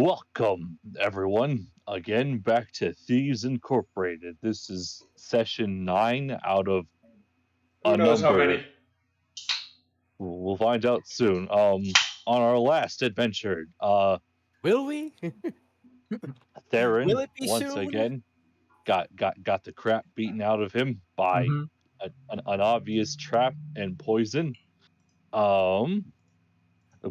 Welcome, everyone, again back to Thieves Incorporated. This is session 9 out of Who a knows how many? number. We'll find out soon. On our last adventure, Will we? Theron Will it be once soon? again got the crap beaten out of him by an obvious trap and poison.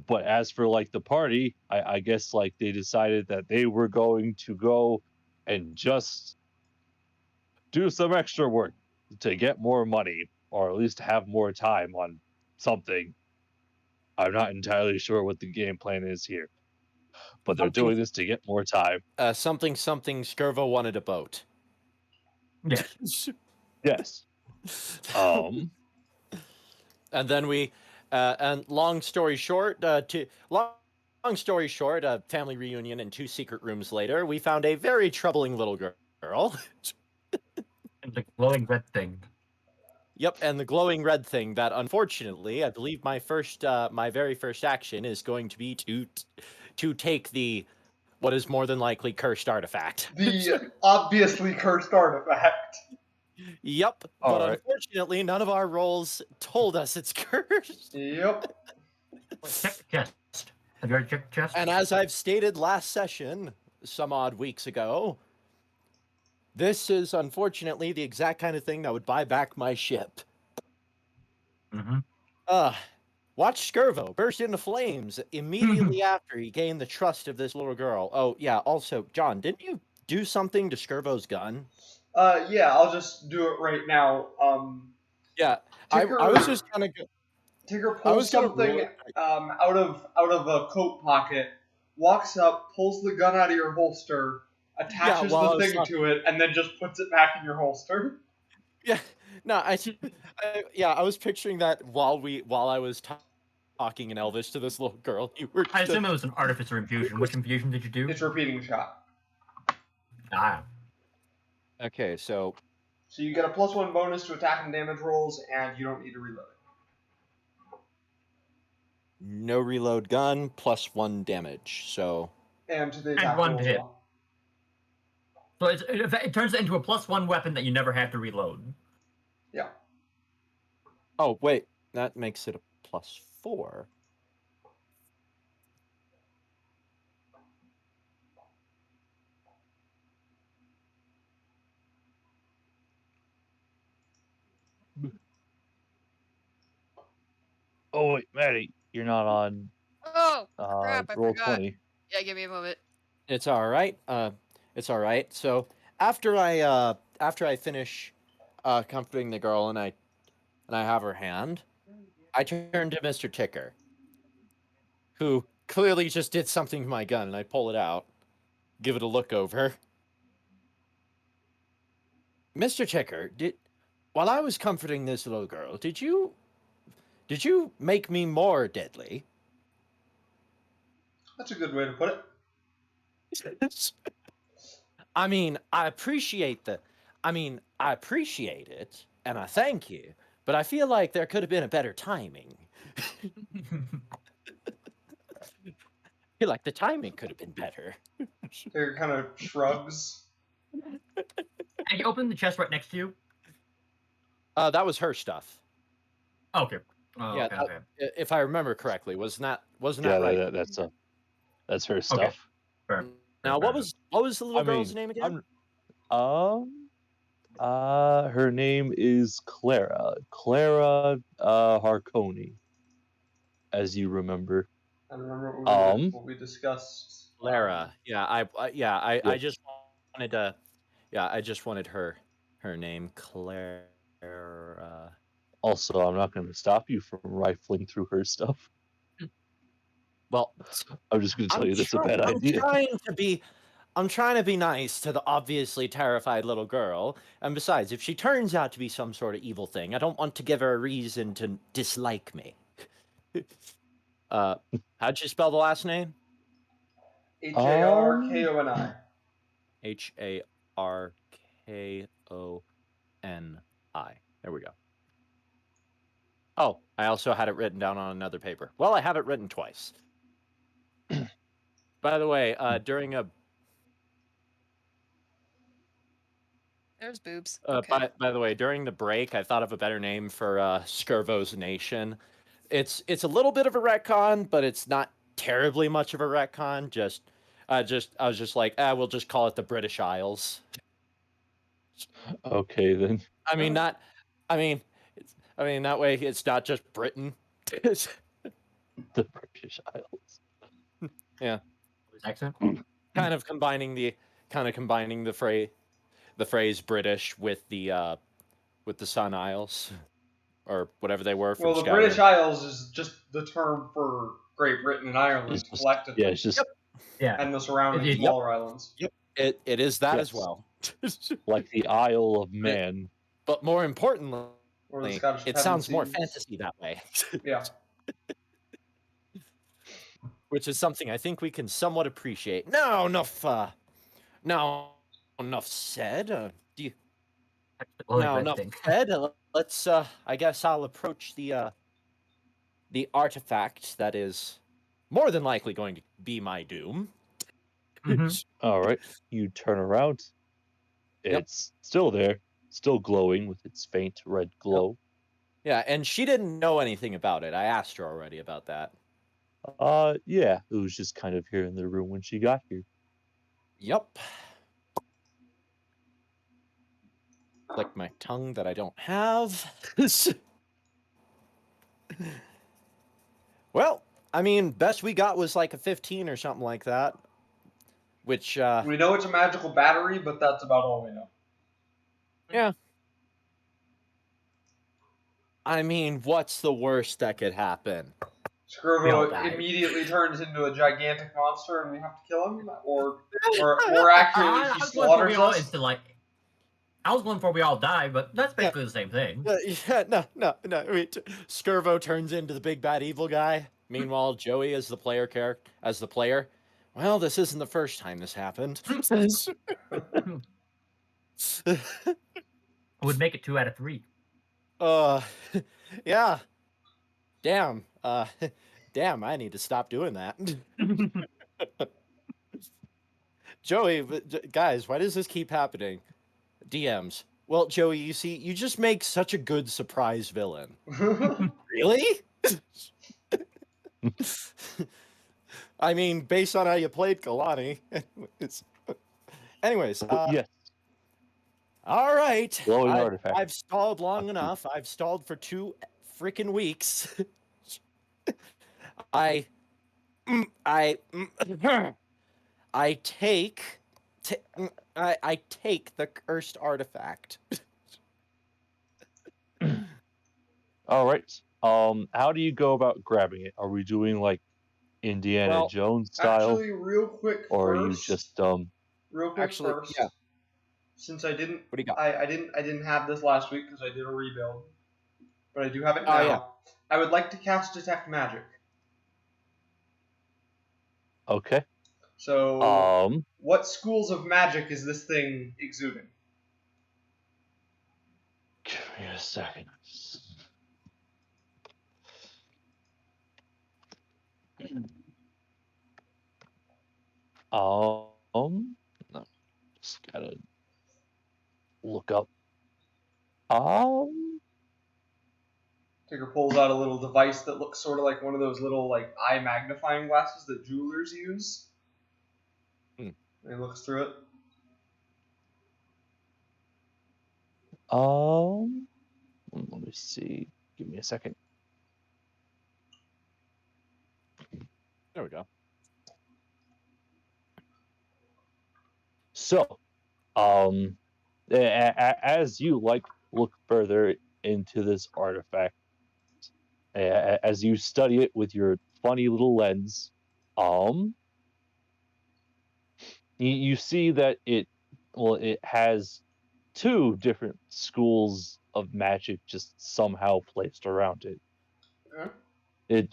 But as for like the party, I guess like they decided that they were going to go and just do some extra work to get more money, or at least have more time on something. I'm not entirely sure what the game plan is here, but they're doing this to get more time. Something Skirvo wanted a boat. Yes. Yes. And then we, and long story short, long story short, a family reunion and 2 secret rooms later, we found a very troubling little girl. And the glowing red thing. Yep, and the glowing red thing that, unfortunately, I believe my very first action is going to be to take the what is more than likely cursed artifact. The obviously cursed artifact. Yep, All but right. unfortunately, none of our rolls told us it's cursed. Yep. Check the chest. Have you already checked the chest? And as I've stated last session, some odd weeks ago, this is unfortunately the exact kind of thing that would buy back my ship. Mm-hmm. Watch Skirvo burst into flames immediately after he gained the trust of this little girl. Oh, yeah, also, John, didn't you do something to Skirvo's gun? Yeah, I'll just do it right now. Yeah, I was just kind of... Tigger pulls something out of a coat pocket, walks up, pulls the gun out of your holster, attaches the thing to it, and then just puts it back in your holster. Yeah, no, I was picturing that while I was talking in Elvish to this little girl. I assume it was an artificer infusion. Which infusion did you do? It's repeating shot. Okay, so you get a +1 bonus to attack and damage rolls, and you don't need to reload it. No reload gun, +1 damage, so... And to the attack one roll as hit. well. So it turns it into a +1 weapon that you never have to reload. Yeah. Oh, wait. That makes it a +4. Oh wait, Maddie, you're not on. Oh crap! I roll forgot. 20. Yeah, give me a moment. It's all right. It's all right. So after I finish comforting the girl and I have her hand, I turn to Mr. Ticker, who clearly just did something to my gun, and I pull it out, give it a look over. Mr. Ticker, while I was comforting this little girl, did you make me more deadly? That's a good way to put it. I mean, I appreciate it, and I thank you, but I feel like there could have been a better timing. I feel like the timing could have been better. Tigger kind of shrugs. And you open the chest right next to you? That was her stuff. Okay. Yeah, okay. If I remember correctly, wasn't that Yeah, right? that's her stuff. Fair. Now, what was the little girl's name again? Her name is Clara Harconi, as you remember. I remember what we discussed. Clara. I just wanted to. Yeah, I just wanted her name, Clara. Also, I'm not going to stop you from rifling through her stuff. Well, I'm just going to tell you that's a bad idea. I'm trying to be nice to the obviously terrified little girl, and besides, if she turns out to be some sort of evil thing, I don't want to give her a reason to dislike me. How'd you spell the last name? Harkoni. Harkoni. There we go. Oh, I also had it written down on another paper. Well, I have it written twice. By the way, during a There's boobs. Okay. by the way, during the break, I thought of a better name for Skirvo's Nation. It's a little bit of a retcon, but it's not terribly much of a retcon. I was just like, we'll just call it the British Isles. Okay then. I mean, not. I mean, that way it's not just Britain. The British Isles. Yeah. Accent. kind of combining the phrase British with the Sun Isles, or whatever they were. From Well, the Skyrim. British Isles is just the term for Great Britain and Ireland It's just, collectively. yeah, it's just Yeah. And the surrounding smaller islands. Yep. It is that as Yes. well. like the Isle of Man. But more importantly, Or the Scottish it sounds more Pevensey. fantasy that way. Yeah. Which is something I think we can somewhat appreciate. Now enough said. Do you now enough said? Let's I guess I'll approach the artifact that is more than likely going to be my doom. All right, you turn around. It's still there, still glowing with its faint red glow. Yeah, and she didn't know anything about it. I asked her already about that. Yeah, it was just kind of here in the room when she got here. Yep. Like my tongue that I don't have. Well, I mean, best we got was like a 15 or something like that. Which, We know it's a magical battery, but that's about all we know. Yeah. I mean, what's the worst that could happen? Skirvo immediately turns into a gigantic monster and we have to kill him? Or more accurately, he slaughters us? I was going for we all die, but that's basically the same thing. No. Wait. Skirvo turns into the big bad evil guy. Meanwhile, Joey is the player. Well, this isn't the first time this happened. Would make it 2 out of 3. Yeah. Damn. Damn, I need to stop doing that. Joey, guys, why does this keep happening? DMs. Well, Joey, you see, you just make such a good surprise villain. Really? I mean, based on how you played Kalani. Anyways. Yes. All right. Glowing artifact. I've stalled long enough. I've stalled for 2 freaking weeks. I take the cursed artifact. All right. How do you go about grabbing it? Are we doing like Indiana Jones style? Actually, real quick or first. Are you just Real quick first. Yeah. Since I didn't, what do you got? I didn't have this last week because I did a rebuild, but I do have it now. Yeah. I would like to cast Detect Magic. Okay. So, what schools of magic is this thing exuding? Give me a second. No, just gotta look up. Tigger pulls out a little device that looks sort of like one of those little like eye magnifying glasses that jewelers use. And he looks through it. Let me see. Give me a second. There we go. So, as you look further into this artifact, as you study it with your funny little lens, you see that it has 2 different schools of magic just somehow placed around it.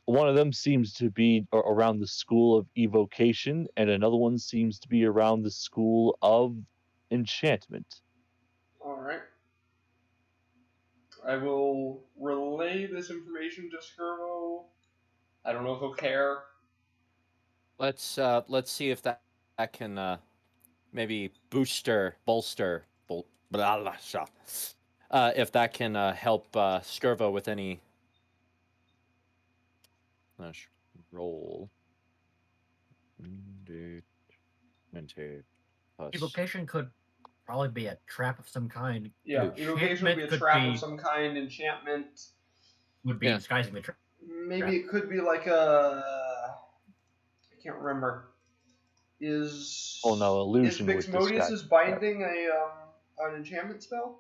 One of them seems to be around the school of evocation, and another one seems to be around the school of enchantment. All right. I will relay this information to Skirvo. I don't know if he'll care. let's see if that can maybe bolster, blah, blah, blah, if that can help Skirvo with any roll. 20 plus. Evocation could probably be a trap of some kind. Yeah, evocation would be a trap of some kind. Enchantment would be disguising the trap. Maybe it could be like a. I can't remember. Illusion is Bixmodius' binding an enchantment spell?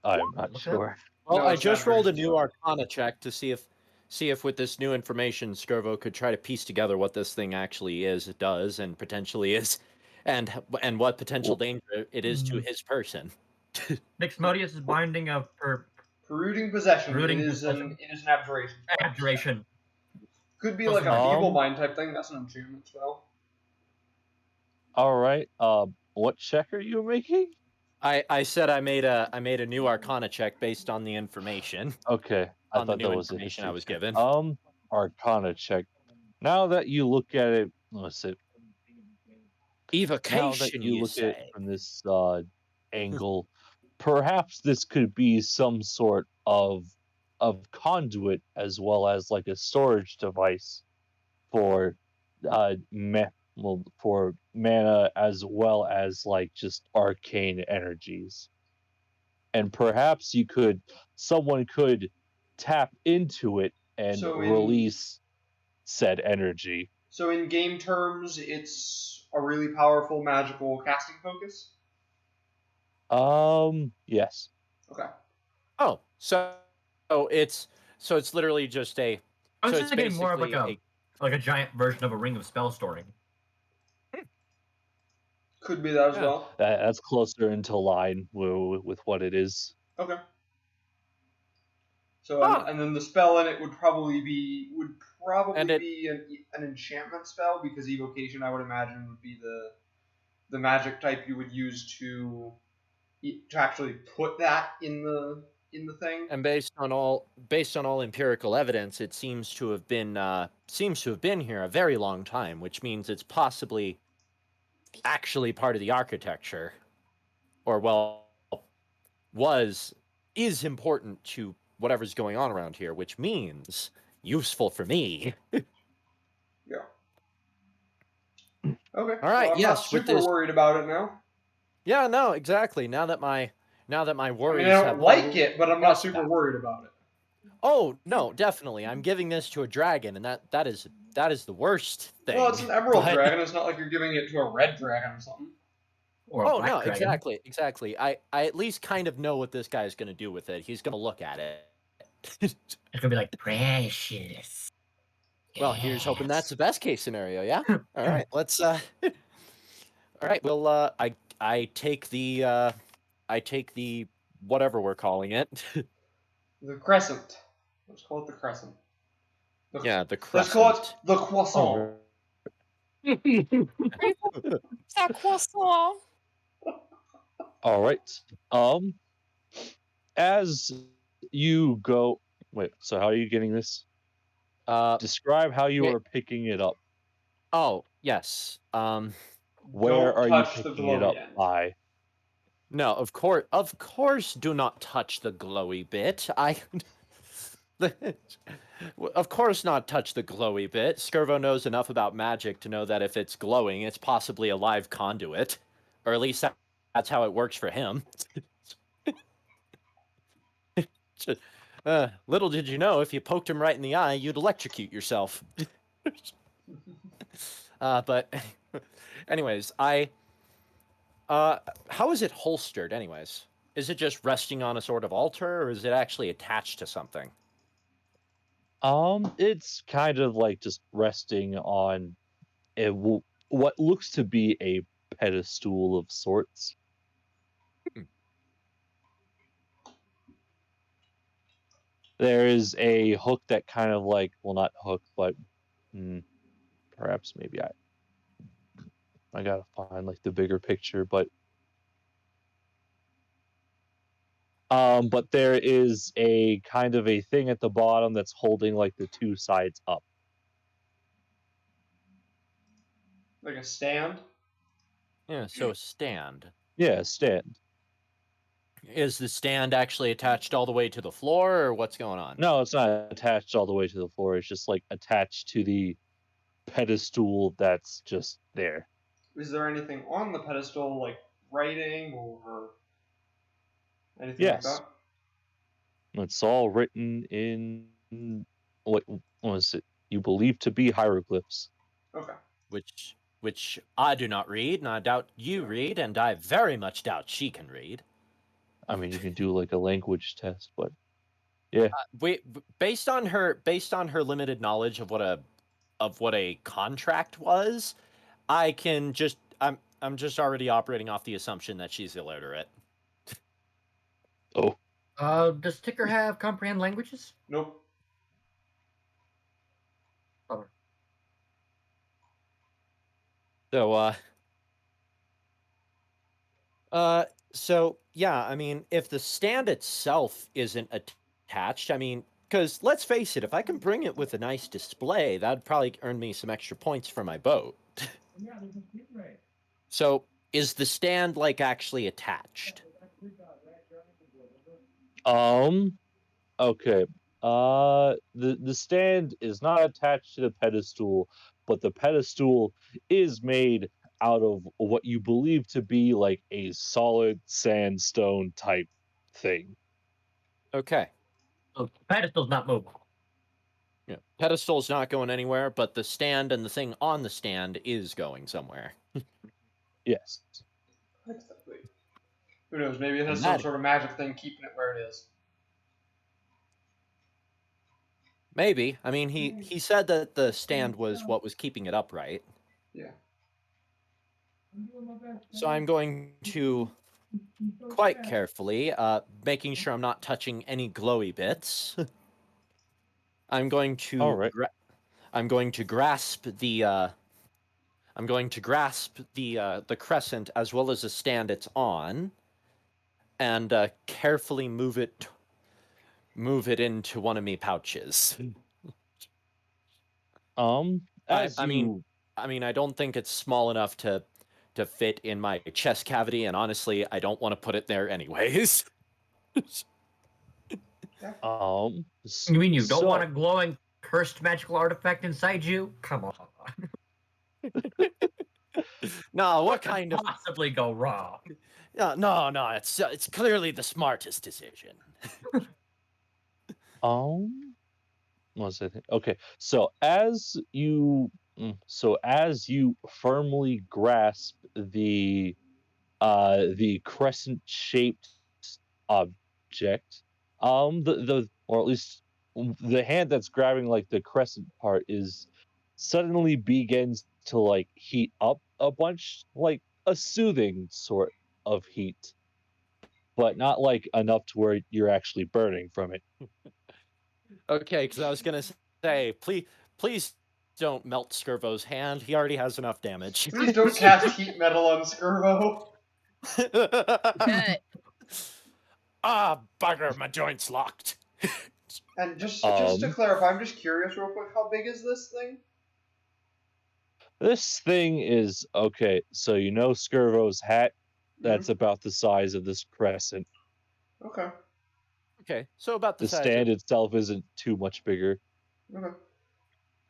I'm not sure. Well, no, I just rolled a new Arcana check to see if with this new information, Skirvo could try to piece together what this thing actually does, and potentially is, and what potential danger it is to his person. Bixmodius is binding of polluting possession. It is an abjuration. Abjuration. Could be like a feeble mind type thing. That's an enchantment spell. All right. What check are you making? I said I made a new Arcana check based on the information. Okay, I thought that was the information I was given. Arcana check. Now that you look at it, what's it? Evocation. Now that you look at it from this angle, perhaps this could be some sort of conduit as well as like a storage device for for mana as well as like just arcane energies. And perhaps someone could tap into it and release said energy. So in game terms, it's a really powerful magical casting focus? Yes. Okay. Oh, so it's literally just a. I was thinking more of like a giant version of a ring of spell storing. Could be that as well. That's closer into line with what it is. Okay. So and then the spell in it would probably be an enchantment spell, because evocation, I would imagine, would be the magic type you would use to actually put that in the thing. And based on all empirical evidence, it seems to have been here a very long time, which means it's possibly actually part of the architecture, or is important to whatever's going on around here, which means useful for me. Yeah. Okay. All right. Well, I'm not super worried about it now. Yeah. No. Exactly. Now that my worries. I don't like it, but I'm not super worried about it. Oh no, definitely. I'm giving this to a dragon, and that is the worst thing. Well, it's an emerald dragon. It's not like you're giving it to a red dragon or something. Or a black dragon. Exactly. I at least kind of know what this guy's going to do with it. He's going to look at it. It's going to be like, precious. Well, here's hoping that's the best case scenario, yeah? All right, let's all right, well I take the whatever we're calling it. The crescent. Let's call it the crescent. The crescent. Let's call it the croissant. That croissant. All right. As you go, wait. So how are you getting this? Describe how you are picking it up. Oh yes. Where are you picking it up by? No, of course, do not touch the glowy bit. Of course not touch the glowy bit. Skirvo knows enough about magic to know that if it's glowing, it's possibly a live conduit. Or at least that's how it works for him. Little did you know, if you poked him right in the eye, you'd electrocute yourself. But anyways, how is it holstered anyways? Is it just resting on a sort of altar, or is it actually attached to something? It's kind of like just resting on what looks to be a pedestal of sorts. There is a hook that kind of like, well, not hook, but perhaps maybe I gotta find like the bigger picture, but But there is a kind of a thing at the bottom that's holding like the two sides up. Like a stand? Yeah, so a stand. Yeah, stand. Is the stand actually attached all the way to the floor, or what's going on? No, it's not attached all the way to the floor. It's just like attached to the pedestal that's just there. Is there anything on the pedestal, like writing or anything like Yes. that? It's all written in what was it? You believe to be hieroglyphs. Okay. Which I do not read, and I doubt you read, and I very much doubt she can read. I mean, you can do like a language test, but yeah. Based on her limited knowledge of what a contract was, I'm just already operating off the assumption that she's illiterate. Oh. Does Ticker have comprehend languages? Nope. So yeah, I mean, if the stand itself isn't attached, I mean, because let's face it, if I can bring it with a nice display, that'd probably earn me some extra points for my boat. So is the stand like actually attached? Okay. The stand is not attached to the pedestal, but the pedestal is made out of what you believe to be like a solid sandstone type thing. Okay. So the pedestal's not moving. Yeah. Pedestal's not going anywhere, but the stand and the thing on the stand is going somewhere. Yes. Who knows? Maybe it has And some that- sort of magic thing keeping it where it is. Maybe. I mean, he said that the stand was what was keeping it upright. Yeah. So I'm going to quite carefully, making sure I'm not touching any glowy bits. I'm going to All right. I'm going to grasp the the crescent as well as the stand it's on, and carefully move it into one of me pouches. I mean, I don't think it's small enough to fit in my chest cavity, and honestly, I don't want to put it there anyways. You mean you don't want a glowing cursed magical artifact inside you? Come on. No, what could kind of possibly go wrong? no, it's clearly the smartest decision. What was I think? Okay, so as you firmly grasp the crescent shaped object, the or at least the hand that's grabbing like the crescent part is suddenly begins to like heat up a bunch, like a soothing sort of heat, but not like enough to where you're actually burning from it. Okay, because I was gonna say, please don't melt Skirvo's hand. He already has enough damage. Please don't cast heat metal on Skirbo. Bugger, my joint's locked. And just to clarify, I'm just curious real quick, how big is this thing? This thing is okay. So you know Skirvo's hat? That's about the size of this crescent. Okay. Okay, so about the size stand of... itself isn't too much bigger. Okay.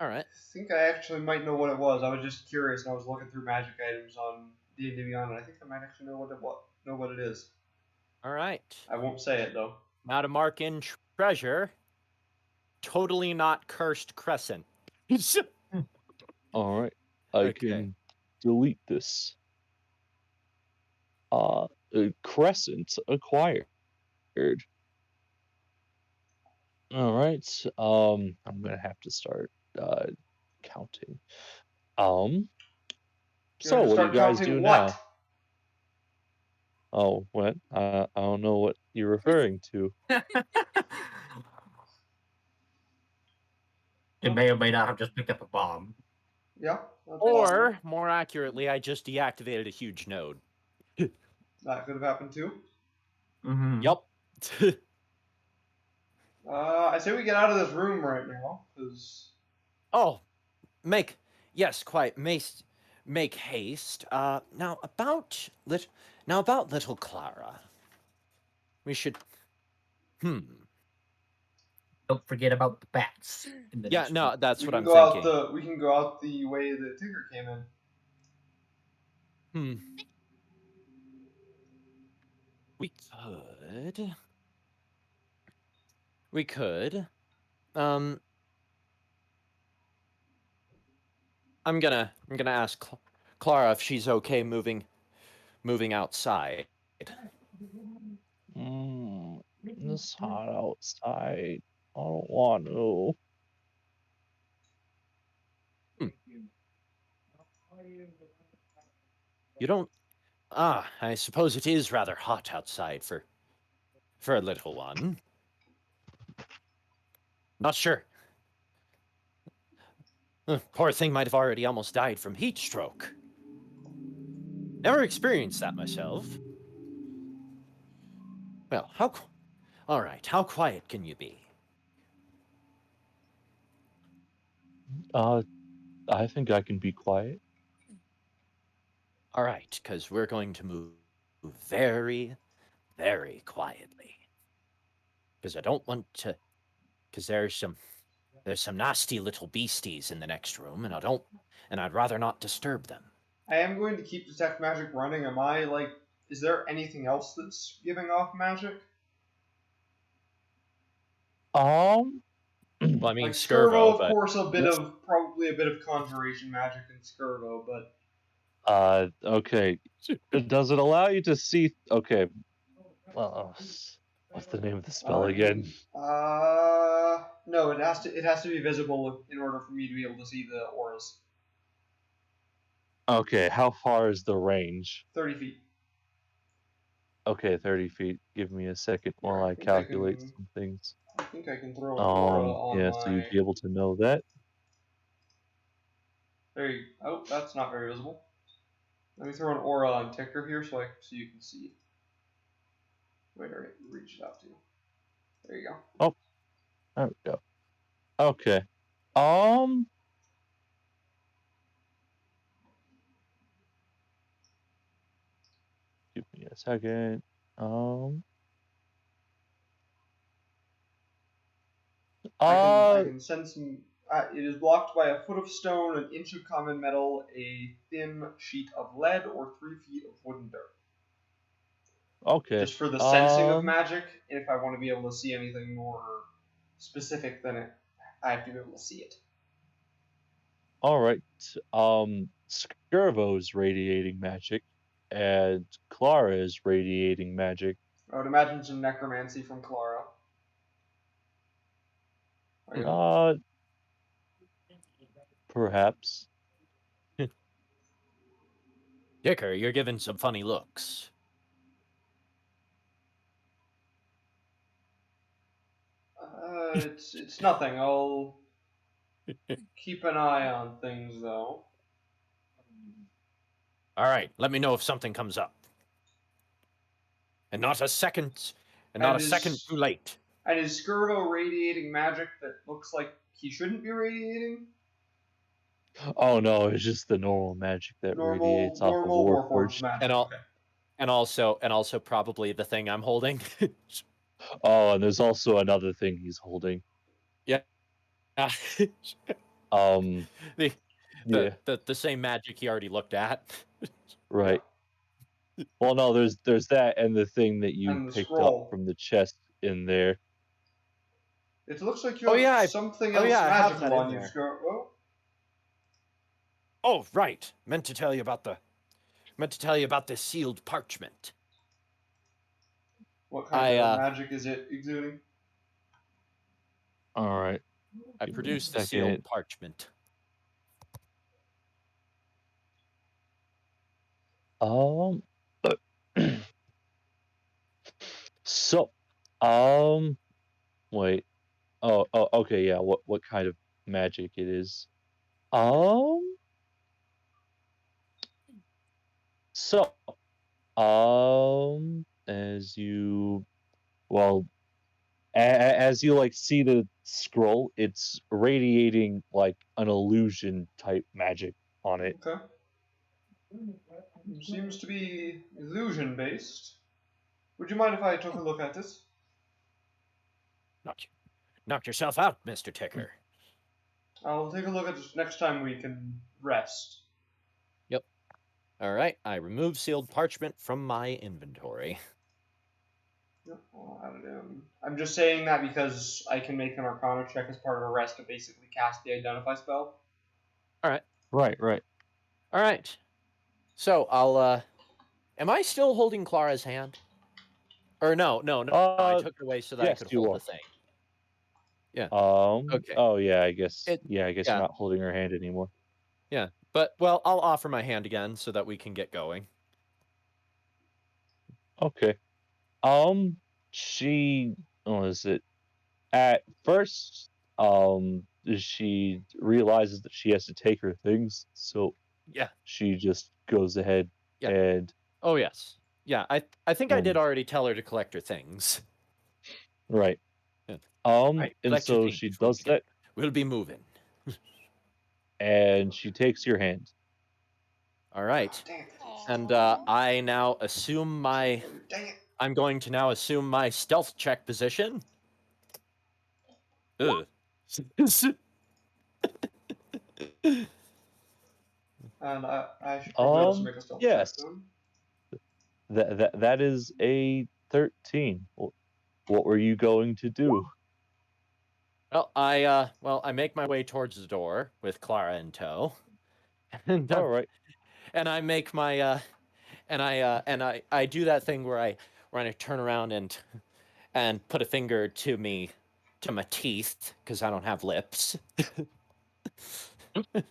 All right. I think I actually might know what it was. I was just curious, and I was looking through magic items on D&D Beyond, and I think I might actually know what it is. All right. I won't say it though. Now to mark in treasure. Totally not cursed crescent. All right, I can delete this. Crescent acquired. All right. I'm gonna have to start counting. So what do you guys do now? Oh, what? I don't know what you're referring to. It may or may not have just picked up a bomb. Yeah. Or, more accurately, I just deactivated a huge node. That could have happened too. Mm-hmm. Yep. I say we get out of this room right now, because... Oh, make haste. Now about little Clara. We should. Don't forget about the bats. In the Yeah, next no, room. that's we what can I'm go thinking. we can go out the way the Tigger came in. We could. We could. I'm gonna ask Clara if she's okay moving outside. It's hot outside. I don't want to. You don't. I suppose it is rather hot outside for a little one. Not sure. Poor thing might have already almost died from heat stroke. Never experienced that myself. Well, all right, how quiet can you be? I think I can be quiet. All right, because we're going to move very, very quietly. Because I don't want to. Because there's some nasty little beasties in the next room, and I'd rather not disturb them. I am going to keep Detect Magic running. Is there anything else that's giving off magic? Well, I mean, Like Skirvo, Skirvo, of but course, probably a bit of conjuration magic in Skirvo, but okay. Does it allow you to see? Okay. What's the name of the spell again? No, it has to be visible in order for me to be able to see the auras. Okay, how far is the range? 30 feet. Okay, 30 feet. Give me a second while I calculate some things. I think I can throw an aura on Yeah, my... so you'd be able to know that. Oh, that's not very visible. Let me throw an aura on Ticker here so you can see it. Where it reached out to. There you go. Oh, there we go. Okay. Give me a second. I can send some. It is blocked by a foot of stone, an inch of common metal, a thin sheet of lead, or 3 feet of wooden dirt. Okay. Just for the sensing of magic, and if I want to be able to see anything more specific than it, I have to be able to see it. All right. Skirvo's radiating magic, and Clara is radiating magic. I would imagine some necromancy from Clara. Perhaps. Dicker, you're giving some funny looks. It's nothing. I'll keep an eye on things, though. All right, let me know if something comes up. And not a second too late. And is Skirvo radiating magic that looks like he shouldn't be radiating? Oh no, it's just the normal magic that radiates off of Warforged. Magic. And also probably the thing I'm holding. Oh, and there's also another thing he's holding. Yeah. Yeah. The same magic he already looked at. Right. Well, no, there's that and the thing that you picked up from the chest in there. It looks like you have something else magical on you, Skirvo. Oh, right. Meant to tell you about this sealed parchment. What kind of magic is it exuding? All right. I produced the sealed parchment. So, wait. Oh, okay, yeah. What kind of magic it is? So, as you Well, as you like see the scroll, it's radiating like an illusion type magic on it. Okay. Seems to be illusion based. Would you mind if I took a look at this? Knock yourself out, Mr. Ticker. I'll take a look at this next time we can rest. Yep. All right. I remove sealed parchment from my inventory. Yep, I'll add it in. I'm just saying that because I can make an Arcana check as part of a rest to basically cast the Identify spell. All right. Right. All right. So I'll. Am I still holding Clara's hand? Or no. I took it away so that I could hold the thing. Yeah. Okay. Oh yeah, I guess. I guess yeah. you're not holding her hand anymore. Yeah, but well, I'll offer my hand again so that we can get going. Okay. She was it at first. She realizes that she has to take her things, so yeah, she just goes ahead and. Oh yes, yeah. I think I did already tell her to collect her things. Right. Yeah. And so she does that. We'll be moving. And she takes your hand. All right. And I now assume my. I'm going to now assume my stealth check position. Ugh. And I should probably also make a stealth check then. That is a 13. What were you going to do? Well, I make my way towards the door with Clara in tow. And, all right. And I make my I do that thing where I turn around and put a finger to my teeth because I don't have lips. It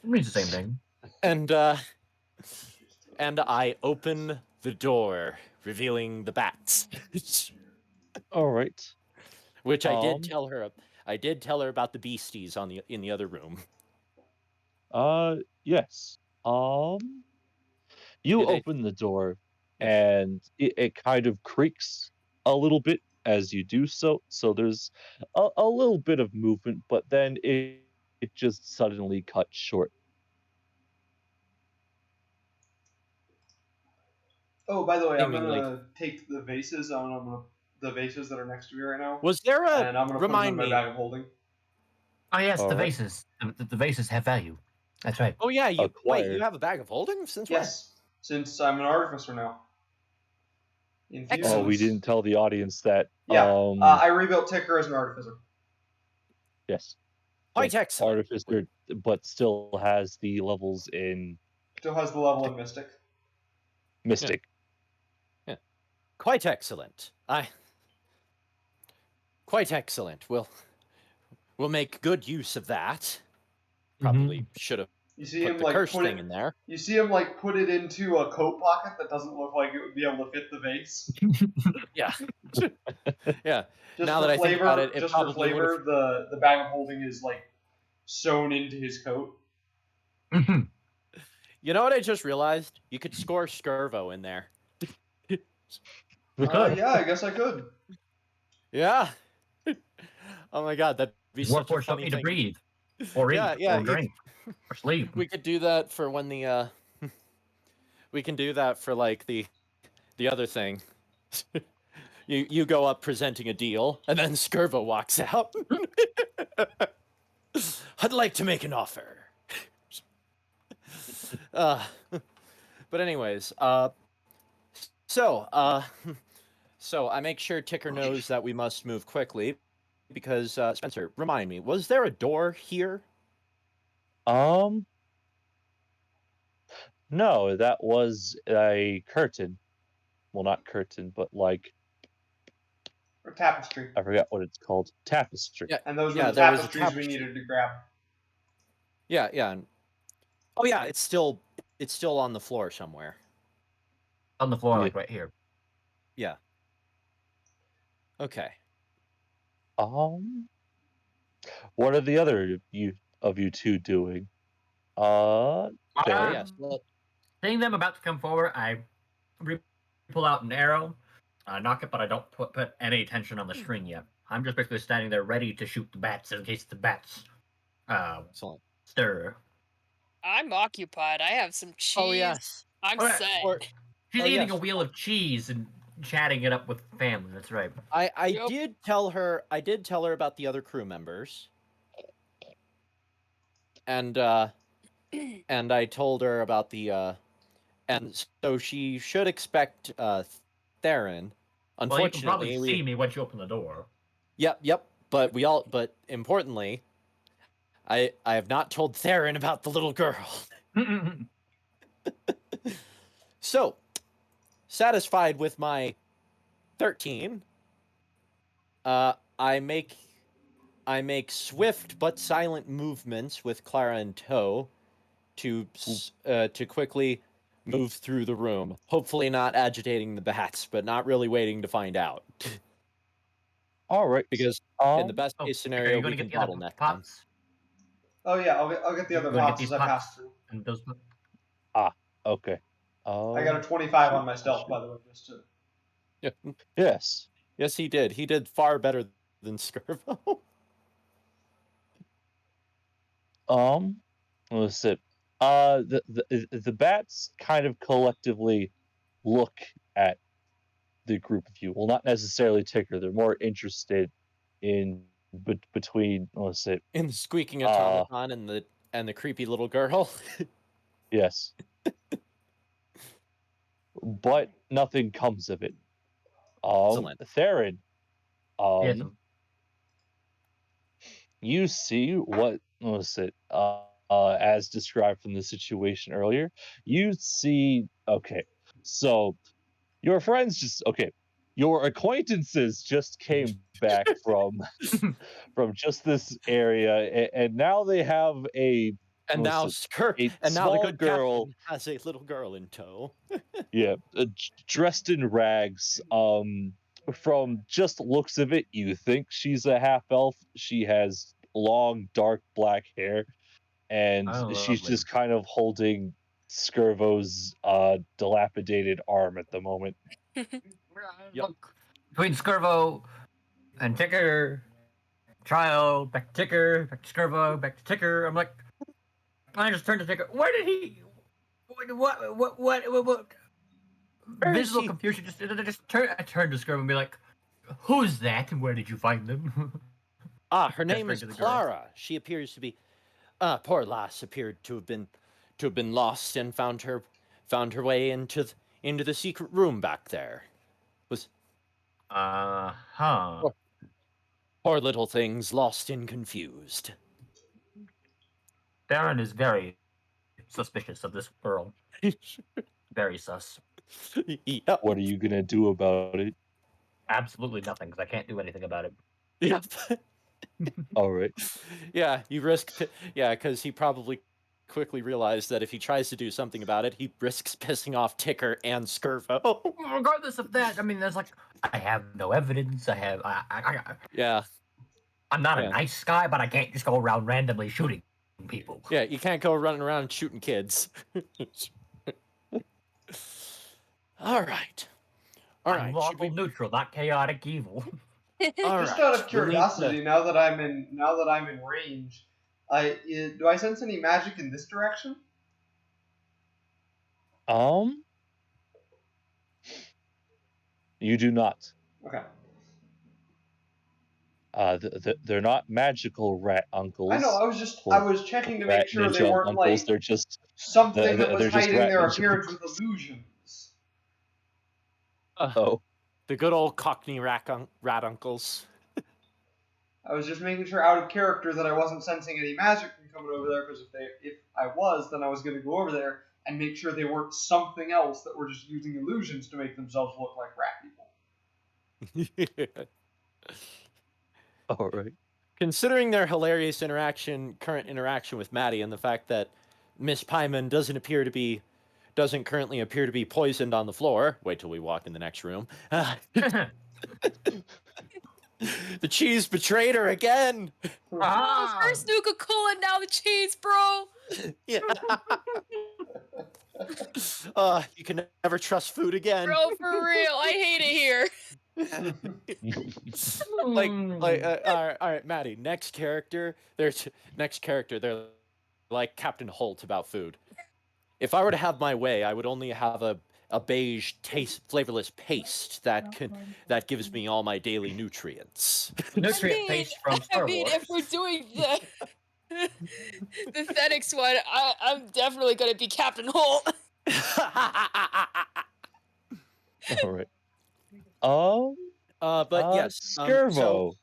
means the same thing. And I open the door, revealing the bats. All right. Which I did tell her. I did tell her about the beasties in the other room. Yes. You open the door, and it kind of creaks a little bit as you do so. So there's a little bit of movement, but then it just suddenly cuts short. Oh, by the way, I'm gonna take the vases. The vases that are next to me right now. Was there a? And I'm gonna put them in my bag of holding. Oh yes, the vases. The vases have value. That's right. Oh yeah, you have a bag of holding since when? Yes, since I'm an artificer now. Oh, we didn't tell the audience that. Yeah, I rebuilt Ticker as an artificer. Yes. Quite excellent. Artificer, but still has the levels in. Still has the level in Mystic. Mystic. Yeah. Quite excellent. Quite excellent. We'll make good use of that. Probably should have put the curse thing in there. You see him like put it into a coat pocket that doesn't look like it would be able to fit the vase. Yeah. Yeah. Just now that I think about it, just for flavor, the bag of holding is like sewn into his coat. You know what I just realized? You could score Skirvo in there. Yeah, I guess I could. Yeah. Oh my god, that'd be such a funny thing. To breathe, or eat, or drink, or sleep. We could do that for when the we can do that for like the other thing. You go up presenting a deal, and then Skirvo walks out. I'd like to make an offer. But anyways, so I make sure Ticker knows that we must move quickly, because Spencer, remind me, was there a door here? No, that was a curtain. Well, not curtain, but like or tapestry. I forgot what it's called. Tapestry. Yeah, and those were the tapestries we needed to grab. Yeah. Oh yeah, it's still on the floor somewhere. On the floor, like right here. Yeah. Okay. What are the other of you two doing? Yes. Seeing them about to come forward, I pull out an arrow, knock it, but I don't put any tension on the string yet. I'm just basically standing there ready to shoot the bats in case the bats stir. I'm occupied. I have some cheese. Oh yes. I'm Okay, set. She's Oh, eating yes. a wheel of cheese and chatting it up with family. That's right. I Yep. did tell her about the other crew members. And and I told her about the and so she should expect Theron. Well, you can probably Unfortunately, see me once you open the door. Yep. But importantly, I have not told Theron about the little girl. So, satisfied with my 13, I make swift but silent movements with Clara in tow to quickly move through the room. Hopefully not agitating the bats, but not really waiting to find out. All right. Because in the best case are scenario, you going we to can get the other bottleneck them. pots? Oh yeah, I'll get the other You're gonna get pots these as I pass pots through. and those. Okay. I got a 25 on my stealth, by the way, just to. Yeah. Yes. Yes, he did. He did far better than Skirvo. Let's see. The bats kind of collectively look at the group of you. Well, not necessarily Ticker. They're more interested in between. Let's say. In the squeaking automaton and the creepy little girl. Yes. But nothing comes of it. Excellent. Theron, Yes. you see what was it? As described from the situation earlier, you see. Okay, so your friends your acquaintances just came back from just this area, and now they have a And now a the small good girl. captain has a little girl in tow. Yeah, dressed in rags. From just looks of it, you think she's a half elf. She has long, dark black hair, and she's Lovely. just kind of holding Skirvo's dilapidated arm at the moment. Look, between Skirvo and Ticker, child, back to Ticker, back to Skirvo, back to Ticker. I'm like, I just turned to Ticker. Where did he? What? Visual confusion. I turned to Skirvo and be like, "Who's that? And where did you find them?" Her name is Clara. She appears to be. Poor lass appeared to have been lost and found her way into the secret room back there. Poor little things, lost and confused. Baron is very suspicious of this girl. Very sus. Yep. What are you gonna do about it? Absolutely nothing, because I can't do anything about it. Yep. All right. Yeah, you risk. Yeah, because he probably quickly realized that if he tries to do something about it, he risks pissing off Ticker and Skirvo. Regardless of that, I mean, there's like, I have no evidence. Yeah. I'm not a nice guy, but I can't just go around randomly shooting people. Yeah, you can't go running around shooting kids. All right. I'm lawful neutral, not chaotic evil. Just out of curiosity, now that I'm in range, do I sense any magic in this direction? You do not. Okay. They're not magical rat uncles. I know. I was checking to make sure they weren't uncles. like They're just something that was hiding their appearance with illusions. The good old Cockney rat uncles. I was just making sure out of character that I wasn't sensing any magic from coming over there, because if I was, then I was going to go over there and make sure they weren't something else that were just using illusions to make themselves look like rat people. All right. Considering their hilarious current interaction with Maddie, and the fact that Miss Pyman doesn't currently appear to be poisoned on the floor. Wait till we walk in the next room. The cheese betrayed her again. First Nuka-Cola, now the cheese, bro. Yeah. You can never trust food again. Bro, for real, I hate it here. All right, Maddie. Next character, they're like Captain Holt about food. If I were to have my way, I would only have a beige, flavorless paste that gives me all my daily nutrients. Nutrient paste from Star Wars. If we're doing the Fenix one, I'm definitely gonna be Captain Holt. All right. But yes, Skirvo, so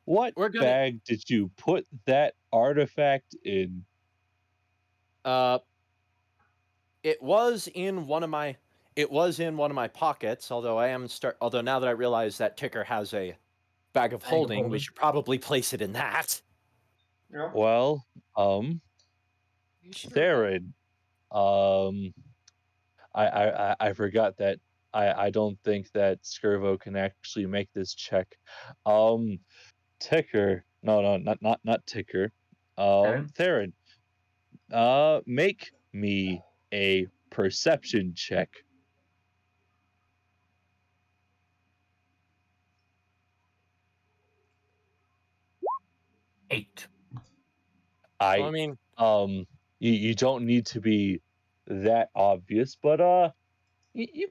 what bag did you put that artifact in? It was in one of my pockets. Although now that I realize that Ticker has a bag of holding, we should probably place it in that. Yeah. Well, Theron, I forgot that I don't think that Skirvo can actually make this check. Ticker, no, not Ticker. Theron, make me a perception check. Eight. I mean, you don't need to be that obvious, but you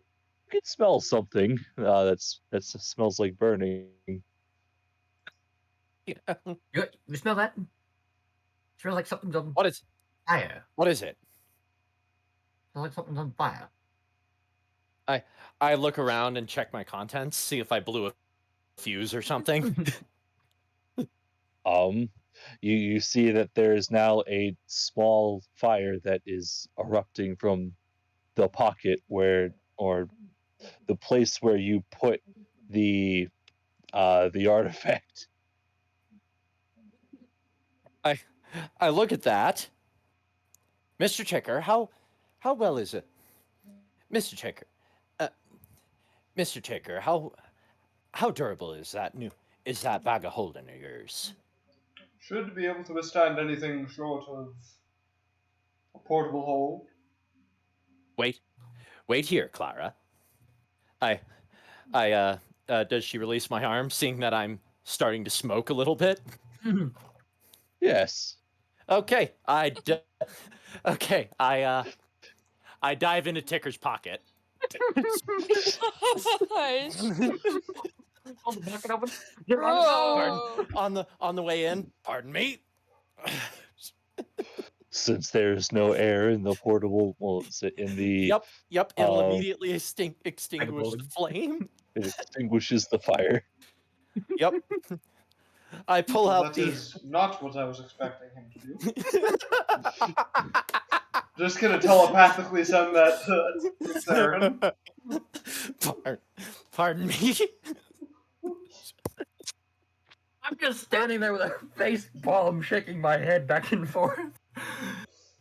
can smell something that smells like burning. You smell that? It smells like something's on What is fire. What is it? It smells like something's on fire. I look around and check my contents, see if I blew a fuse or something. You see that there is now a small fire that is erupting from the pocket or the place where you put the artifact. I look at that. Mr. Checker, how well is it? Mr. Checker. Mr. Checker, how durable is that bag of holding of yours? Should be able to withstand anything short of a portable hole. Wait here, Clara. Does she release my arm, seeing that I'm starting to smoke a little bit? Yes. Okay, I dive into Ticker's pocket. On the way in, pardon me. Since there's no air in the portable, in the Yep, it'll immediately extinguish the flame. It extinguishes the fire. Yep. I pull out That is not what I was expecting him to do. Just gonna telepathically send that to Theron. Pardon me. I'm just standing there with a face palm, shaking my head back and forth.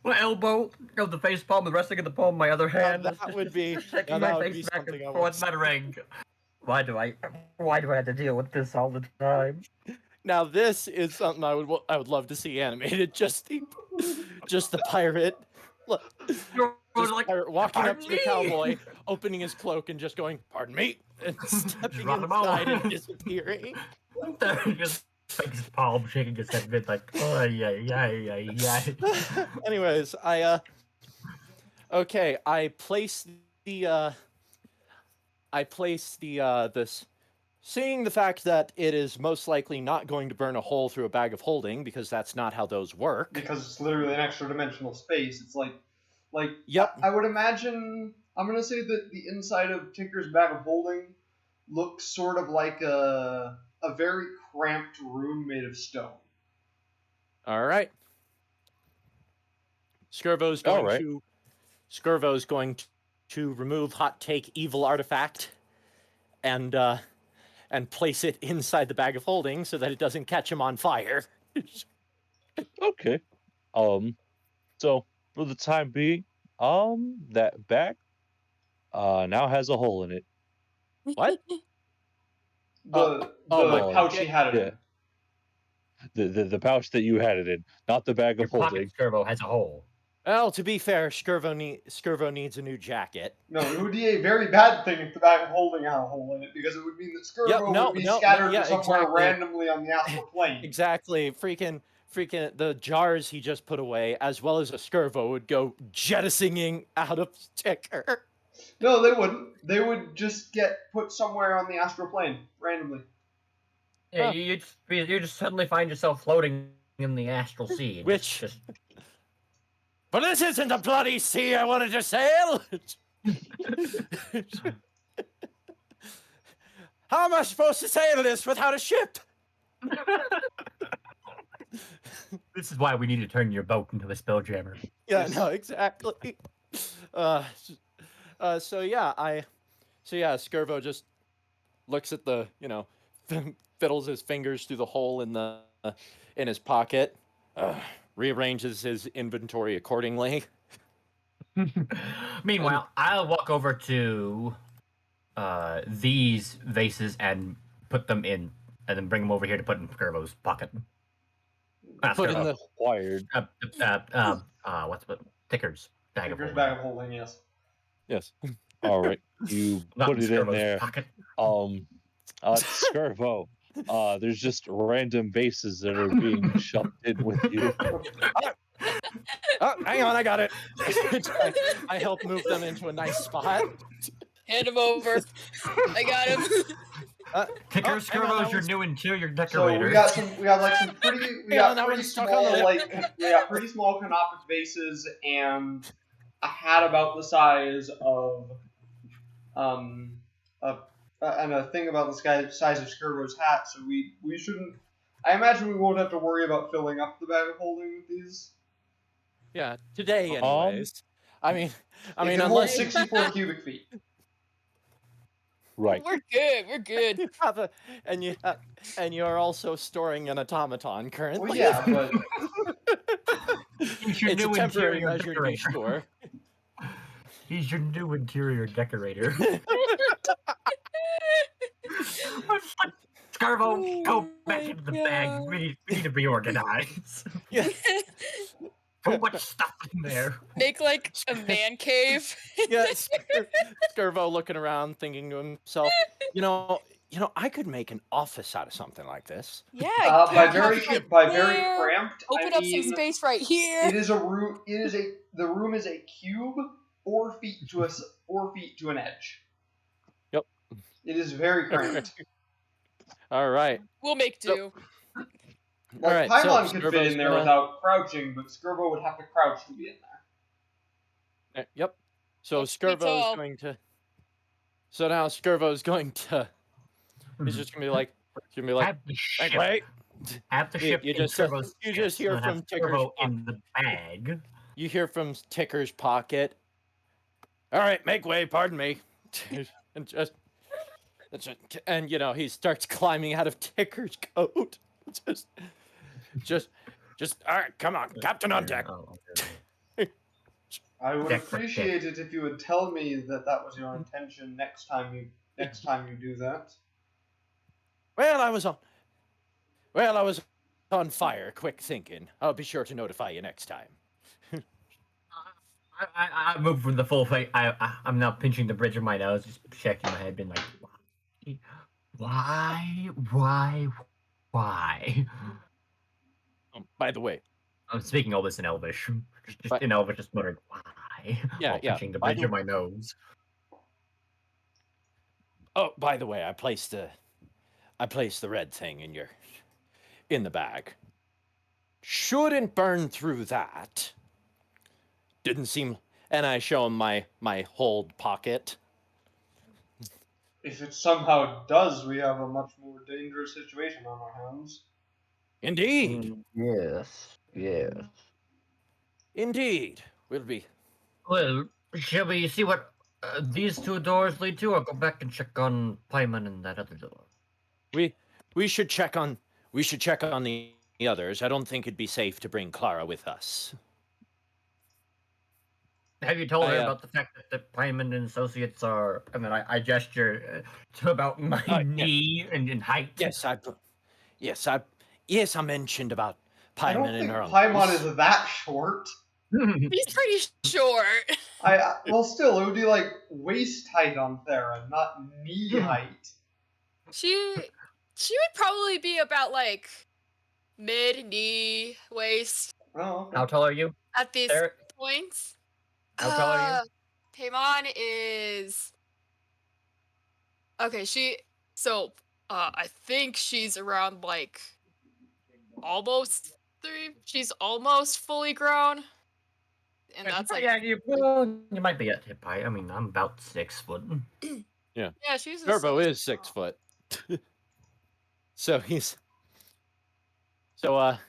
My elbow of the face palm, the resting of the palm, my other hand. That would be shaking my face back and forth, muttering. Why do I have to deal with this all the time? Now this is something I would love to see animated. Just the pirate. Look, pirate walking up to the cowboy, opening his cloak, and just going, "Pardon me," and stepping inside and disappearing. Just face palm, shaking his head a bit, like, oh yeah. Anyways, I place the this. Seeing the fact that it is most likely not going to burn a hole through a bag of holding, because that's not how those work. Because it's literally an extra dimensional space. It's like yep. I would imagine, I'm gonna say that the inside of Ticker's bag of holding looks sort of like a very cramped room made of stone. All right. Skirvo's going to remove Hot Take Evil Artifact and place it inside the bag of holding so that it doesn't catch him on fire. Okay. So for the time being, that bag now has a hole in it. What? The pouch he had it in. The pouch that you had it in, not the bag of holding. Pocket Skirvo has a hole. Well, to be fair, Skirvo needs a new jacket. No, it would be a very bad thing if the bag of holding had a hole in it, because it would mean that Skirbo would be scattered somewhere randomly on the astral plane. Exactly. Freaking the jars he just put away, as well as a Skirvo, would go jettisoning out of Ticker. No, they wouldn't. They would just get put somewhere on the astral plane randomly. Yeah, you just suddenly find yourself floating in the astral sea. Which just... But this isn't a bloody sea I wanted to sail! How am I supposed to sail this without a ship? This is why we need to turn your boat into a spelljammer. Yeah, no, exactly. So Skirvo just looks at the, fiddles his fingers through the hole in his pocket, rearranges his inventory accordingly. Meanwhile, I'll walk over to these vases and put them in, and then bring them over here to put in Skirvo's pocket. Put in the wired. What's the Ticker's bag of Ticker's holding? bag of holding, yes. Yes. All right. You Not put it in Skirvo's there. pocket. Skirvo. There's just random bases that are being shoved in with you. Oh, hang on, I got it. I help move them into a nice spot. Hand him over. I got him. Ticker Skirvo's your new interior decorator. So we got some pretty small canopic vases and a hat about the size of and a thing about the size of Skirvo's hat. So we shouldn't. I imagine we won't have to worry about filling up the bag of holding with these. Yeah, today anyways. I mean, unless 64 cubic feet. Right. We're good. And you are also storing an automaton currently. Well, yeah, but He's your it's new a temporary interior measure to decorator. store. He's your new interior decorator. Skirvo, go back into the bag. We need to be organized. Yeah. So much stuff in there. Make like a man cave. Yes. Skirvo looking around, thinking to himself, I could make an office out of something like this. Yeah. by very cramped. Open up some space right here. It is a room. The room is a cube, 4 feet to an edge. Yep. It is very cramped. All right. We'll make do. Like, all right. Paimon So could fit in there without crouching, but Skirvo would have to crouch to be in there. Yep. So Skirvo is going to. So now Skirvo is going to. He's just gonna be like. Have the ship. Wait. Have the ship. You just hear from Ticker's in the bag. You hear from Ticker's pocket. All right, make way. Pardon me. And he starts climbing out of Ticker's coat. Just all right, come on, Captain on deck. I would appreciate it if you would tell me that was your intention next time you do that. Well, I was on fire. Quick thinking. I'll be sure to notify you next time. I moved from the full face. I'm now pinching the bridge of my nose, just shaking my head, being like, why? By the way, I'm speaking all this in Elvish. Just in Elvish, just muttering, why? Yeah, pinching the bridge of my nose. Oh, by the way, I placed the red thing in the bag. Shouldn't burn through that. Didn't seem, and I show him my hold pocket. If it somehow does, we have a much more dangerous situation on our hands. Indeed. Yes. Indeed. We'll be. Well, shall we see what these two doors lead to, or go back and check on Paimon and that other door? We should check on the others. I don't think it'd be safe to bring Clara with us. Have you told her about the fact that Paimon and Associates are... I mean, I gesture to about my knee in height. Yes, I mentioned about Paimon and her I don't think Paimon is that short. He's pretty short. Well, still, it would be like waist height on Theron, not knee height. She would probably be about like mid-knee waist Oh, okay. How tall are you? at these Sarah? points. How tall are you? Paimon is okay. I think she's around like almost 3. She's almost fully grown, and that's like you might be at hip height. I mean, I'm about 6 foot. Yeah. yeah. She's a Skirbo solid is 6 girl. foot. So he's yes.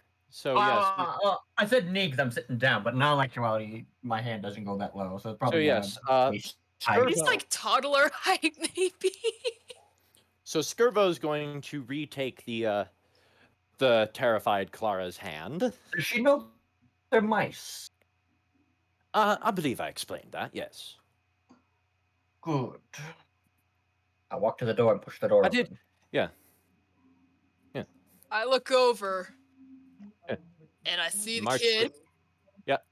I said knee because I'm sitting down, but in all actuality, my hand doesn't go that low, so it's probably yes, waist height. He's like toddler height, maybe. So Skirbo's going to retake the terrified Clara's hand. Does she know they're mice? I believe I explained that. Yes. Good. I walk to the door and push the door I open. did. Yeah. I look over, Yeah. and I see the March kid.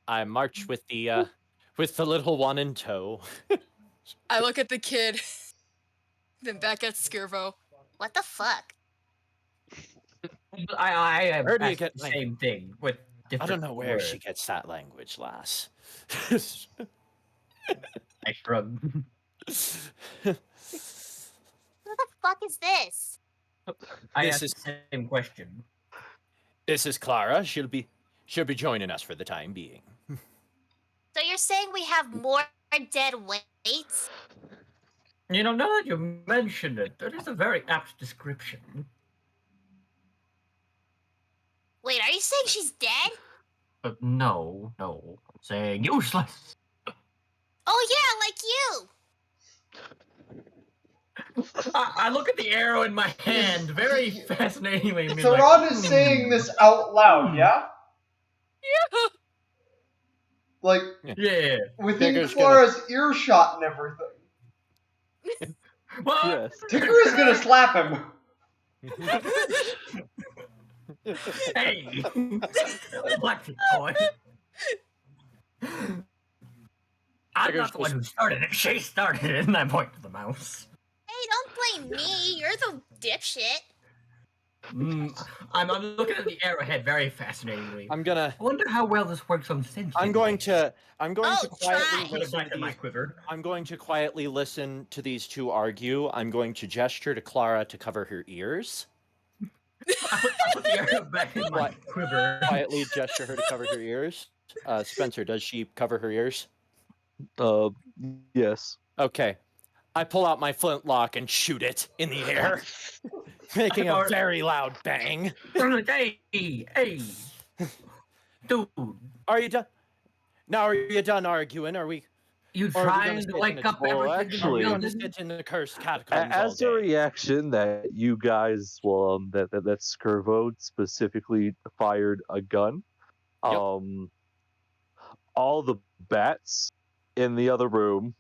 I march with the little one in tow. I look at the kid, then back at Skirvo. What the fuck? I have Where do you asked get the my- same thing with I different don't know where she words. gets that language, lass. I shrug. Who the fuck is this? I This asked is- the same question. This is Clara. She'll be joining us for the time being. So you're saying we have more dead weights? You know, now that you mentioned it, that is a very apt description. Wait, are you saying she's dead? But no, I'm saying useless. Oh yeah, like you! I look at the arrow in my hand, very fascinatingly. and be So like, Ron is saying this out loud, yeah? Yeah. Like, Yeah. within Tigger's Clara's earshot and everything. What? Yes. Ticker is gonna slap him. Hey! Watch it, boy. I'm Tigger's not the one who started it. She started it, and I point to the mouse. Hey, don't blame me. You're the dipshit. I'm looking at the arrowhead very fascinatingly. I'm gonna. I wonder how well this works on sentient. I'm going to Oh, quietly try. Put it listen back to in my these. quiver. I'm going to quietly listen to these two argue. I'm going to gesture to Clara to cover her ears. I put the arrow back in my What? quiver. Quietly gesture her to cover her ears. Spencer, does she cover her ears? Yes. Okay. I pull out my flintlock and shoot it in the air, making a very loud bang. Hey, dude, Are you done? Now, are you done arguing? Are we? you Or are we gonna trying sit to in wake a- up Well, everything? actually- We're in going the to building? sit in the cursed catacombs all As a day. reaction that you guys, well, that Skirvo specifically fired a gun. Yep. All the bats in the other room,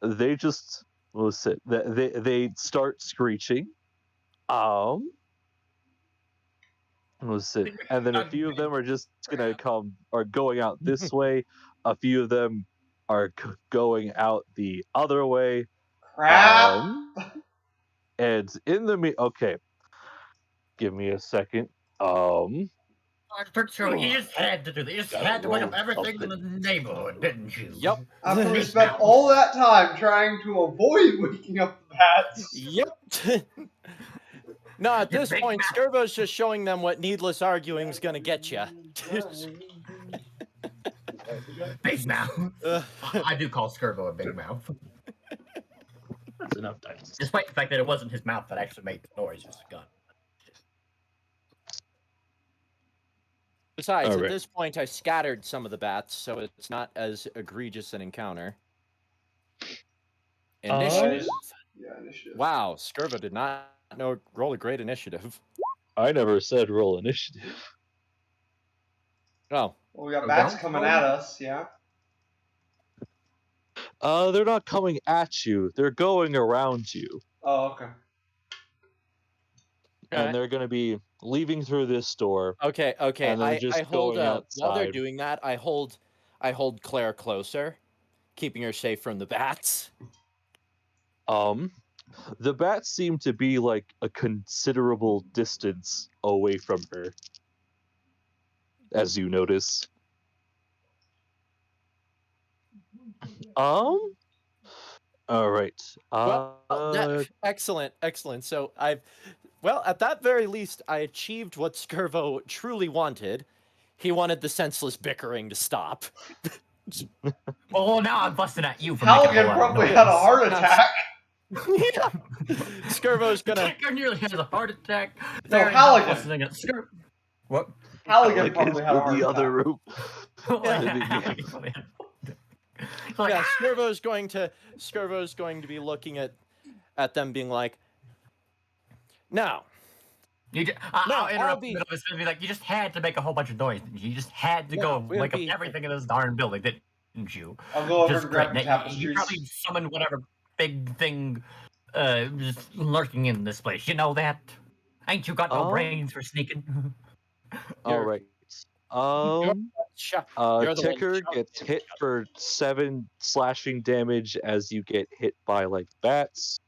they just listen. They start screeching. Listen, and then a few of them are just are going out this way. A few of them are going out the other way. Crap! And in the okay, give me a second. I'm pretty sure you just had to do this. You just had to wake up roll everything in the neighborhood, didn't you? Yep. After we spent all that time trying to avoid waking up the bats. Yep. No, at You this big point, mouth. Skirbo's just showing them what needless arguing is gonna get you. Big mouth. I do call Skirbo a big mouth. That's enough dice. Despite the fact that it wasn't his mouth that actually made the noise, it was a gun. Besides, All at right. this point, I scattered some of the bats, so it's not as egregious an encounter. Initiative. Yeah, initiative. Wow, Skirbo did not roll a great initiative. I never said roll initiative. Oh, Well, we got Oh, bats don't coming roll. at us, yeah? They're not coming at you. They're going around you, Oh, okay. and they're gonna be leaving through this door, Okay. and they're I just hold going while they're outside. doing that, I hold Claire closer, keeping her safe from the bats. The bats seem to be like a considerable distance away from her, as you notice. All right. Excellent. So at that very least, I achieved what Skirvo truly wanted. He wanted the senseless bickering to stop. Oh, now I'm busting at you for making a Halligan lot of probably noise. had a heart attack. Yeah. Skirvo's gonna. Ticker nearly has a heart attack. No, Theron's Halligan. busting at Skir- What? Halligan Like probably it's had a in heart the other attack. room. Like, Yeah, Skirvo's going to be looking at them, being like, "Now, You just, I'll interrupt in the middle of this and be like, you just had to make a whole bunch of noise. You just had to go and wake up everything in this darn building, didn't you? I'll go over Just and grab the you tapestries. probably summoned whatever big thing just lurking in this place. You know that? Ain't you got no brains for sneaking? All right. Ticker gets hit for 7 slashing damage as you get hit by like bats.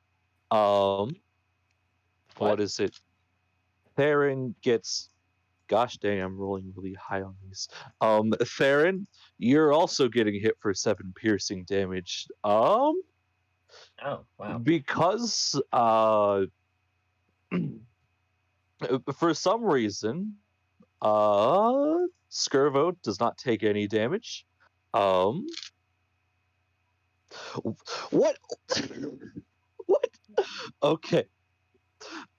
What is it? Theron gets. Gosh dang, I'm rolling really high on these. Theron, you're also getting hit for 7 piercing damage. Oh wow! Because for some reason, Skirvo does not take any damage. What? What? Okay.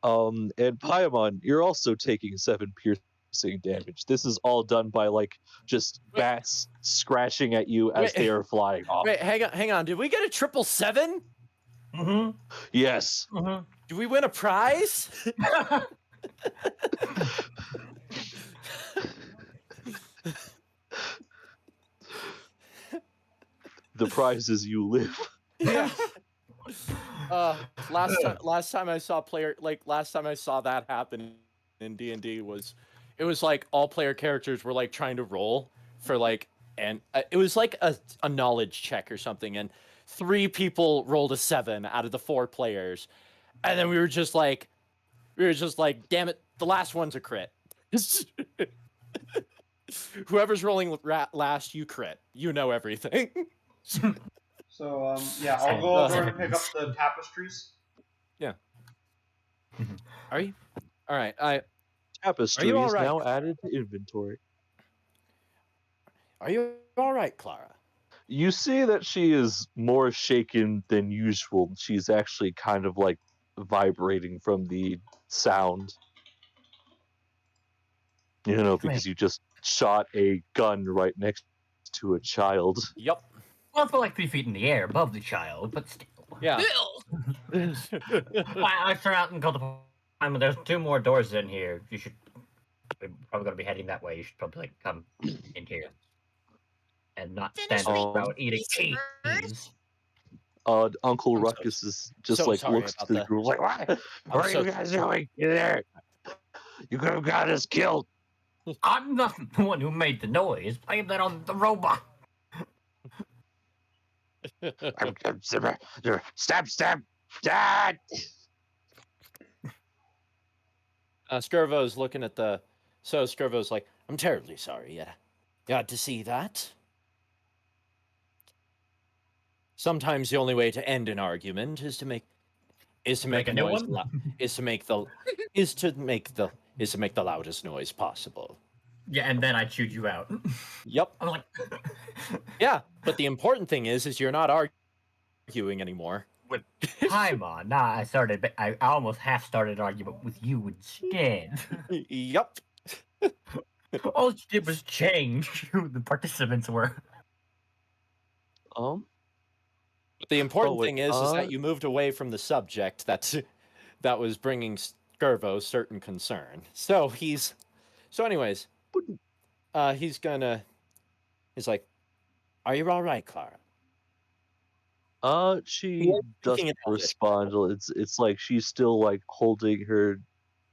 And Paimon, you're also taking 7 piercing damage. This is all done by like just bats scratching at you as they are flying off. Wait, hang on. Did we get a 777? Mm-hmm. Yes. Mm-hmm. Did we win a prize? The prize is you live. Yeah. Last time I saw that happen in D&D was like all player characters were like trying to roll for like, and it was like a knowledge check or something, and 3 people rolled a 7 out of the 4 players, and then we were just like, damn it, the last one's a crit. Whoever's rolling last, you crit. You know everything. So, yeah, I'll go over and pick up the tapestries. Yeah. Are you? All right. Tapestry all is right? now added to inventory. Are you all right, Clara? You see that she is more shaken than usual. She's actually kind of like vibrating from the sound. You know, because you just shot a gun right next to a child. Yep. Well, it's like 3 feet in the air above the child, but still. Yeah. I turn out and go to Paimon. There's 2 more doors in here. You should. We're probably going to be heading that way. You should probably like come in here and not stand around eating cheese. Uncle Ruckus is just so like sorry looks to about the that. group like, what are you guys doing? Get there! You could have got us killed. I'm not the one who made the noise. Blame that on the robot. Stab! Dad! Skirvo's looking at the. So Skirvo's like, I'm terribly sorry. Yeah, you had to see that. Sometimes the only way to end an argument is to make a new noise. one? Is to make the loudest noise possible. Yeah, and then I chewed you out. Yep. I'm like, yeah, but the important thing is you're not arguing anymore. with Paimon. Nah, I almost half started an argument with you instead. Yep. All you did was change who the participants were. But the important thing is that you moved away from the subject that was bringing Skirvo certain concern. So anyways, he's like, are you all right, Clara? She doesn't respond. It's like she's still like holding her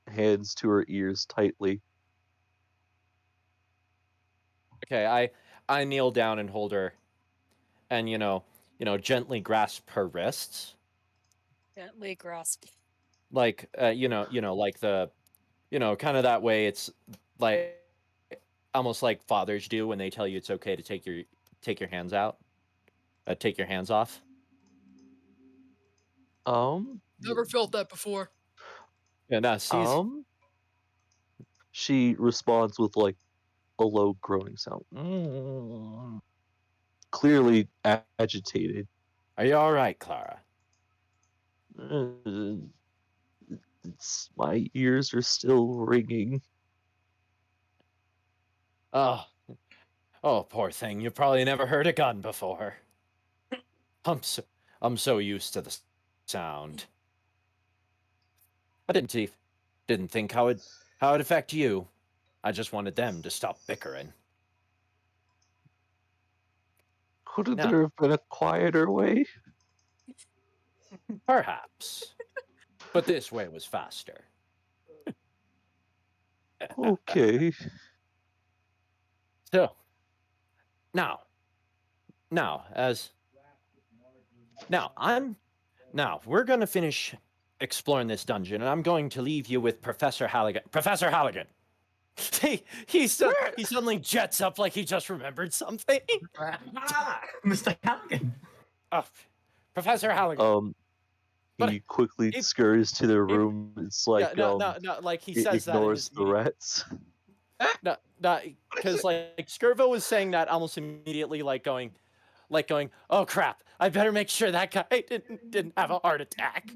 hands to her ears tightly. Okay, I kneel down and hold her, and gently grasp her wrists, Gently grasp. like like the kind of that way. It's like almost like fathers do when they tell you it's okay to take your hands out, take your hands off. Never felt that before. Yeah, no, she's She responds with like a low groaning sound. Clearly agitated. Are you all right, Clara? My ears are still ringing. Oh, poor thing. You probably never heard a gun before. I'm so used to the sound. I didn't think how it'd affect you. I just wanted them to stop bickering. Couldn't No. there have been a quieter way? Perhaps. But this way was faster. Okay. So, now, we're gonna finish exploring this dungeon, and I'm going to leave you with Professor Halligan. Professor Halligan! He suddenly jets up like he just remembered something. Mr. Halligan. Professor Halligan. He quickly scurries to their room. It's like no, like he says ignores that the rats. No, because like Skirvo was saying that almost immediately, like going, oh crap! I better make sure that guy didn't have a heart attack.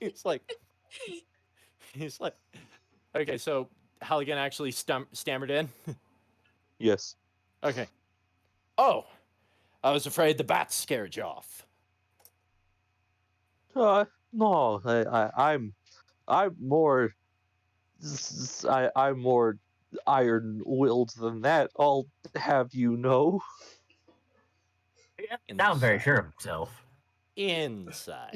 he's like, okay, so Halligan actually stammered in. Yes. Okay. Oh, I was afraid the bats scared you off. No, I'm more I'm more iron-willed than that. I'll have you know. Sounds very sure of himself. Inside.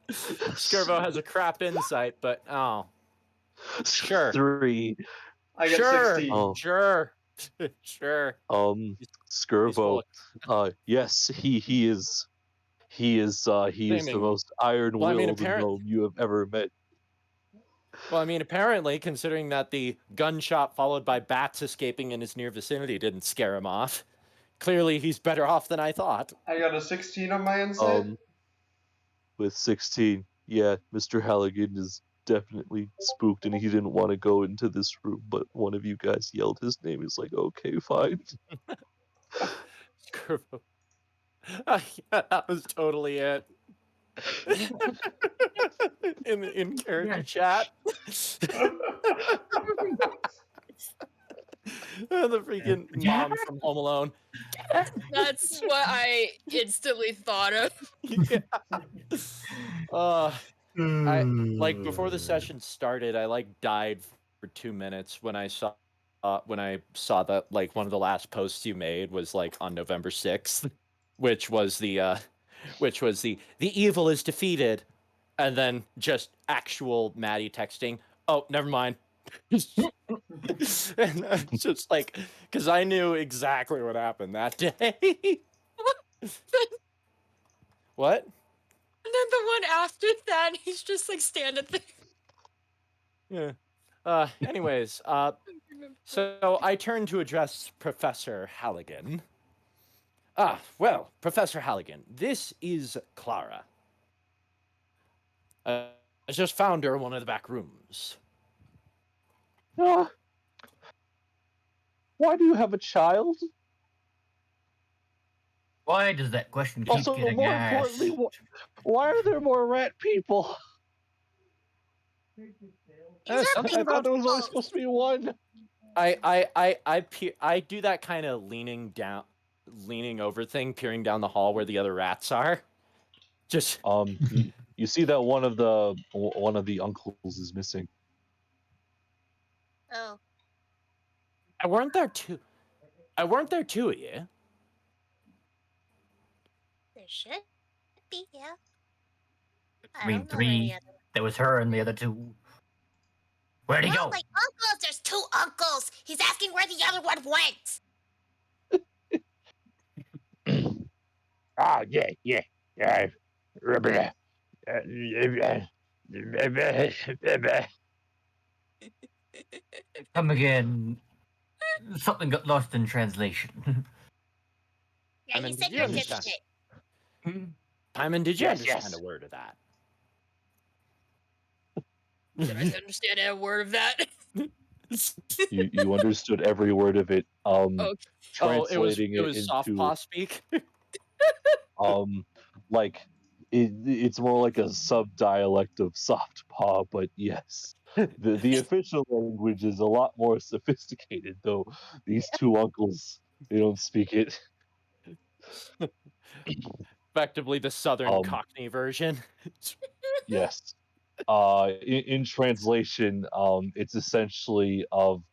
Skirvo has a crap insight, but sure. 3. I get 16. Oh. Sure. Skirvo. Yes, he is the most iron-willed gnome you have ever met. Well, I mean, apparently, considering that the gunshot followed by bats escaping in his near vicinity didn't scare him off, clearly he's better off than I thought. I got a 16 on my insight. With 16, yeah, Mr. Halligan is definitely spooked, and he didn't want to go into this room, but one of you guys yelled his name. He's like, okay, fine. Skirvo. Yeah, that was totally it. in character chat. The freaking mom from Home Alone. That's what I instantly thought of. Yeah. I like before the session started, I like died for 2 minutes when I saw that like one of the last posts you made was like on November 6th, which was the evil is defeated, and then just actual Maddie texting, oh, never mind. And it's just like, because I knew exactly what happened that day. What? And then the one after that, he's just like standing there. Yeah. Anyways, so I turn to address Professor Halligan. Well, Professor Halligan, this is Clara. I just found her in one of the back rooms. Why do you have a child? Why does that question keep getting asked? Importantly, why are there more rat people? I thought there was only supposed to be one. I do that kind of leaning over thing, peering down the hall where the other rats are. Just you see that one of the uncles is missing. Oh. Weren't there two of you? There should be, yeah. I mean, don't know where the 3. other. There was her and the other 2. Where'd he Well, go? my uncles. There's 2 uncles. He's asking where the other one went. Ah, yeah. Come again. Something got lost in translation. Yeah, I he mean, said did you your understand? dipshit. Timon, did you Yes, understand yes. a word of that? Did I understand a word of that? You understood every word of it. Okay. Translating it it was soft paw into speak. like it's more like a sub dialect of soft paw, but yes, the official language is a lot more sophisticated. Though these 2 uncles, they don't speak it. Effectively the southern Um, Cockney version. yes. In translation, it's essentially of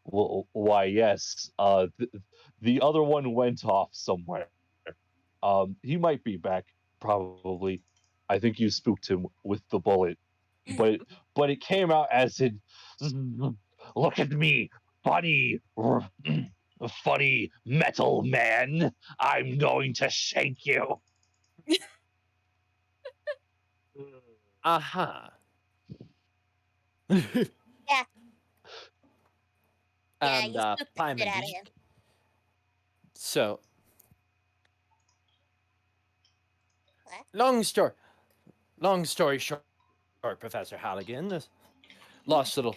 well, why yes. The other one went off somewhere. He might be back, probably. I think you spooked him with the bullet, but it came out as in, look at me, funny, funny metal man. I'm going to shank you. Uh-huh. Yeah, yeah, And you spooked the Timon, shit out did of you, him. so What? long story short, Professor Halligan, lost little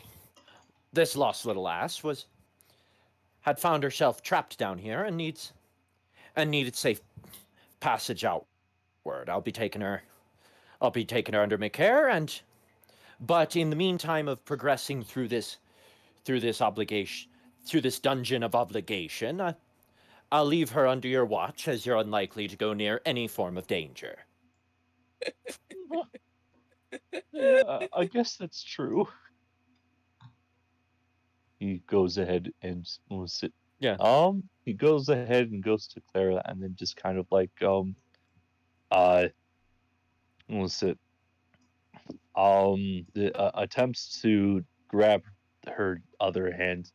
this lost little ass had found herself trapped down here and needed safe passage outward. I'll be taking her under my care, but in the meantime of progressing through this dungeon of obligation, I'll leave her under your watch, as you're unlikely to go near any form of danger. Yeah, I guess that's true. He goes ahead and will sit. Yeah. He goes ahead and goes to Clara, and then just kind of like uh, will sit. Attempts to grab her other hand.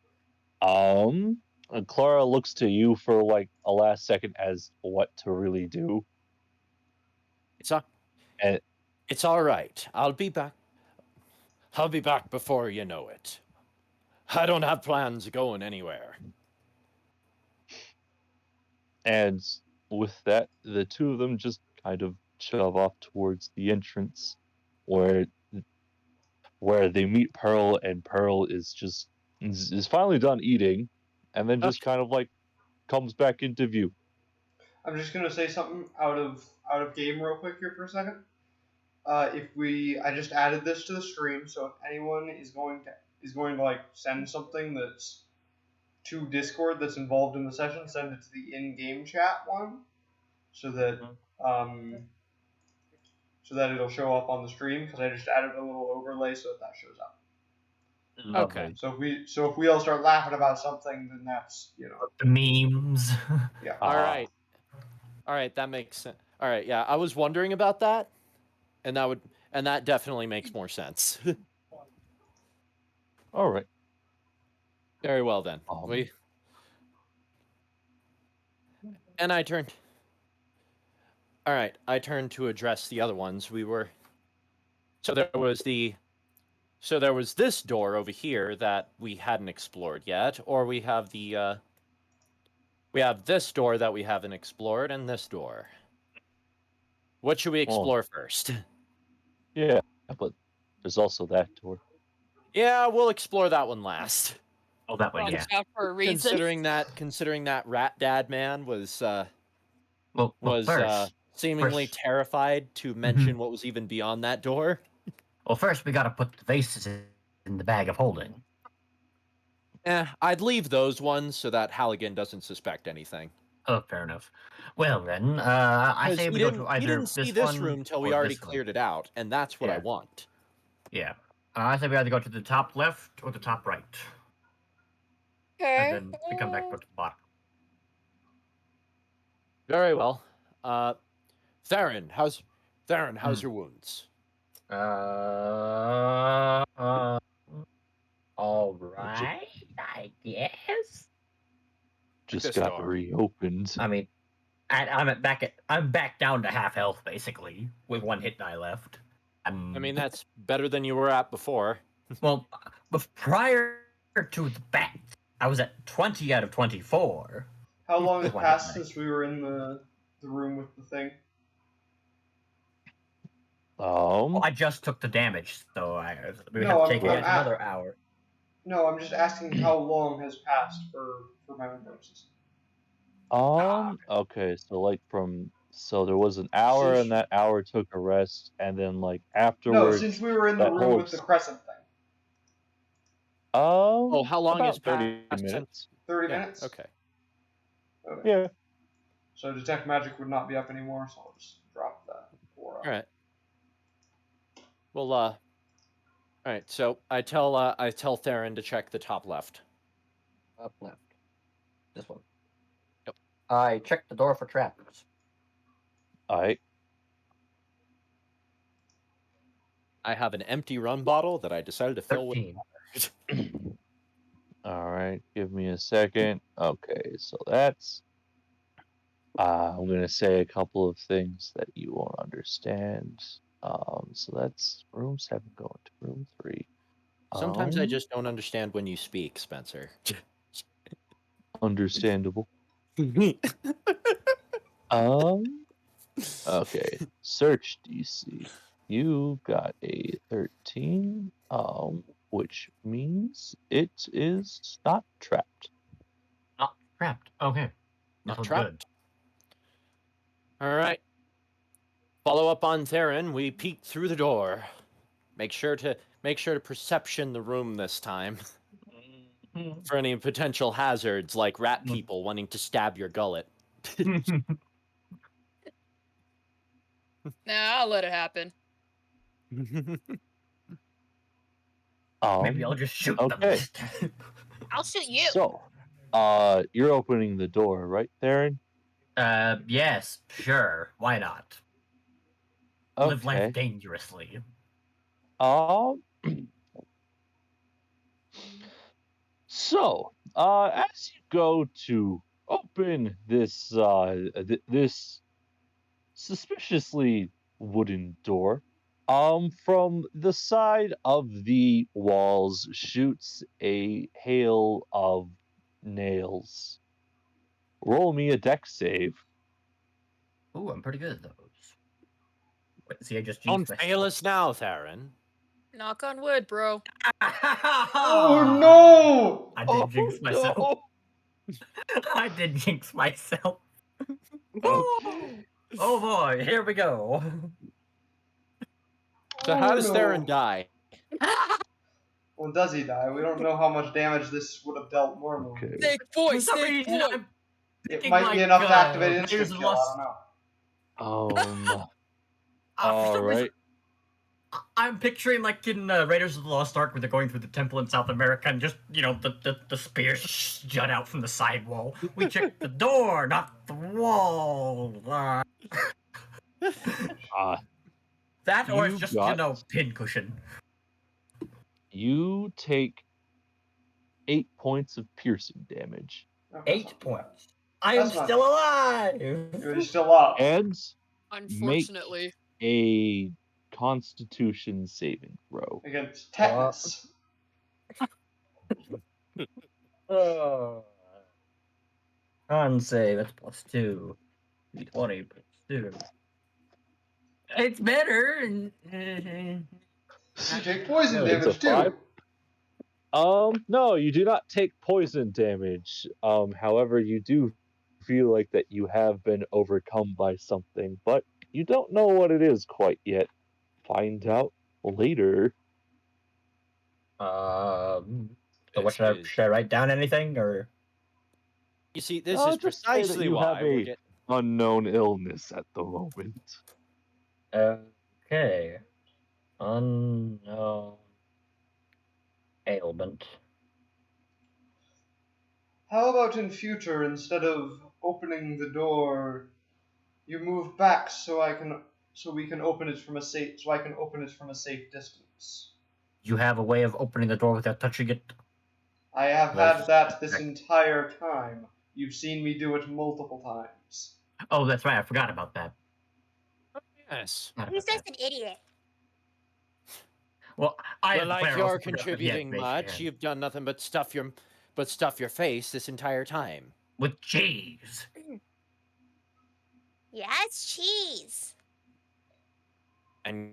Clara looks to you for like a last second as what to really do. It's a, And it's all right. I'll be back. I'll be back before you know it. I don't have plans going anywhere. and with that, the 2 of them just kind of shove off towards the entrance, where they meet Pearl, and Pearl is finally done eating, and then just Okay. kind of like comes back into view. I'm just gonna say something out of game real quick here for a second. I just added this to the stream, so if anyone is going to like send something that's to Discord that's involved in the session, send it to the in-game chat one, so that it'll show up on the stream, because I just added a little overlay so that shows up. Okay. So if we all start laughing about something, then that's The memes. yeah. All right, that makes sense. All right, yeah, I was wondering about that, and that definitely makes more sense. All right. Very well then. Um, And I turned. All right, I turned to address the other ones. So there was this door over here that we hadn't explored yet, or we have this door that we haven't explored, and this door. What should we explore first? Yeah, but there's also that door. Yeah, we'll explore that one last. Oh, that way, Watch yeah. out for a reason. Considering that rat dad man was First, seemingly terrified to mention what was even beyond that door. well, first we gotta put the vases in the bag of holding. I'd leave those ones so that Halligan doesn't suspect anything. Oh, fair enough. Well then, I say we go to he either didn't see this room till we already cleared it out, and that's what I want. Yeah. I say we either go to the top left or the top right. Okay. And then we come back to the bottom. Very well. Theron, how's your wounds? All right, I guess. Just This got door. reopened. I mean, I'm back down to half health basically with one hit die left. I mean, that's better than you were at before. Well, but prior to that, I was at 20 out of 24. How long has One passed hit die. since we were in the room with the thing? Well, I just took the damage, so we would No, have to take I'm yet another hour. No, I'm just asking how long has passed for my own purposes. Okay, so like so there was an hour, Since- and that hour took a rest, and then like No, afterwards, since we were in the that room whole with the crescent thing. Oh, how long about has 30 passed minutes. 30 Yeah, minutes? okay. Okay. Yeah. So detect magic would not be up anymore, so I'll just drop that. All right. Well, all right. So I tell Theron to check the top left. Up left. This one. Yep. I checked the door for traps. All right. I have an empty rum bottle that I decided to fill 13. with. All right. Give me a second. Okay, so that's. I'm gonna say a couple of things that you won't understand. So that's room 7 going to room 3. Sometimes I just don't understand when you speak, Spencer. Understandable. Okay. Search DC. You got a 13, which means it is not trapped. Not trapped. Okay. Not was trapped. All right. Follow up on Theron. We peek through the door. Make sure to perception the room this time good. for any potential hazards like rat people wanting to stab your gullet. Nah, I'll let it happen. Maybe I'll just shoot okay. them. I'll shoot you. So, you're opening the door, right, Theron? Yes, sure. Why not? Live life Okay. dangerously. So, as you go to open this this suspiciously wooden door, from the side of the walls shoots a hail of nails. Roll me a dex save. Ooh, I'm pretty good at those. Wait, see, I just Don't jinxed fail myself. us now, Theron. Knock on wood, bro. Oh no! I did jinx myself. No! I did jinx myself. Okay. Oh boy, here we go. So how does no. Theron die? Well, does he die? We don't know how much damage this would have dealt normally. Okay. Snake boy, For some snake reason, boy. I'm It thinking might be like, enough to activate Raiders instant of the kill, I Lost- don't know. for All some reason, right. I'm picturing like in Raiders of the Lost Ark where they're going through the temple in South America and just, the spears jut out from the side wall. We checked the door, not the wall. That or it's You just, got- pincushion. You take 8 points of piercing damage. Okay, 8 points. I am That's not- still alive. You're still up. And Unfortunately. a Constitution saving throw. Against tetanus. Con save, that's +2. D20 +2. It's better. You take poison It's a damage too. 5. No, you do not take poison damage. However, you do feel like that you have been overcome by something, but you don't know what it is quite yet. Find out later. So what should I write down anything or? You see, this is Just say that precisely you why have we're a getting. unknown illness at the moment. Okay. Unknown ailment. How about in future, instead of opening the door, you move back so I can so we can open it from a safe. So I can open it from a safe distance. You have a way of opening the door without touching it? I have Well, had that this check. entire time. You've seen me do it multiple times. Oh, that's right. I forgot about that. Yes. Forgot He's about just that. an idiot. Well, I But as the like player you're also forgot about the contributing much, activation. you've done nothing but stuff your face this entire time. With cheese. Yeah, it's cheese. And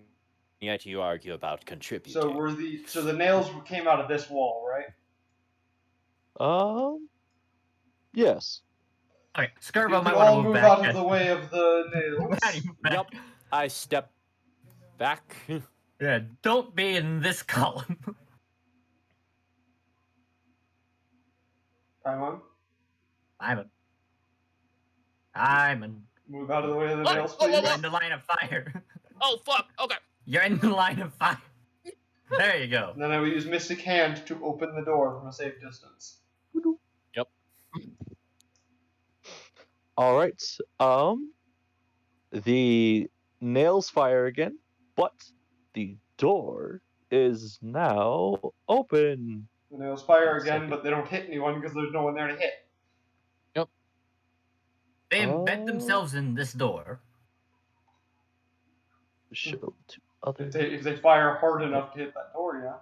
yet you argue about contributing. So the nails came out of this wall, right? Yes. Okay, You Skirbo can might want to all move move back. out of the way of the nails. Yep. I step back. Yeah, don't be in this column. Paimon, Simon. move out of the way of the What? nails, Whoa, whoa, please. You're in the line of fire. Oh fuck. Okay. You're in the line of fire. There you go. And then I will use Mystic Hand to open the door from a safe distance. Yep. All right. The nails fire again, but the door is now open. The nails fire 1 again, second. but they don't hit anyone because there's no one there to hit. They embed Oh. themselves in this door. Show to other If they fire hard enough to hit that door, yeah.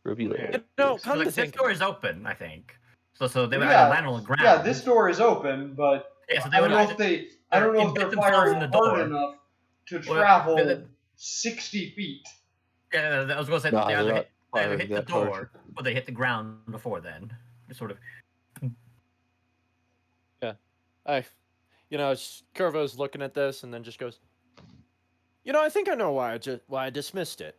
reveal. Yeah. No, So, come to this think door of is open, I think. So they would Yeah, either land on the ground. Yeah, this door is open, but Yeah, so they I don't would know either, if I don't know if embed they're themselves firing in the hard door. enough to Well, travel 60 feet. Yeah, I was going to say Nah, they they're either not hit firing the that hard. door or they hit the ground before then. Just sort of. Curvo's looking at this and then just goes, I think I know why I dismissed it.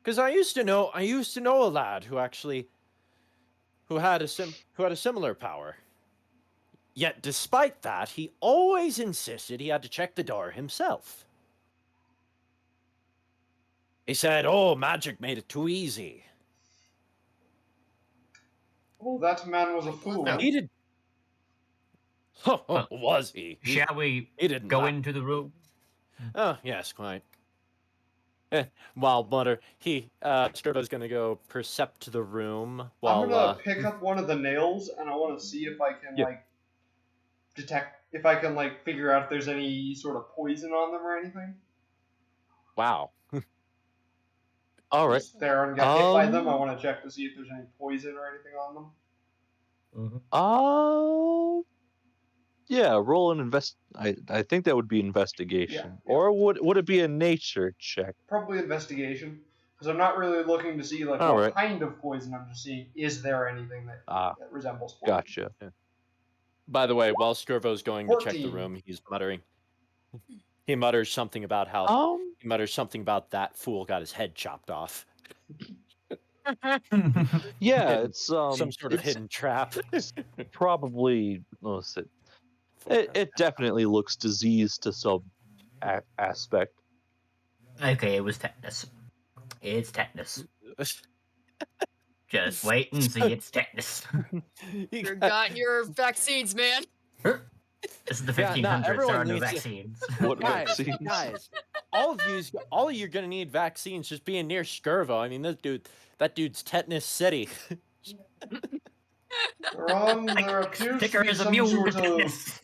Because I used to know a lad who had a similar power. Yet despite that, he always insisted he had to check the door himself. He said, "Oh, magic made it too easy." Well, that man was a fool. He did. Was he? Shall we He didn't go laugh. into the room? Oh, yes, quite. While Skirbo's gonna go percept the room while I'm gonna pick up one of the nails and I want to see if I can figure out if there's any sort of poison on them or anything. Wow. All right. If they're and get hit by them, I want to check to see if there's any poison or anything on them. Yeah. Roll an I think that would be investigation, Yeah. or would it be a nature check? Probably investigation, because I'm not really looking to see what Alright. kind of poison. I'm just seeing is there anything that resembles poison. Gotcha. By the way, while Skirbo's going to check the 14. room, he's muttering. He mutters something about how that fool got his head chopped off. Yeah, Hidden- it's Some sort of it's hidden trap. probably it definitely looks diseased to some aspect. Okay, it was tetanus. It's tetanus. Just wait and see, it's tetanus. You got your vaccines, man. This is the Yeah, 1500s. There everyone are no needs to- vaccines. What guys, vaccines? guys, all of you're gonna need vaccines just being near Skirvo. I mean, that dude's tetanus city. There appears to Ticker be is some immune to sort of tetanus.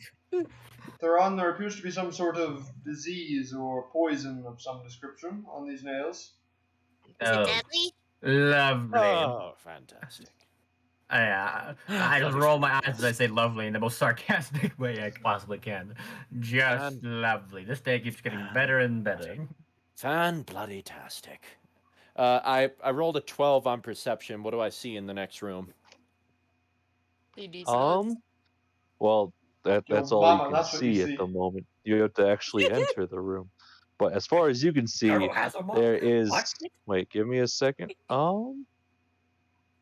there appears to be some sort of disease or poison of some description on these nails. Is it deadly? Lovely. Oh, fantastic! I just roll my eyes as I say lovely in the most sarcastic way I possibly can. Just lovely. This day keeps getting better and better. Fan-bloody-tastic. I rolled a 12 on perception. What do I see in the next room? Well, that's all Obama, you can that's what you see see. at the moment. You have to actually enter the room. But as far as you can see, there is. Wait, give me a second.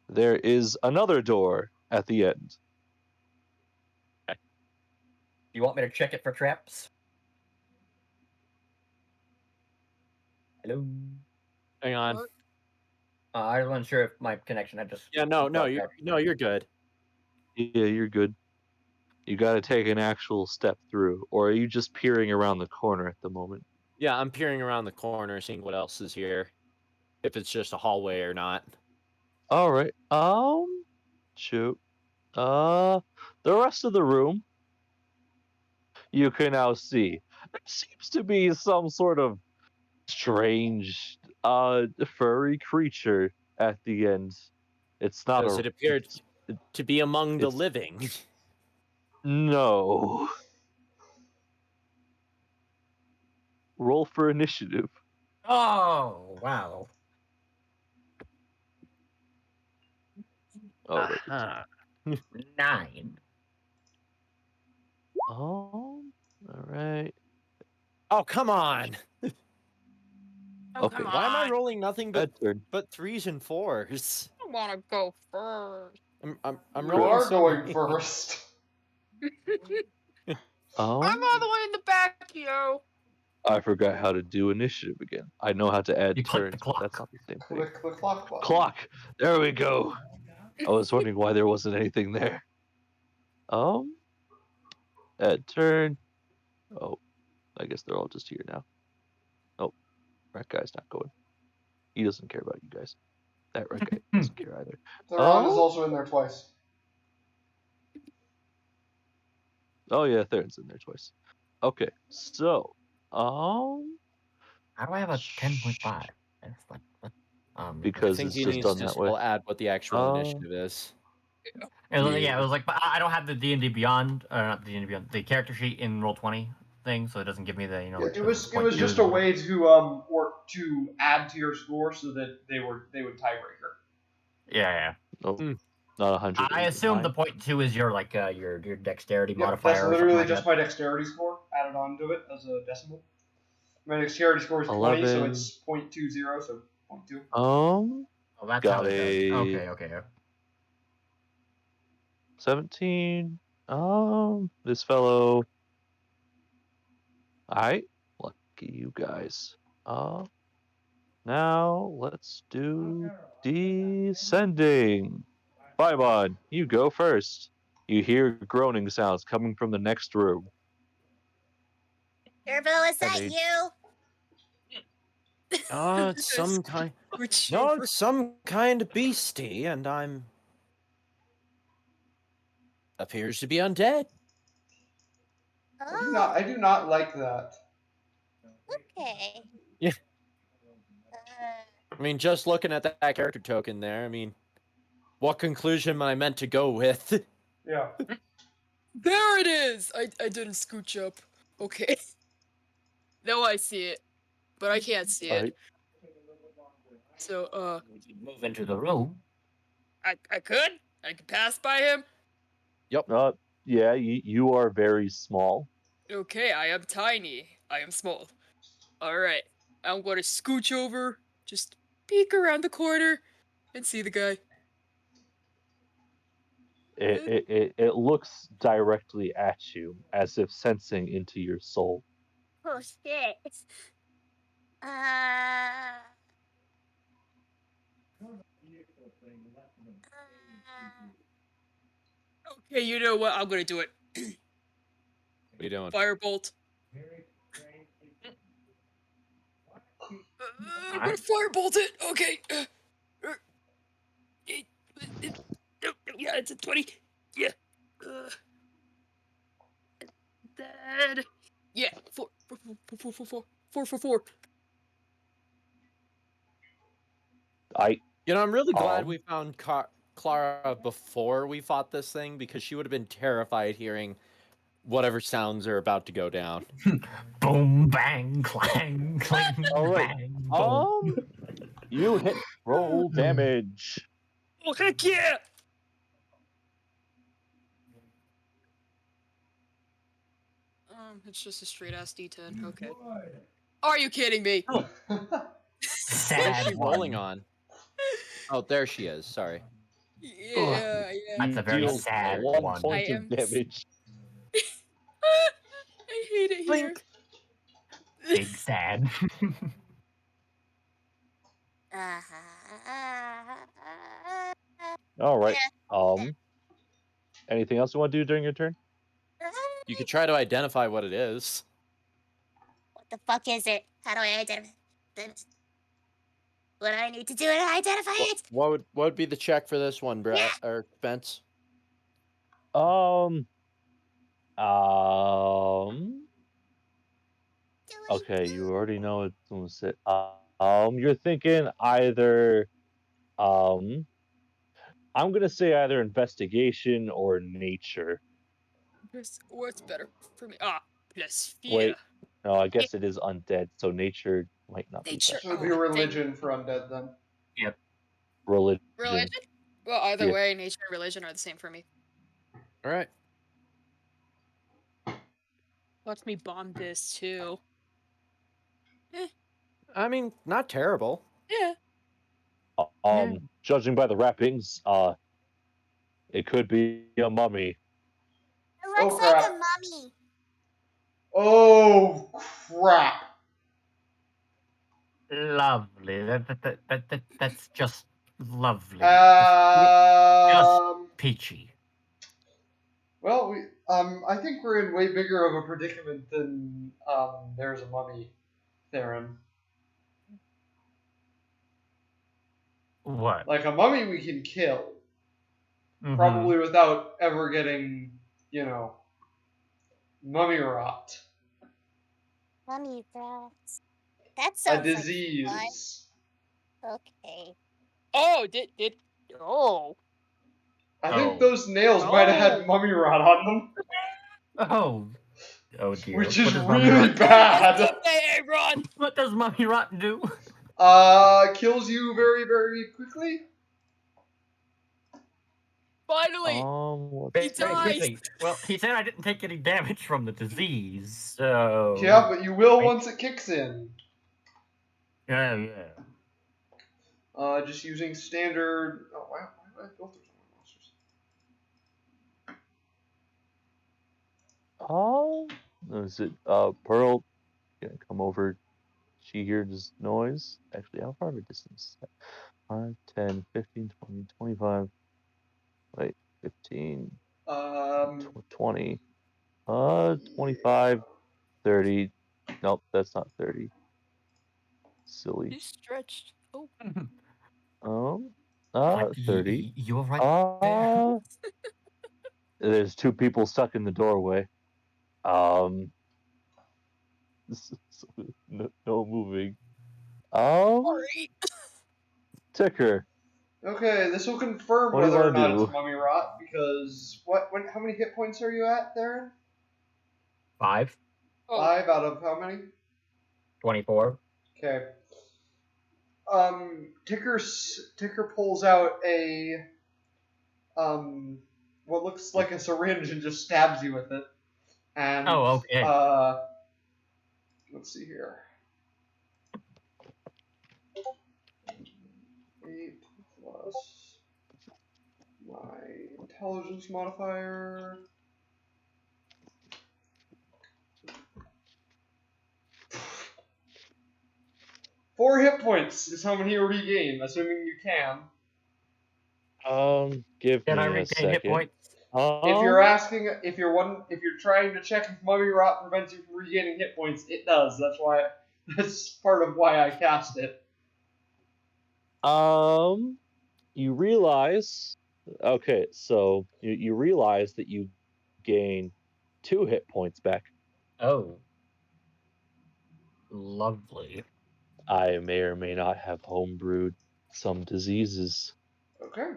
There is another door at the end. You want me to check it for traps? Hello? Hang on. I wasn't sure if my connection had just... Yeah, no, you're good. Yeah, you're good. You got to take an actual step through, or are you just peering around the corner at the moment? Yeah, I'm peering around the corner, seeing what else is here. If it's just a hallway or not. All right. Shoot. The rest of the room you can now see. There seems to be some sort of strange, furry creature at the end. It's not Does a. it appear It's, to be among the it's living? no. Roll for initiative. Oh, wow. Oh, right. Uh-huh. 9. All right. Oh, come on! Oh, Okay. come Why am I on. rolling nothing Bad turn. but 3s and 4s? I want to go first. I'm You rolling are so going many. first. I'm all the way in the back, yo. I forgot how to do initiative again. I know how to add You click the turns, but that's clock. not the same thing. Click the clock button. Clock. There we go. I was wondering why there wasn't anything there. Add turn. Oh, I guess they're all just here now. Oh, that guy's not going. He doesn't care about you guys. That red guy doesn't care either. Theron is also in there twice. Oh yeah, Theron's in there twice. Okay, so How do I have a 10.5? It's like, what? I because think it's he just needs done to that way. still add what the actual initiative is. It was, yeah, it was like, but I don't have the D&D Beyond, not the D&D Beyond, the character sheet in Roll20 thing, so it doesn't give me the, like, It was the just a way to work to add to your score so that they would tiebreaker. Yeah. Nope, not 100. I assume the 0.2 is your like your dexterity Yep, modifier. that's or something literally like just that. my dexterity score added onto it as a decimal. My dexterity score is 20, 11. so it's 0.20, so 0.2. Oh, that's got how it does. a Okay. 17. This fellow. Alright, lucky you guys. Now let's do descending. Bybon, you go first. You hear groaning sounds coming from the next room. Turbo, is that they- you? It's some kind. Which No, it's some kind of beastie, and appears to be undead. Oh, I do not like that. okay. Yeah. Uh, I mean, just looking at that character token there, I mean, what conclusion am I meant to go with? Yeah. There it is! I didn't scooch up. Okay. Now I see it. But I can't see it. Alright. So, Move into the room. I could? I could pass by him? Yeah, you are very small. Okay, I am tiny. I am small. Alright. I'm gonna scooch over, just peek around the corner, and see the guy. It looks directly at you, as if sensing into your soul. oh shit. Uh, Okay, you know what? I'm gonna do it. What are you doing? Firebolt. I'm gonna firebolt it. Okay. Yeah, it's a 20. Yeah. Dead. Yeah. 4. I'm really glad we found Clara before we fought this thing, because she would have been terrified hearing whatever sounds are about to go down. Boom, bang, clang, cling, All right. bang, boom. You hit roll damage. Oh heck yeah! It's just a straight ass D10. Okay. Are you kidding me? What is Sad she rolling on? Oh, there she is. Sorry. Yeah. That's a very Deal sad 1 one. point I of am damage. I hate it here. Blink. Big sad. All right. Yeah. Anything else you want to do during your turn? You could try to identify what it is. What the fuck is it? How do I identify it? What do I need to do to identify it? What would be the check for this one, Brett or Spence? Okay, you already know it's gonna sit. You're thinking either. I'm gonna say either investigation or nature. What's better for me? Plus fear. Wait, no, I guess it is undead, so nature might not be Nature. best. So it'd be religion for undead then. Yep. Religion. Well, either Yeah. way, nature and religion are the same for me. All right. Let me bomb this too. I mean, not terrible. Yeah. Judging by the wrappings, it could be a mummy. It looks Oh, like crap. a mummy. Oh crap! Lovely. That's just lovely. Just peachy. Well, I think we're in way bigger of a predicament than there's a mummy, Theron. What? Like a mummy we can kill, Mhm. probably without ever getting, mummy rot. Mummy rats. That A sounds disease. like fun. Okay. Oh, I think those nails might have had mummy rot on them. Oh dear. Which is What does mummy really rot- bad. Hey, Ron! What does mummy rot do? Kills you very, very quickly. Finally! He Very dies! quickly. Well, he said I didn't take any damage from the disease, so... Yeah, but you will once it kicks in. Yeah. Just using standard. Oh, why did I filter some monsters? Is it Pearl? Gonna come over. She hears noise. Actually, how far of a distance? 5, 10, 15, 20, 25. Wait, 15. 20. 25, 30. Nope, that's not 30. Silly. He's stretched. Oh. 30. You were right there. There's two people stuck in the doorway. No moving. Ticker. Okay, this will confirm What do you whether or wanna not do? it's mummy rot because how many hit points are you at, Theron? 5. 5 out of how many? 24. Okay. Ticker pulls out a what looks like a syringe and just stabs you with it. And okay. Let's see here. 8 plus my intelligence modifier. Four hit points is how many you regain, assuming you can. Give Can me I a regain second. hit points? If you're asking, if you're trying to check if mummy rot prevents you from regaining hit points, it does. That's part of why I cast it. You realize. Okay, so you realize that you gain 2 hit points back. Oh. Lovely. I may or may not have homebrewed some diseases. Okay.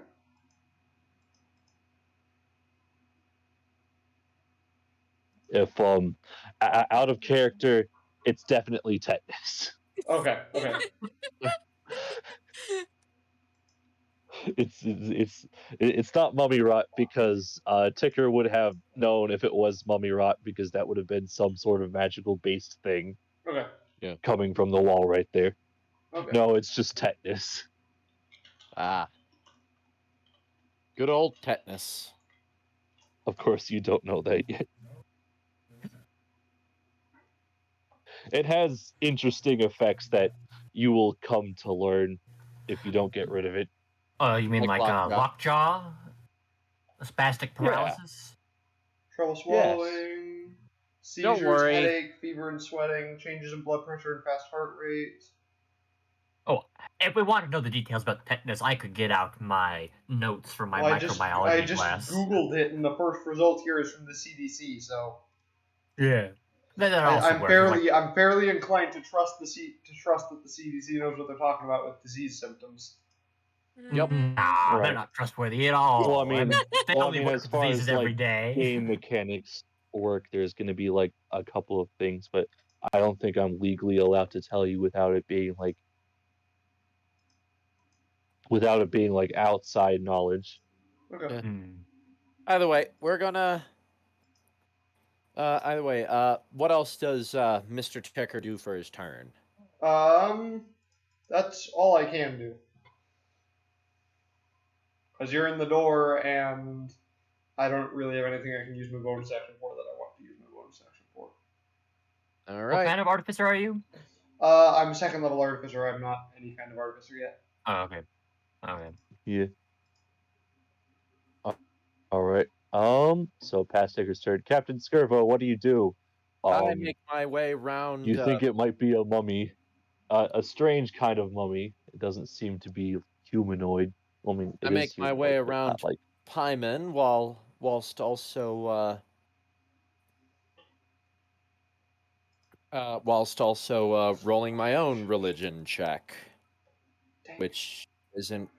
If out of character, it's definitely tetanus. Okay. It's not mummy rot because Ticker would have known if it was mummy rot because that would have been some sort of magical based thing. Okay. Yeah. Coming from the wall right there. Okay. No, it's just tetanus. Good old tetanus. Of course, you don't know that yet. It has interesting effects that you will come to learn if you don't get rid of it. You mean like lockjaw? Spastic paralysis? Trouble swallowing. Seizures, worry. headache, fever and sweating, changes in blood pressure and fast heart rate. Oh, if we want to know the details about tetanus, I could get out my notes from my microbiology I just class. Googled it, and the first result here is from the CDC. So Yeah, that also I'm works. I'm fairly inclined to trust that the CDC knows what they're talking about with disease symptoms. Yep. Nah, Right. they're not trustworthy at all. Well, I mean, they only work as with far diseases as every like day. game mechanics work, there's going to be like a couple of things, but I don't think I'm legally allowed to tell you without it being like outside knowledge. Okay. Yeah. Hmm. Either way, we're gonna. Either way, what else does Mr. Ticker do for his turn? That's all I can do. Because you're in the door, and I don't really have anything I can use my bonus action for that I want to use my bonus action for. All What right. kind of artificer are you? I'm second level artificer. I'm not any kind of artificer yet. Oh, okay. Okay. Yeah. All right. So past Ticker's turn. Captain Skirvo, what do you do? I make my way round. You think it might be a mummy, a strange kind of mummy. It doesn't seem to be humanoid. I mean, I it make is my humanoid, way but around not like. Pyman whilst also rolling my own religion check, which isn't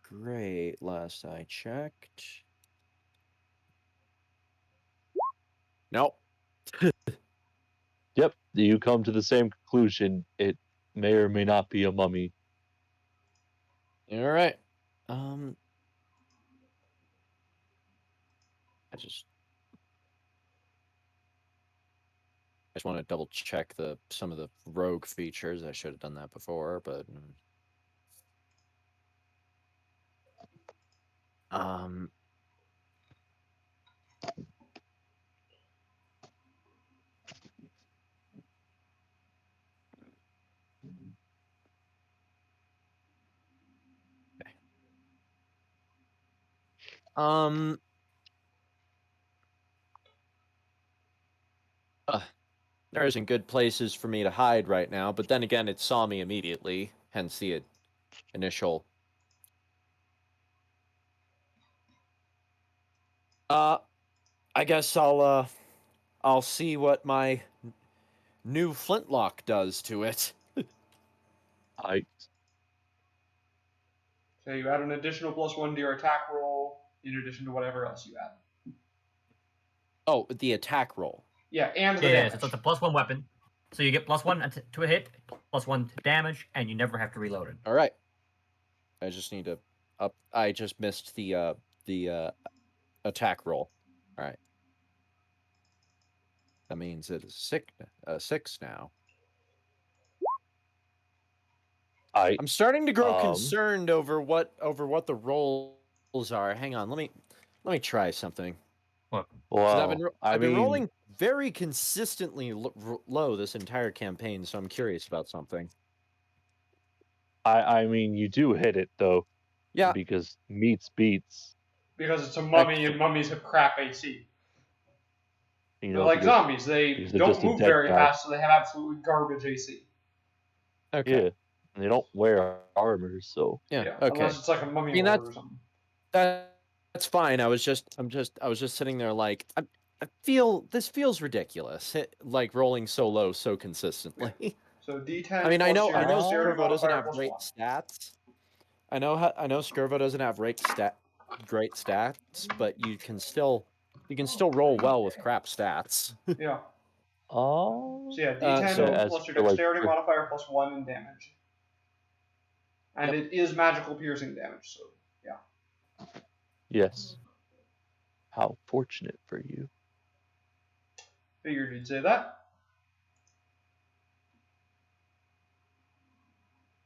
great. Last I checked. Nope. Yep, you come to the same conclusion. It may or may not be a mummy. All right. I just want to double check some of the rogue features. I should have done that before, but there isn't good places for me to hide right now, but then again, it saw me immediately, hence the initial. I guess I'll see what my new flintlock does to it. I So you add an additional +1 to your attack roll, in addition to whatever else you add. Oh, the attack roll. Yeah, and the Yeah, damage. so it's a +1 weapon. So you get +1 to a hit, +1 to damage, and you never have to reload it. All right. I just need to up. I just missed the attack roll. All right. That means it is 6 now. I'm starting to grow concerned over what the rolls are. Hang on, let me try something. What? Well, I've been rolling very consistently low this entire campaign, so I'm curious about something. I mean, you do hit it though. Yeah. Because meats beats. Because it's a mummy, and mummies have crap AC. You They're know, like zombies. They because they're don't just a move dead very guy. fast, so they have absolutely garbage AC. Okay. Yeah, and they don't wear armor, so Yeah. Okay. Unless it's like a mummy lord or something. That's fine. I was just sitting there like I feel this feels ridiculous. Like rolling so low so consistently. Yeah. So D10. I mean, I know dexterity Skirvo doesn't modifier have great +1. stats. I know Skirvo doesn't have great stats, but you can still roll well with crap stats. Yeah. oh. So yeah, D10 plus your dexterity modifier +1 in damage. And it is magical piercing damage, so yeah. Yes. How fortunate for you. Figured you'd say that.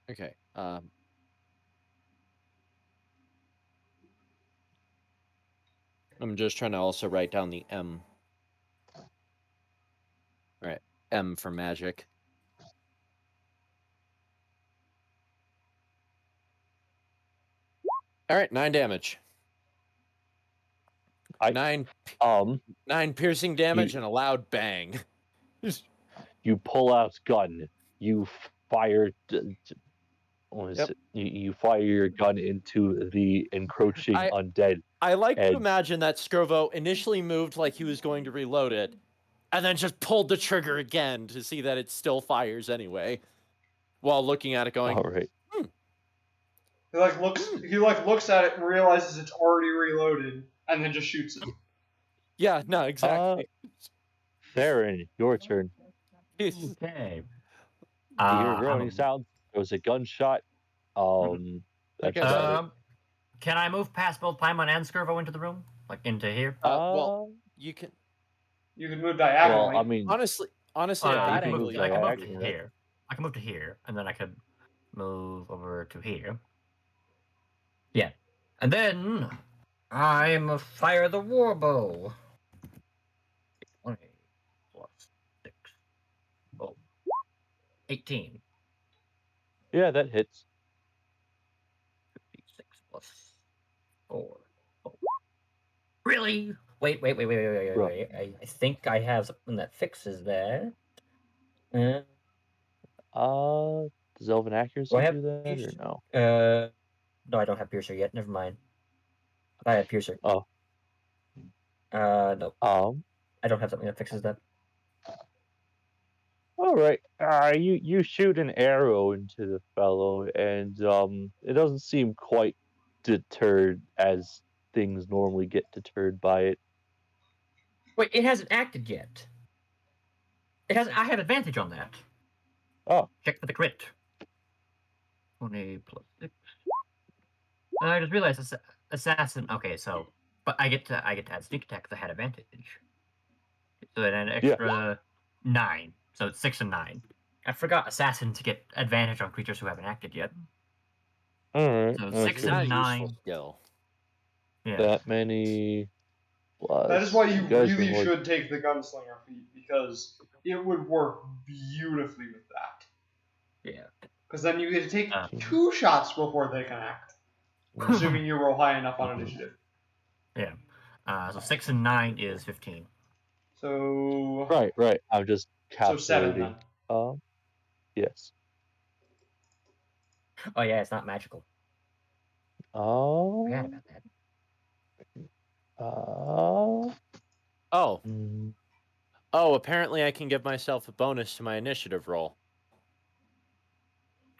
Okay. I'm just trying to also write down the M. All right, M for magic. All right, 9 damage. Nine Um, piercing damage and a loud bang. you pull out gun. You fire. What is Yep. it? You fire your gun into the encroaching undead. I like to and imagine that Skirvo initially moved like he was going to reload it, and then just pulled the trigger again to see that it still fires anyway, while looking at it going, all right. He looks at it and realizes it's already reloaded, and then just shoots it. yeah, no, exactly. Theron, your turn. Okay. You hear groaning sounds. There was a gunshot. That's Okay, about it. Can I move past both Paimon and Skirvo into the room? Like, into here? Well, you can... You can move diagonally. Well, I mean... Honestly, I can technically, move to here. I can move to here, and then I could move over to here. Yeah. And then I'm fire the warbow. 20 plus 6. Oh. 18. Yeah, that hits. 56 plus 4. Oh. Really? Wait. I think I have something that fixes that. Does Elven Accuracy do that, or no? No, I don't have Piercer yet. Never mind. I have Piercer. Oh. No. I don't have something that fixes that. All right. You shoot an arrow into the fellow, and it doesn't seem quite deterred as things normally get deterred by it. Wait, it hasn't acted yet. It has. I have advantage on that. Oh. Check for the crit. 20 plus 6. I just realized assassin. Okay, so but I get to add sneak attack because I had advantage. So then an extra 9. So it's 6 and 9. I forgot assassin to get advantage on creatures who haven't acted yet. All right. So 6 and 9. Skill. Yeah. That many. Plus, that is why you really should take the gunslinger feat, because it would work beautifully with that. Yeah. Because then you get to take 2 shots before they can act, assuming you roll high enough on initiative. Yeah. So 6 and 9 is 15. So right. I'm just calculating. So 7 then. Yes. Oh yeah, it's not magical. Oh. Forgot about that. Apparently I can give myself a bonus to my initiative roll.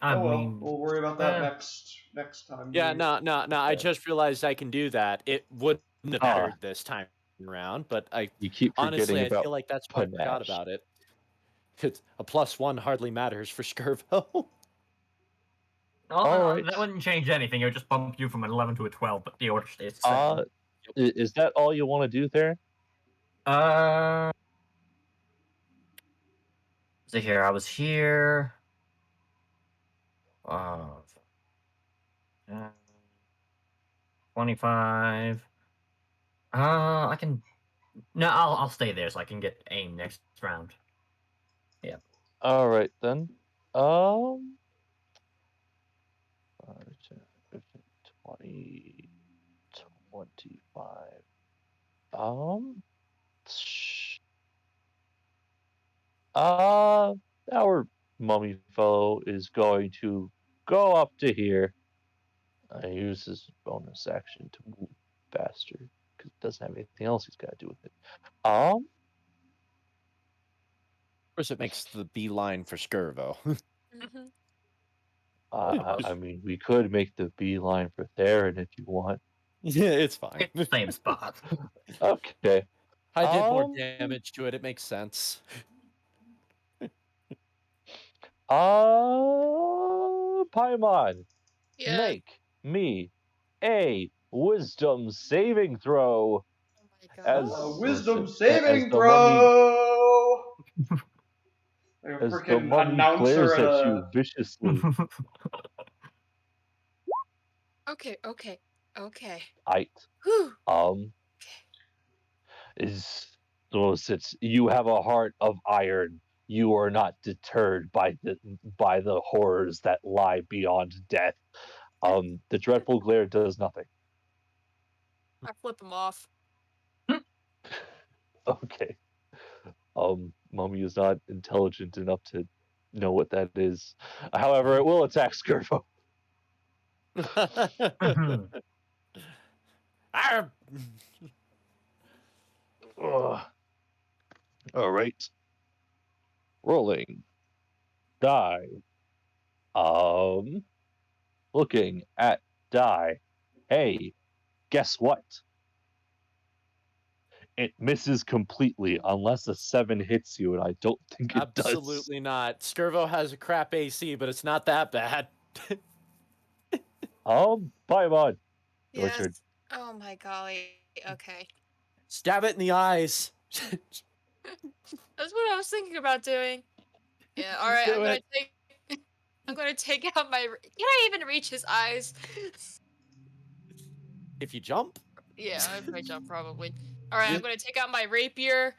I mean, we'll worry about that next time. Yeah, no. I just realized I can do that. It wouldn't have mattered this time around, but you keep honestly, I about feel like that's why I forgot about it. Because a +1 hardly matters for Skirvo. All right. That wouldn't change anything. It would just bump you from an 11 to a 12, but the order stays the same. Is that all you want to do there? So here, I was here. 25. I can. No, I'll stay there so I can get aim next round. Yeah. All right then. 20, 25. Our mummy fellow is going to go up to here. Use his bonus action to move faster because it doesn't have anything else he's got to do with it. Of course, it makes the beeline for Skirvo. I mean, we could make the beeline for Theron if you want. Yeah, it's fine. It's the same spot. Okay. I did more damage to it. It makes sense. Paimon, make me a wisdom saving throw. Oh my god. Wisdom saving throw! Like a as the freaking mummy announcer glares at at a... you viciously. Okay. Whew. Since you have a heart of iron, you are not deterred by the horrors that lie beyond death. The dreadful glare does nothing. I flip him off. Okay. Mummy is not intelligent enough to know what that is. However, it will attack Skirbo. Arr! Ugh. All right. Rolling die. Looking at die. Hey, guess what? It misses completely unless a 7 hits you, and I don't think it does. Absolutely not. Skirvo has a crap AC, but it's not that bad. Paimon. Your Yes. turn. Oh my golly. Okay. Stab it in the eyes. That's what I was thinking about doing. Yeah. All right. Do it. I'm gonna take out my. Can I even reach his eyes? If you jump. Yeah, I might jump probably. All right. Yeah. I'm gonna take out my rapier,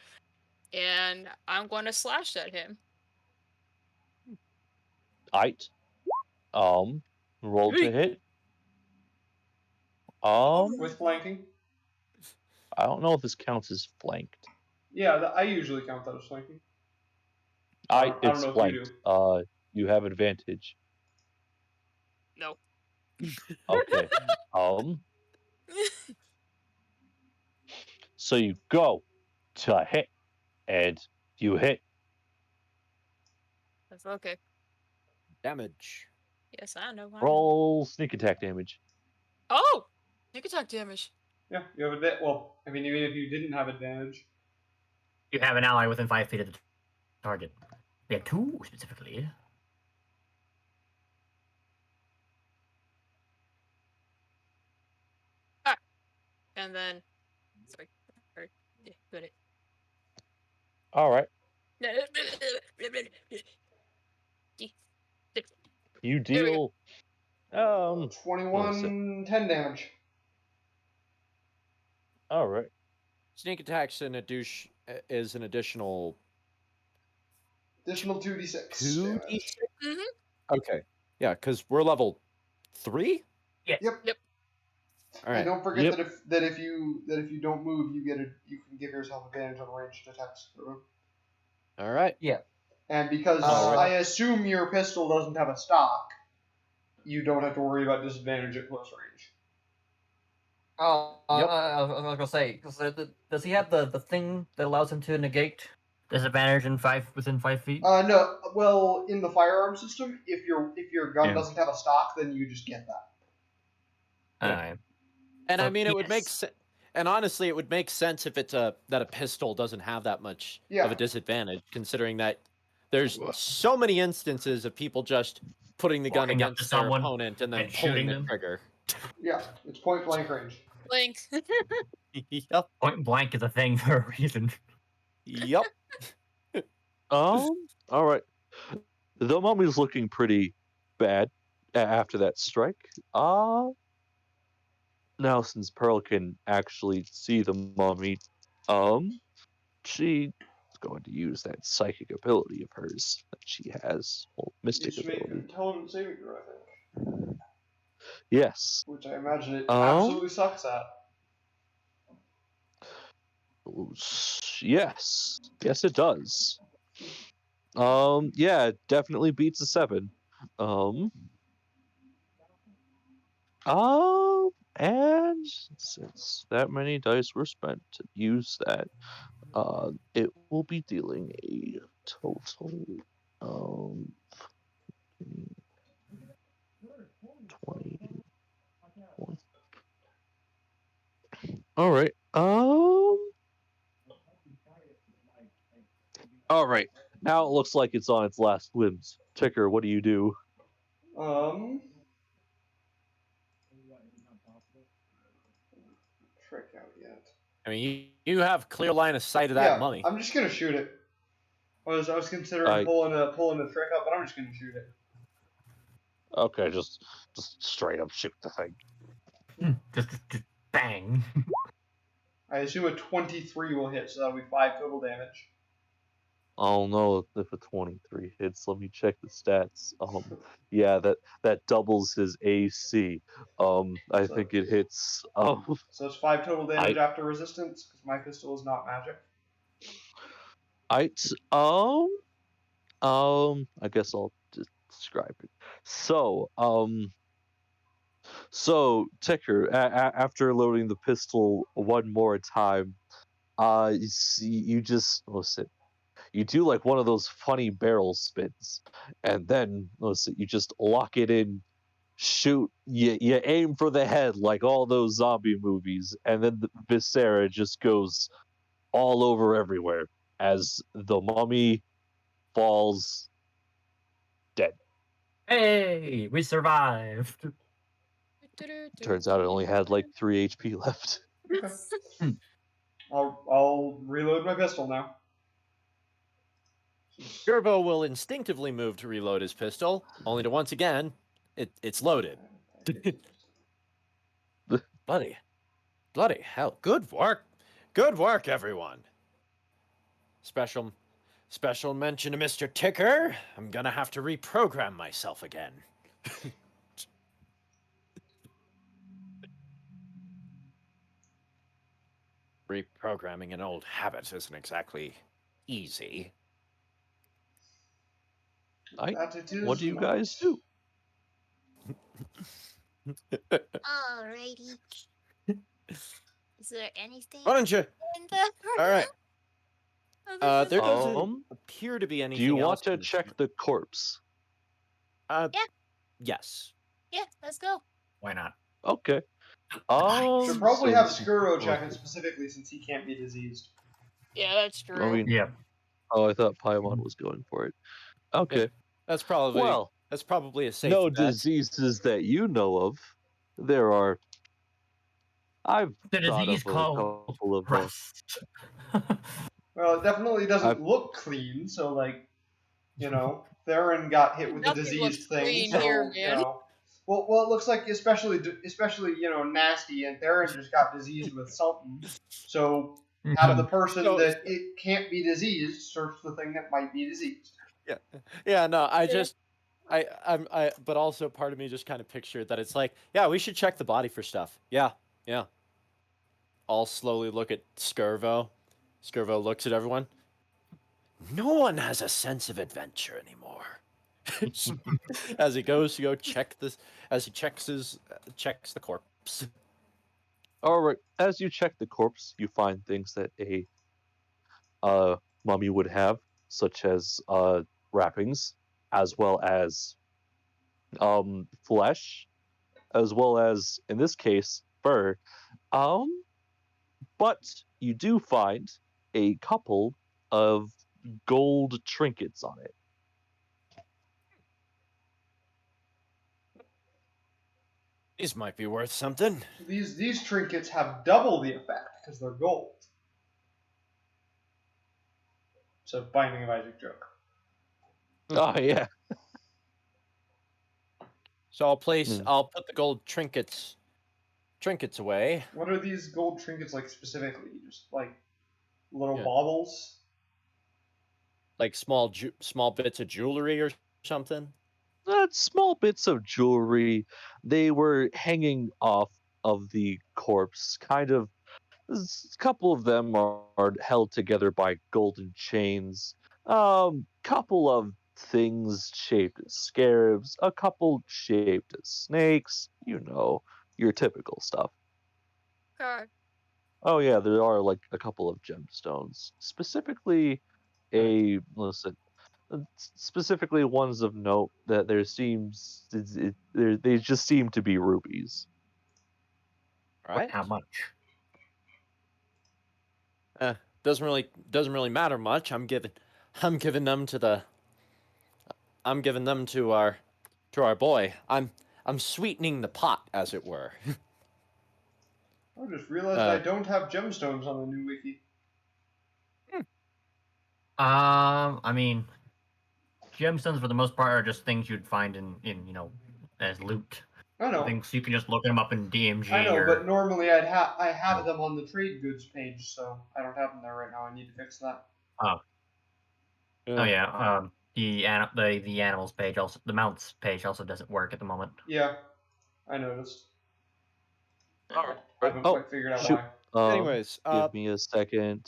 and I'm going to slash at him. Aight. Roll to hit. With flanking? I don't know if this counts as flanked. Yeah, I usually count that as flanking. It's know if flanked. you You have advantage. No. Okay. So you go to hit, and you hit. That's okay. Damage. Yes, I know. Roll sneak attack damage. Oh, sneak attack damage. Yeah, you have advantage. Well, I mean, even if you didn't have advantage. You have an ally within 5 feet of the target. We have 2 specifically. And then, sorry. Yeah, good. All right. You deal 21, 10 damage. All right. Sneak attacks in a douche is an additional. Additional 2d6. 2d6? Mm-hmm. Okay. Yeah, because we're level 3? Yes. Yep. All right. And don't forget that if you don't move, you can give yourself advantage on ranged attacks. All right. Yeah. And because I assume your pistol doesn't have a stock, you don't have to worry about disadvantage at close range. Oh, Yep. I was gonna say, does he have the thing that allows him to negate disadvantage within 5 feet? No. Well, in the firearm system, if your gun Yeah. doesn't have a stock, then you just get that. Alright. And So, I mean, it would make yes. sense. And honestly, it would make sense if it's that a pistol doesn't have that much of a disadvantage, considering that there's so many instances of people just putting the gun Walking up to against their someone opponent and then and pulling shooting the them. trigger. Yeah, it's point blank range. Blink. Yep. Point blank is a thing for a reason. Yep. All right. The mummy's looking pretty bad after that strike. Now since Pearl can actually see the mummy, she's going to use that psychic ability of hers that she has, mystic You should make an ability. intelligence saving throw, I think. Yes. Which I imagine it absolutely sucks at. Yes. Yes, it does. Yeah, it definitely beats a 7. And since that many dice were spent to use that, it will be dealing a total 20. All right. All right. Now it looks like it's on its last limbs. Ticker, what do you do? Trick out yet. I mean, you have clear line of sight of that mummy. I'm just gonna shoot it. I was considering pulling a trick up, but I'm just gonna shoot it. Okay, just straight up shoot the thing. Just bang. I assume a 23 will hit, so that'll be 5 total damage. I'll know if a 23 hits. Let me check the stats. Yeah, that doubles his AC. I think it hits. So it's 5 total damage after resistance, because my pistol is not magic. I I guess I'll just describe it. So Ticker, after loading the pistol one more time, you just listen. You do like one of those funny barrel spins, and then listen, you just lock it in, shoot, you aim for the head like all those zombie movies, and then the viscera just goes all over everywhere as the mummy falls dead. Hey, we survived. Turns out it only had like 3 HP left. Okay. I'll reload my pistol now. Skirvo will instinctively move to reload his pistol, only to once again, it's loaded. Bloody hell! Good work, everyone. Special mention to Mr. Ticker. I'm gonna have to reprogram myself again. Reprogramming an old habit isn't exactly easy. That it is What do you not. guys do? Alrighty. Is there anything Why don't you? in the All right. There doesn't Um, appear to be do anything you else. want to in this check room. the corpse? Yeah. Yes. Yeah, let's go. Why not? Okay. Should probably have so- Skuro check it specifically since he can't be diseased. Yeah, that's true. I mean, Yeah. oh, I thought Paimon was going for it. Okay. That's probably a safe no bet. diseases that you know of. There are. I've The thought disease of a called couple of. rust. Well, it definitely doesn't I've- look clean, so, like, you know, Theron got hit with the Nothing diseased looks thing, clean so, here, you man. know. Well, it looks like especially, you know, nasty, and Theron just got diseased with something. So, have the person So- that it can't be diseased search the thing that might be diseased. Yeah, no, but also part of me just kind of pictured that it's like, yeah, we should check the body for stuff. Yeah. I'll slowly look at Skirvo. Skirvo looks at everyone. No one has a sense of adventure anymore. As he goes to go check this, as he checks the corpse. All right. As you check the corpse, you find things that a mummy would have, such as wrappings, as well as flesh, as well as in this case fur. But you do find a couple of gold trinkets on it. These might be worth something. So these trinkets have double the effect because they're gold. So, Binding of Isaac joke. Oh yeah. So I'll Hmm. I'll put the gold trinkets away. What are these gold trinkets like specifically? Just like little Yeah. baubles? Like small bits of jewelry or something. Small bits of jewelry. They were hanging off of the corpse, kind of. A couple of them are held together by golden chains. Couple of things shaped as scarabs. A couple shaped as snakes. You know, your typical stuff. Okay. Oh yeah, there are like a couple of gemstones, specifically specifically ones of note that there seems they just seem to be rubies. Right? How much? Doesn't really matter much. I'm giving them to our boy. I'm sweetening the pot, as it were. I just realized I don't have gemstones on the new wiki. I mean, gemstones for the most part are just things you'd find in as loot. I know. Things you can just look them up in DMG. I know, or... but normally I have them on the trade goods page, so I don't have them there right now. I need to fix that. Oh yeah. The animals page also, the mounts page also doesn't work at the moment. Yeah, I noticed. Alright. I haven't quite figured out shoot. why. Anyways, give me a second.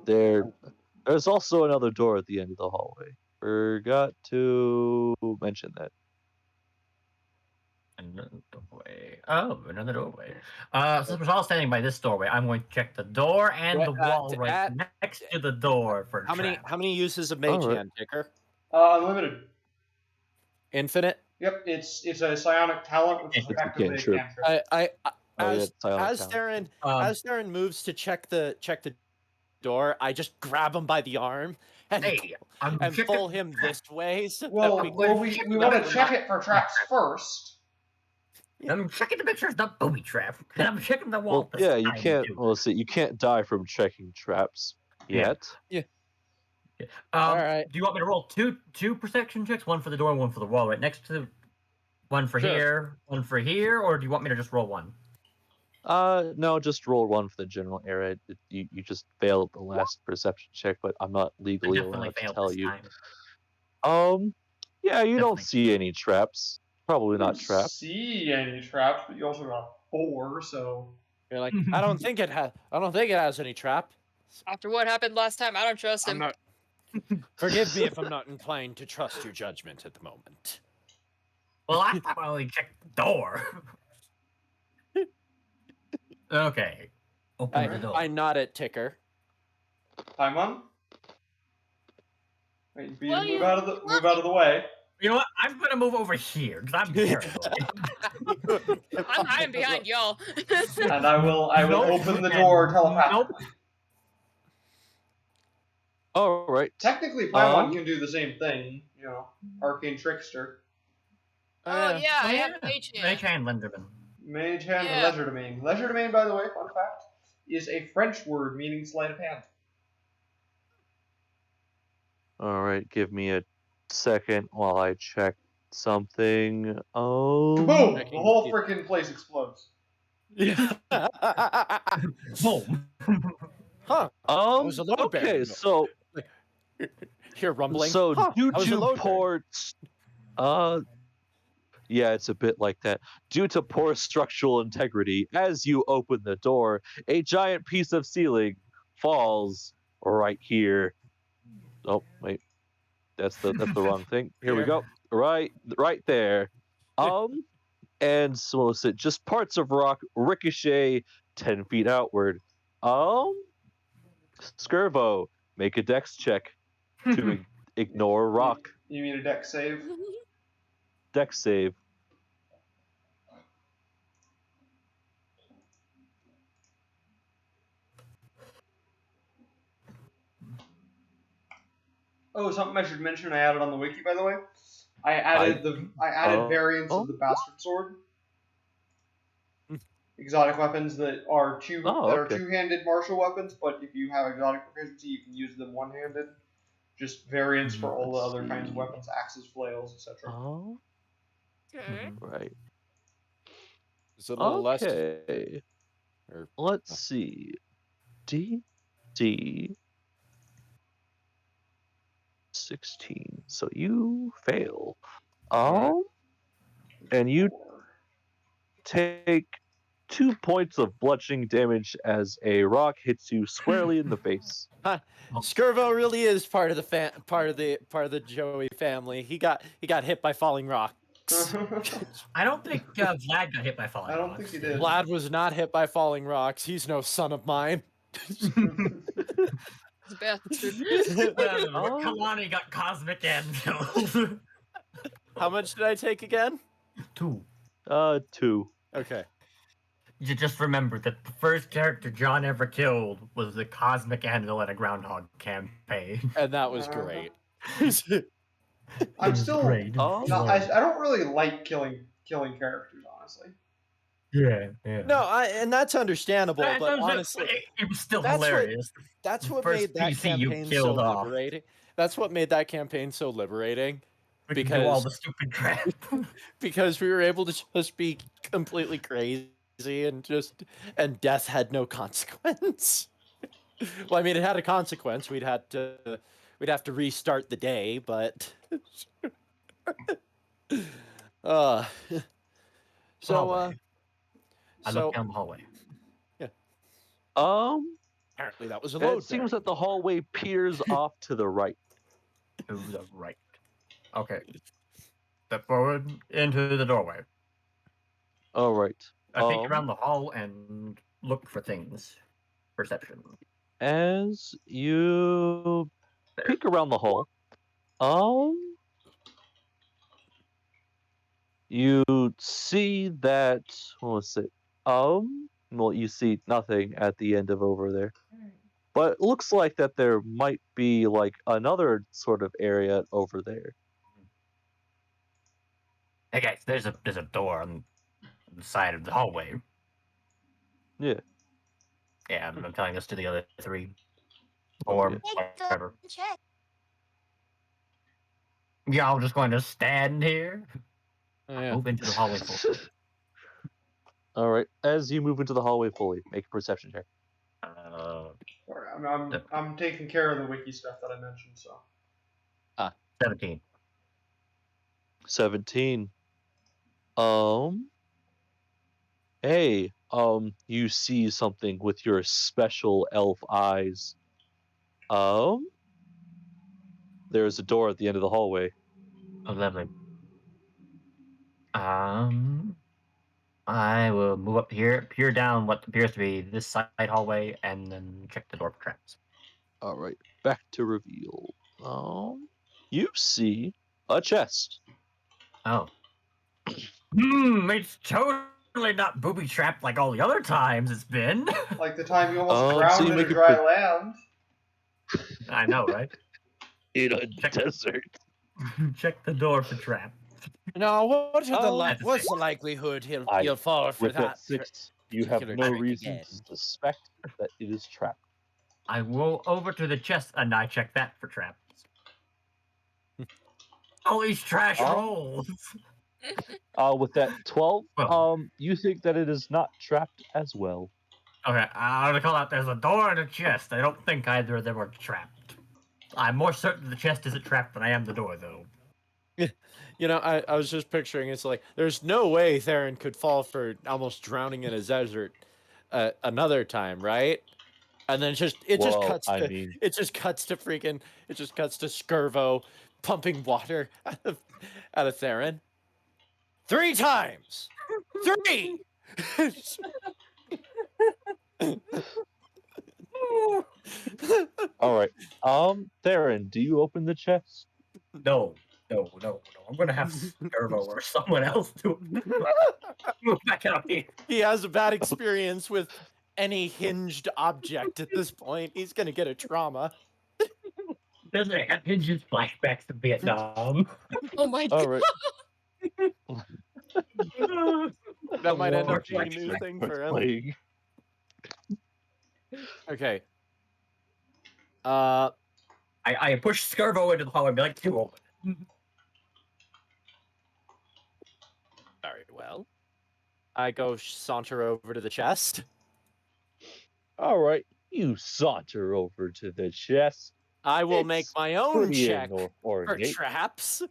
There's also another door at the end of the hallway. Forgot to mention that. Another doorway. Oh, another doorway. Since we're all standing by this doorway, I'm going to check the door and the wall right next to the door for How many uses of Mage Hand, Ticker? Unlimited. Infinite? Yep, it's a psionic talent, which is effectively a cantrip. As Theron moves to check the door, I just grab him by the arm and, pull him this way. So well, we want to check it for traps first. I'm checking to make sure it's not booby trap. And I'm checking the wall. Well, yeah, you can't. Well, see, you can't die from checking traps yet. Yeah. All right. Do you want me to roll two perception checks, one for the door and one for the wall, right next to one for here, one for here, or do you want me to just roll one? No, just roll one for the general area. You just failed the last perception check, but I'm not legally allowed to tell you. Yeah, you don't see any traps. Probably not traps. See any traps, but you also got 4, so you're like, I don't think it has any trap. After what happened last time, I don't trust him. Forgive me if I'm not inclined to trust your judgment at the moment. Well, I only checked the door. Okay. Open the door. I nod at Ticker. Paimon? Wait, move out of the way. You know what? I'm gonna move over here because I'm paranoid. I'm hiding behind y'all. And I will open the door telepathically. All right. Technically, Paimon can do the same thing. You know, arcane trickster. Oh yeah, I have Mage Hand. Mage Hand Lenderman. Mage Hand and Legerdemain. Legerdemain, by the way, fun fact, is a French word meaning sleight of hand. All right, give me a second while I check something. Oh, boom! The whole freaking place explodes. Yeah. Boom. Huh. Okay, so hear rumbling. So due to poor, yeah, it's a bit like that. Due to poor structural integrity, as you open the door, a giant piece of ceiling falls right here. Oh wait, that's the wrong thing. Here we go. Right there. And so just parts of rock ricochet 10 feet outward. Skirvo, make a dex check to ignore rock. You mean a dex save? Dex save. Oh, something I should mention. I added on the wiki, by the way. I added variants of the bastard sword. Exotic weapons that are two-handed martial weapons, but if you have exotic proficiency, you can use them one-handed. Just variants for all the other kinds of weapons, axes, flails, etc. Oh. Okay. Right. Is it a little less? Let's see. D 16. So you fail. And you take 2 points of bludgeoning damage as a rock hits you squarely in the face. Skirvo really is part of the Joey family. He got hit by falling rocks. I don't think Vlad got hit by falling rocks. I don't think he did. Vlad was not hit by falling rocks. He's no son of mine. Kalani got cosmic and killed. How much did I take again? 2. 2. Okay. You just remember that the first character John ever killed was the Cosmic Anvil in a Groundhog campaign. And that was great. I'm still... Great. I don't really like killing characters, honestly. Yeah. No, and that's understandable, but honestly... It was still hilarious. That's what made that campaign so liberating. That's what made that campaign so liberating. Because all the stupid crap. Because we were able to just be completely crazy and death had no consequence. Well, I mean, it had a consequence. We'd have to restart the day, but I look down the hallway. Yeah. Apparently that was a load. It seems that the hallway peers off to the right. To the right. Okay. Step forward into the doorway. All right. I peek around the hall and look for things. Perception. As you peek around the hall, you see that, what was it? Well, you see nothing at the end of over there. But it looks like that there might be like another sort of area over there. Hey guys, there's a door on the side of the hallway. Yeah. Yeah, I'm telling this to the other three. Or whatever. Check. Y'all just going to stand here? Yeah. Move into the hallway fully. All right. As you move into the hallway fully, make a perception check. Sorry, I'm taking care of the wiki stuff that I mentioned. So. 17. 17. Hey, you see something with your special elf eyes. There's a door at the end of the hallway. Oh, lovely. I will move up here, peer down what appears to be this side hallway, and then check the door for traps. All right, back to reveal. You see a chest. Oh. It's totally not booby trapped like all the other times it's been. Like the time you almost so drowned you in a make a dry land. I know, right? In a desert. Check the door for trap. No, what's the That's a what's six. the likelihood he'll fall for With that that? 6, you have particular no trick reason again. to suspect that it is trapped. I will over to the chest and I check that for traps. All these trash rolls. With that 12, Well. you think that it is not trapped as well. Okay, I'm gonna call out there's a door and a chest. I don't think either of them are trapped. I'm more certain the chest isn't trapped than I am the door, though. You know, I was just picturing it's like there's no way Theron could fall for almost drowning in a desert another time, right? And then it just cuts to Skirvo pumping water out of Theron 3 times. 3. All right. Theron, do you open the chest? No. I'm gonna have Skirvo or someone else to move back out here. He has a bad experience with any hinged object at this point. He's gonna get a trauma. Doesn't it have hinges flashbacks to Vietnam? Oh my god. All right. That might end up War being a new thing for him. Plague. Okay. I push Skirvo into the hallway and be like, "You open." Very well. I go saunter over to the chest. All right. You saunter over to the chest. I will make It's my own pretty check for ornate. traps.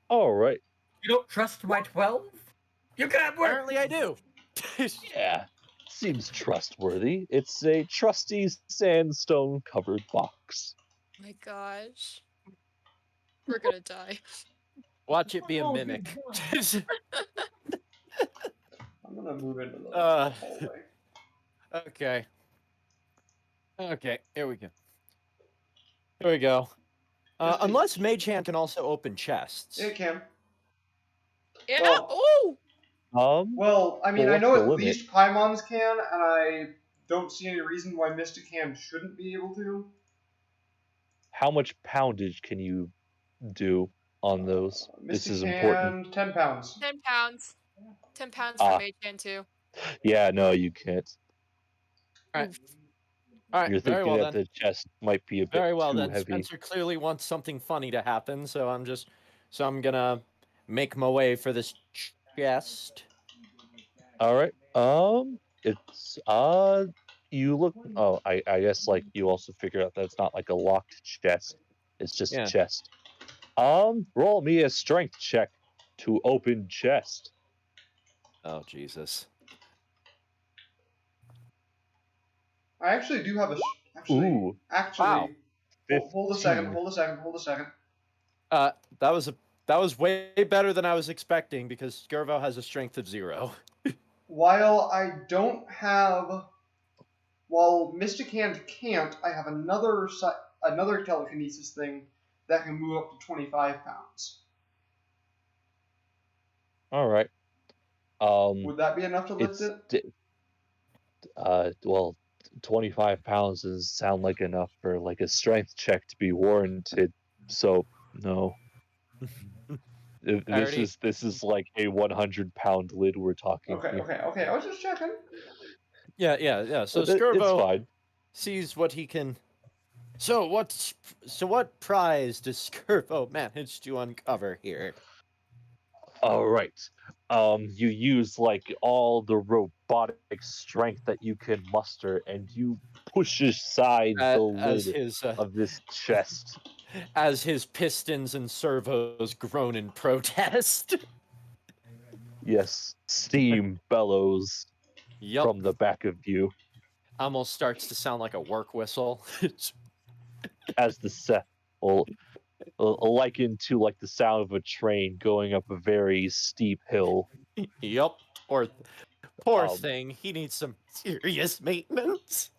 All right. You don't trust my 12? You can't work. Apparently I do. Yeah. Seems trustworthy. It's a trusty sandstone covered box. My gosh. We're gonna die. Watch it be a mimic. I'm gonna move into the hallway. Okay. Okay, here we go. Here we go. Unless Mage Hand can also open chests. It can. Yeah. Well- Oh. Well, I mean, Well, I know what's at the limit? least Paimons can, and I don't see any reason why Mystic Hand shouldn't be able to. How much poundage can you do on those? This Mystic is Hand, important. 10 pounds. 10 pounds. 10 pounds for Mage Hand too. Yeah, no, you can't. All right, You're very thinking well that then. the chest might be a bit Very well too then. heavy. Spencer clearly wants something funny to happen, so I'm gonna make my way for this chest. All right. It's you look. Oh, I guess like you also figure out that it's not like a locked chest. It's just Yeah. a chest. Roll me a strength check to open chest. Oh Jesus. I actually do have a. Ooh, wow. Hold a second. 15. Hold a second. Hold a second. That was way better than I was expecting because Skirvo has a strength of 0. While I don't have, while Mystic Hand can't, I have another telekinesis thing that can move up to 25 pounds. All right. Would that be enough to lift it? Well, 25 pounds doesn't sound like enough for like a strength check to be warranted. So no. This is like a 100-pound lid we're talking Okay, here. okay. I was just checking. Yeah. So It's Skirvo fine. sees what he can. So what prize does Skirvo manage to uncover here? All right. You use like all the robotic strength that you can muster, and you push aside the As lid his of this chest. as his pistons and servos groan in protest. Yes, steam bellows Yup. from the back of you Almost starts to sound like a work whistle. as the set will likened to like the sound of a train going up a very steep hill. Yup. Poor Um, thing. He needs some serious maintenance.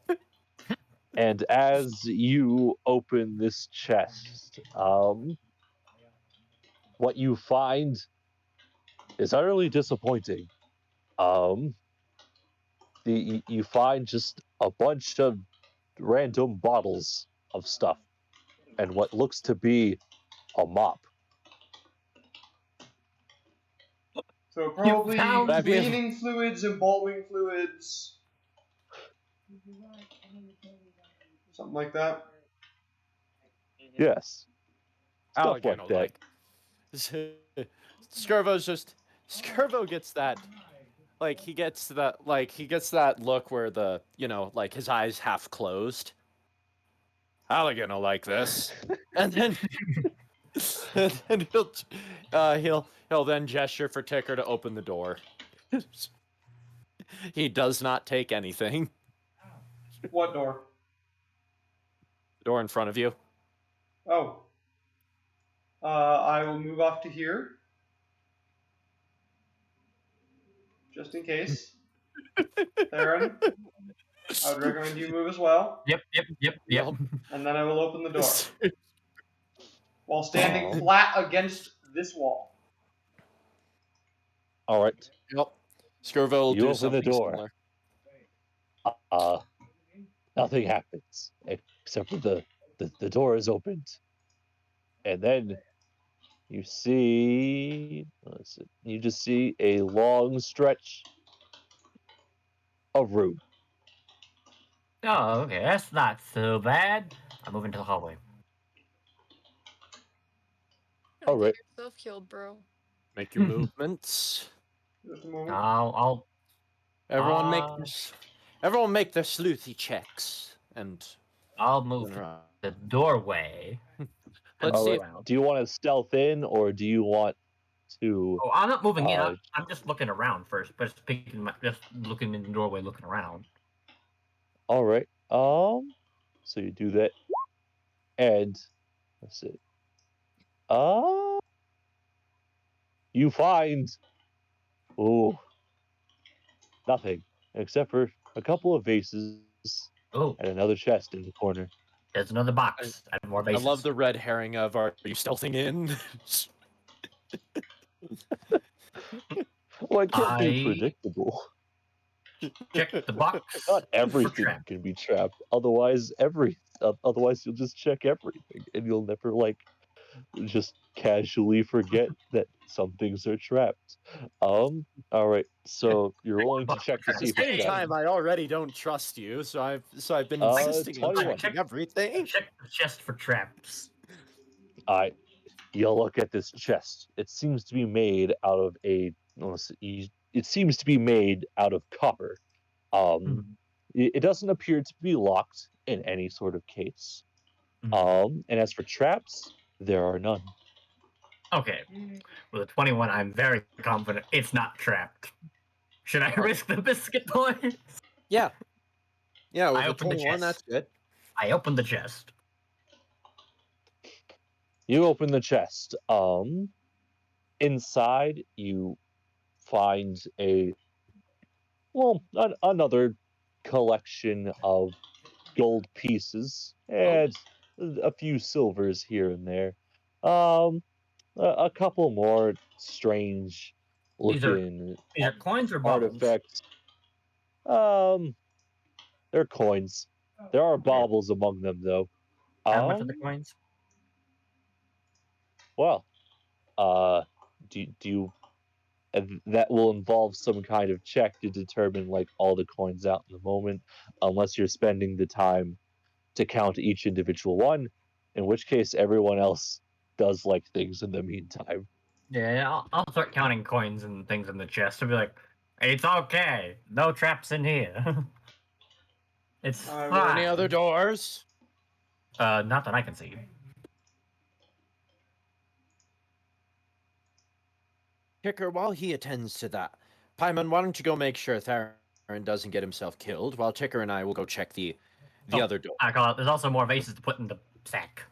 And as you open this chest, what you find is utterly disappointing. You find just a bunch of random bottles of stuff and what looks to be a mop. So probably found- cleaning fluids, embalming fluids, something like that. Yes, stuff Allegano, like that. Skirvo gets that. Like he gets that look where like his eyes half closed. Allegano like this, and then he'll then gesture for Ticker to open the door. He does not take anything. What door? The door in front of you. Oh. I will move off to here. Just in case. Theron, I would recommend you move as well. Yep. And then I will open the door. While standing flat against this wall. All right. Yep. Skirvo will You do open something the door. similar. Nothing happens except for the door is opened, and then you just see a long stretch of room. Oh, okay. That's not so bad. I'm moving to the hallway. All right. Get yourself killed, bro. Make your movements. Just a moment. I'll Everyone make their sleuthy checks, and move to the doorway. let's All see. right. Do you want to stealth in, or do you want to? Oh, I'm not moving in. I'm just looking around first, but just looking in the doorway, looking around. All right. So you do that, and let's see. You find nothing except for a couple of vases Oh, and another chest in the corner. there's another box. I have more I bases. love the red herring of are you stealthing in? Well, it can't be predictable. Check the box. Not everything trap. can be trapped. Otherwise, otherwise you'll just check everything, and you'll never just casually forget that some things are trapped. All right. So you're willing to check to see if At the it's same trapped. time, I already don't trust you, so I've been 21. insisting on checking everything. Check the chest for traps. All right. You'll look at this chest. It seems to be made out of it seems to be made out of copper. It doesn't appear to be locked in any sort of case. And as for traps, there are none. Okay. With a 21, I'm very confident it's not trapped. Should I risk the biscuit points? Yeah. Yeah, with I a opened the 21, that's chest. good. I opened the chest. You open the chest. Inside you find another collection of gold pieces and a few silvers here and there. Um, a couple more strange These are looking coins or baubles? artifacts. Um, they're coins. There are Okay. baubles among them, though. How much are the Um, coins? well, do you and that will involve some kind of check to determine like all the coins out in the moment, unless you're spending the time to count each individual one, in which case everyone else does like things in the meantime. Yeah, I'll start counting coins and things in the chest. I'll be like, it's okay. No traps in here. It's I will- fine. Any other doors? Not that I can see. Ticker, while he attends to that, Paimon, why don't you go make sure Theron doesn't get himself killed, while Ticker and I will go check the other door. I call it. There's also more vases to put in the sack.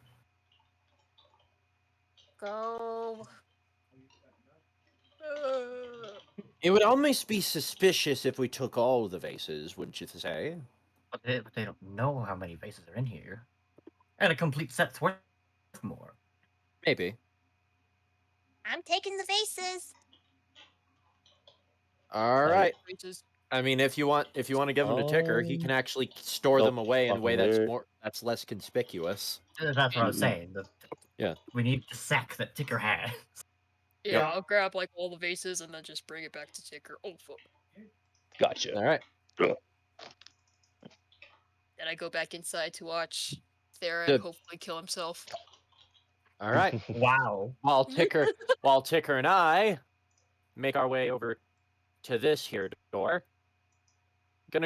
Go. It would almost be suspicious if we took all the vases, wouldn't you say? But they don't know how many vases are in here. And a complete set's worth more. Maybe. I'm taking the vases. All right. Creatures. I mean, if you want to give them to Ticker, he can actually store Nope, them away in a way there. that's less conspicuous. That's what I was saying. Yeah. We need the sack that Ticker has. Yeah, Yep. I'll grab like all the vases and then just bring it back to Ticker. Oh fuck. Gotcha. All right. Then I go back inside to watch Theron Good. hopefully kill himself. All right. Wow. While Ticker and I make our way over to this here door. I'm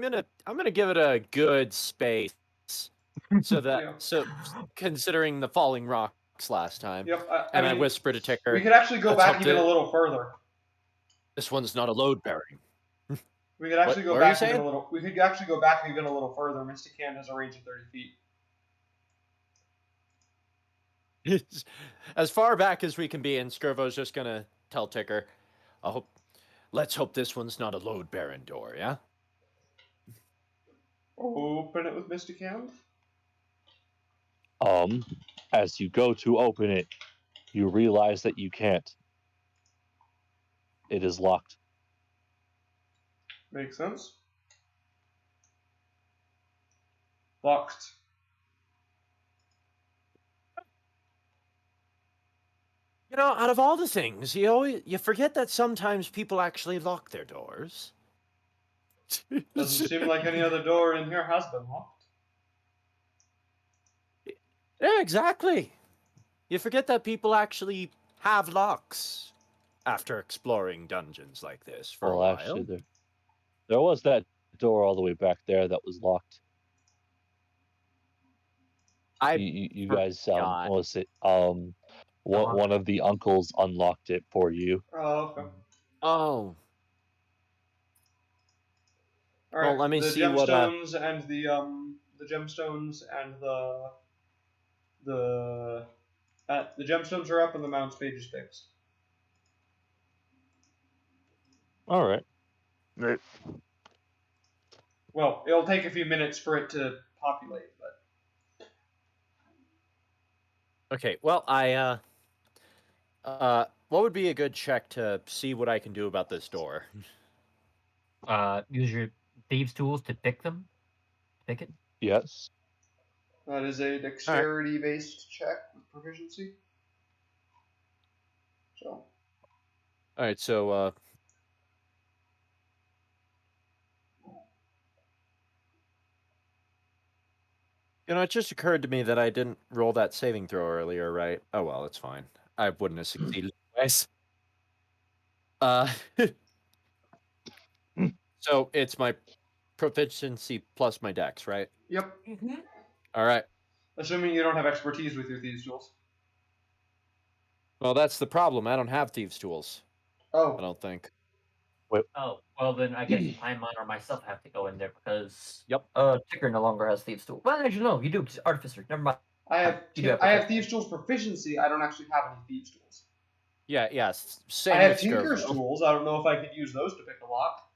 gonna give it a good space. So considering the falling rocks last time. Yep. And I mean, whisper to Ticker. we could actually go let's back hope even that- a little further. This one's not a load bearing. We could actually What go were you back even saying? a little. We could actually go back even a little further. Mystic Hand has a range of 30 feet. As far back as we can be, and Skirvo's just gonna tell Ticker, let's hope this one's not a load bearing door, yeah? Open it with Mystic Hand. As you go to open it, you realize that you can't. It is locked. Makes sense. Locked. You know, out of all the things, you forget that sometimes people actually lock their doors. Doesn't seem like any other door in here has been locked. Yeah, exactly. You forget that people actually have locks after exploring dungeons like this for a while. Actually, there was that door all the way back there that was locked. You guys forgot. was it one of the uncles unlocked it for you. Oh, okay. Oh. All right. Well, let me the see what, gemstones and the gemstones and the gemstones are up and the mounts page is fixed. All right. Right. Well, it'll take a few minutes for it to populate, but Okay, well, what would be a good check to see what I can do about this door? Use your thieves' tools to pick them. Pick it. Yes. that is a dexterity-based check with proficiency. So. All right, so you know, it just occurred to me that I didn't roll that saving throw earlier, right? Oh well, it's fine. I wouldn't have succeeded anyways. So it's my proficiency plus my dex, right? Yep. All right. Assuming you don't have expertise with your thieves' tools. Well, that's the problem. I don't have thieves' tools. I Oh. don't think. Oh, well then I guess Paimon or myself have to go in there because Yep. Ticker no longer has Thieves Tool. Well, actually no, you do. Artificer. Never mind. I have You do have I have proficiency. Thieves Tools proficiency. I don't actually have any Thieves Tools. Yeah. Same I have with Tinker's Skirvo. Tools. I don't know if I could use those to pick a lock.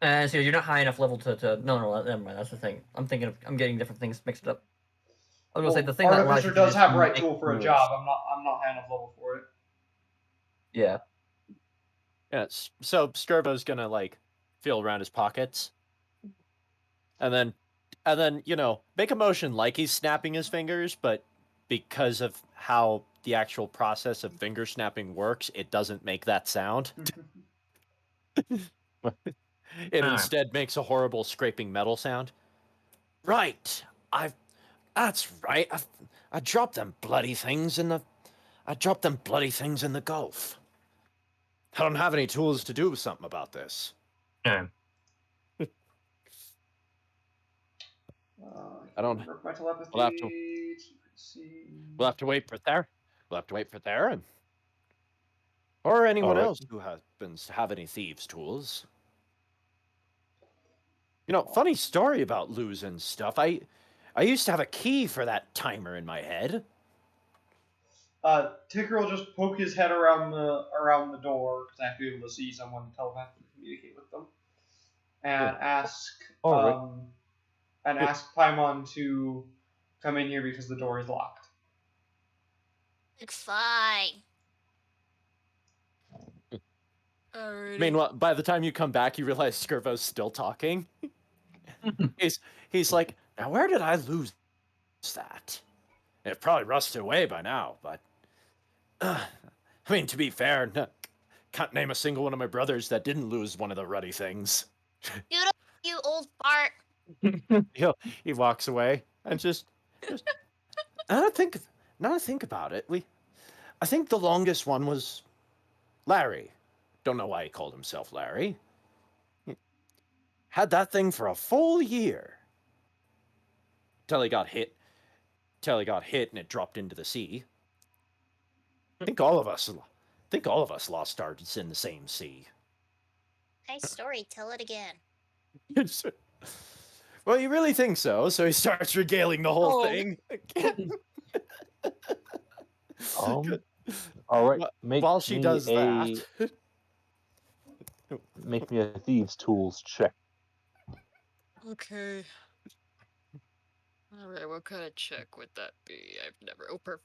So you're not high enough level to no, never mind. That's the thing. I'm getting different things mixed up. I was gonna say the thing that allows Artificer you to does just have right make tool for a moves. job. I'm not high enough level for it. Yeah. Yeah. So Skirvo's gonna like feel around his pockets, and then make a motion like he's snapping his fingers, but because of how the actual process of finger snapping works, it doesn't make that sound. It instead makes a horrible scraping metal sound. Right. That's right. I dropped them bloody things in the Gulf. I don't have any tools to do something about this. Yeah. I don't. My telepathy. We'll have to wait for there. Or anyone else who happens to have any thieves' tools. Funny story about losing stuff. I used to have a key for that timer in my head. Ticker will just poke his head around the door because I have to be able to see someone to telepathically communicate with them, and ask Paimon to come in here because the door is locked. It's fine. Alrighty. Meanwhile, by the time you come back, you realize Skirvo's still talking. He's like, now where did I lose that? It probably rusted away by now, but I mean, to be fair, can't name a single one of my brothers that didn't lose one of the ruddy things. You old fart. He walks away and just now I think about it, I think the longest one was Larry. Don't know why he called himself Larry. He had that thing for a full year. Till he got hit and it dropped into the sea. I think all of us lost stars in the same sea. Nice story. Tell it again. Well, you really think so? So he starts regaling the whole thing. All right. While she does that, make me a thieves' tools check. Okay. Alright, what kind of check would that be? I've never. Oh, perfect.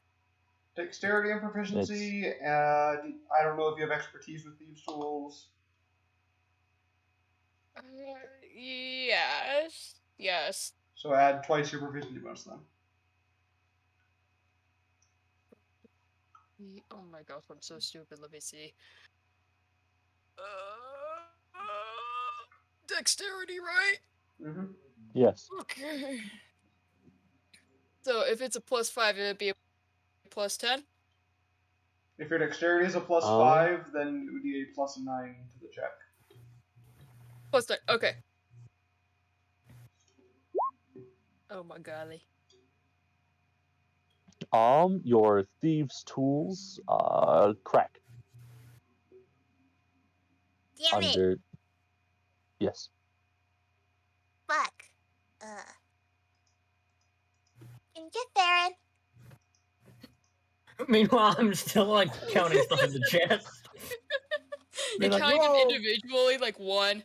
Dexterity and proficiency. I don't know if you have expertise with thieves' tools. Yes. So add twice your proficiency bonus then. Oh my gosh, I'm so stupid. Let me see. Dexterity, right? Mm-hmm. Yes. Okay. So if it's a +5, it'd be a +10? If your dexterity is a +5, then it would be a +9 to the check. +9, okay. Oh my golly. Your thieves' tools, crack. Damn it. Yes. Fuck. Can you get Theron? Meanwhile, I'm still like counting stuff in the chest. You're like, counting them "Whoa." individually, like 1,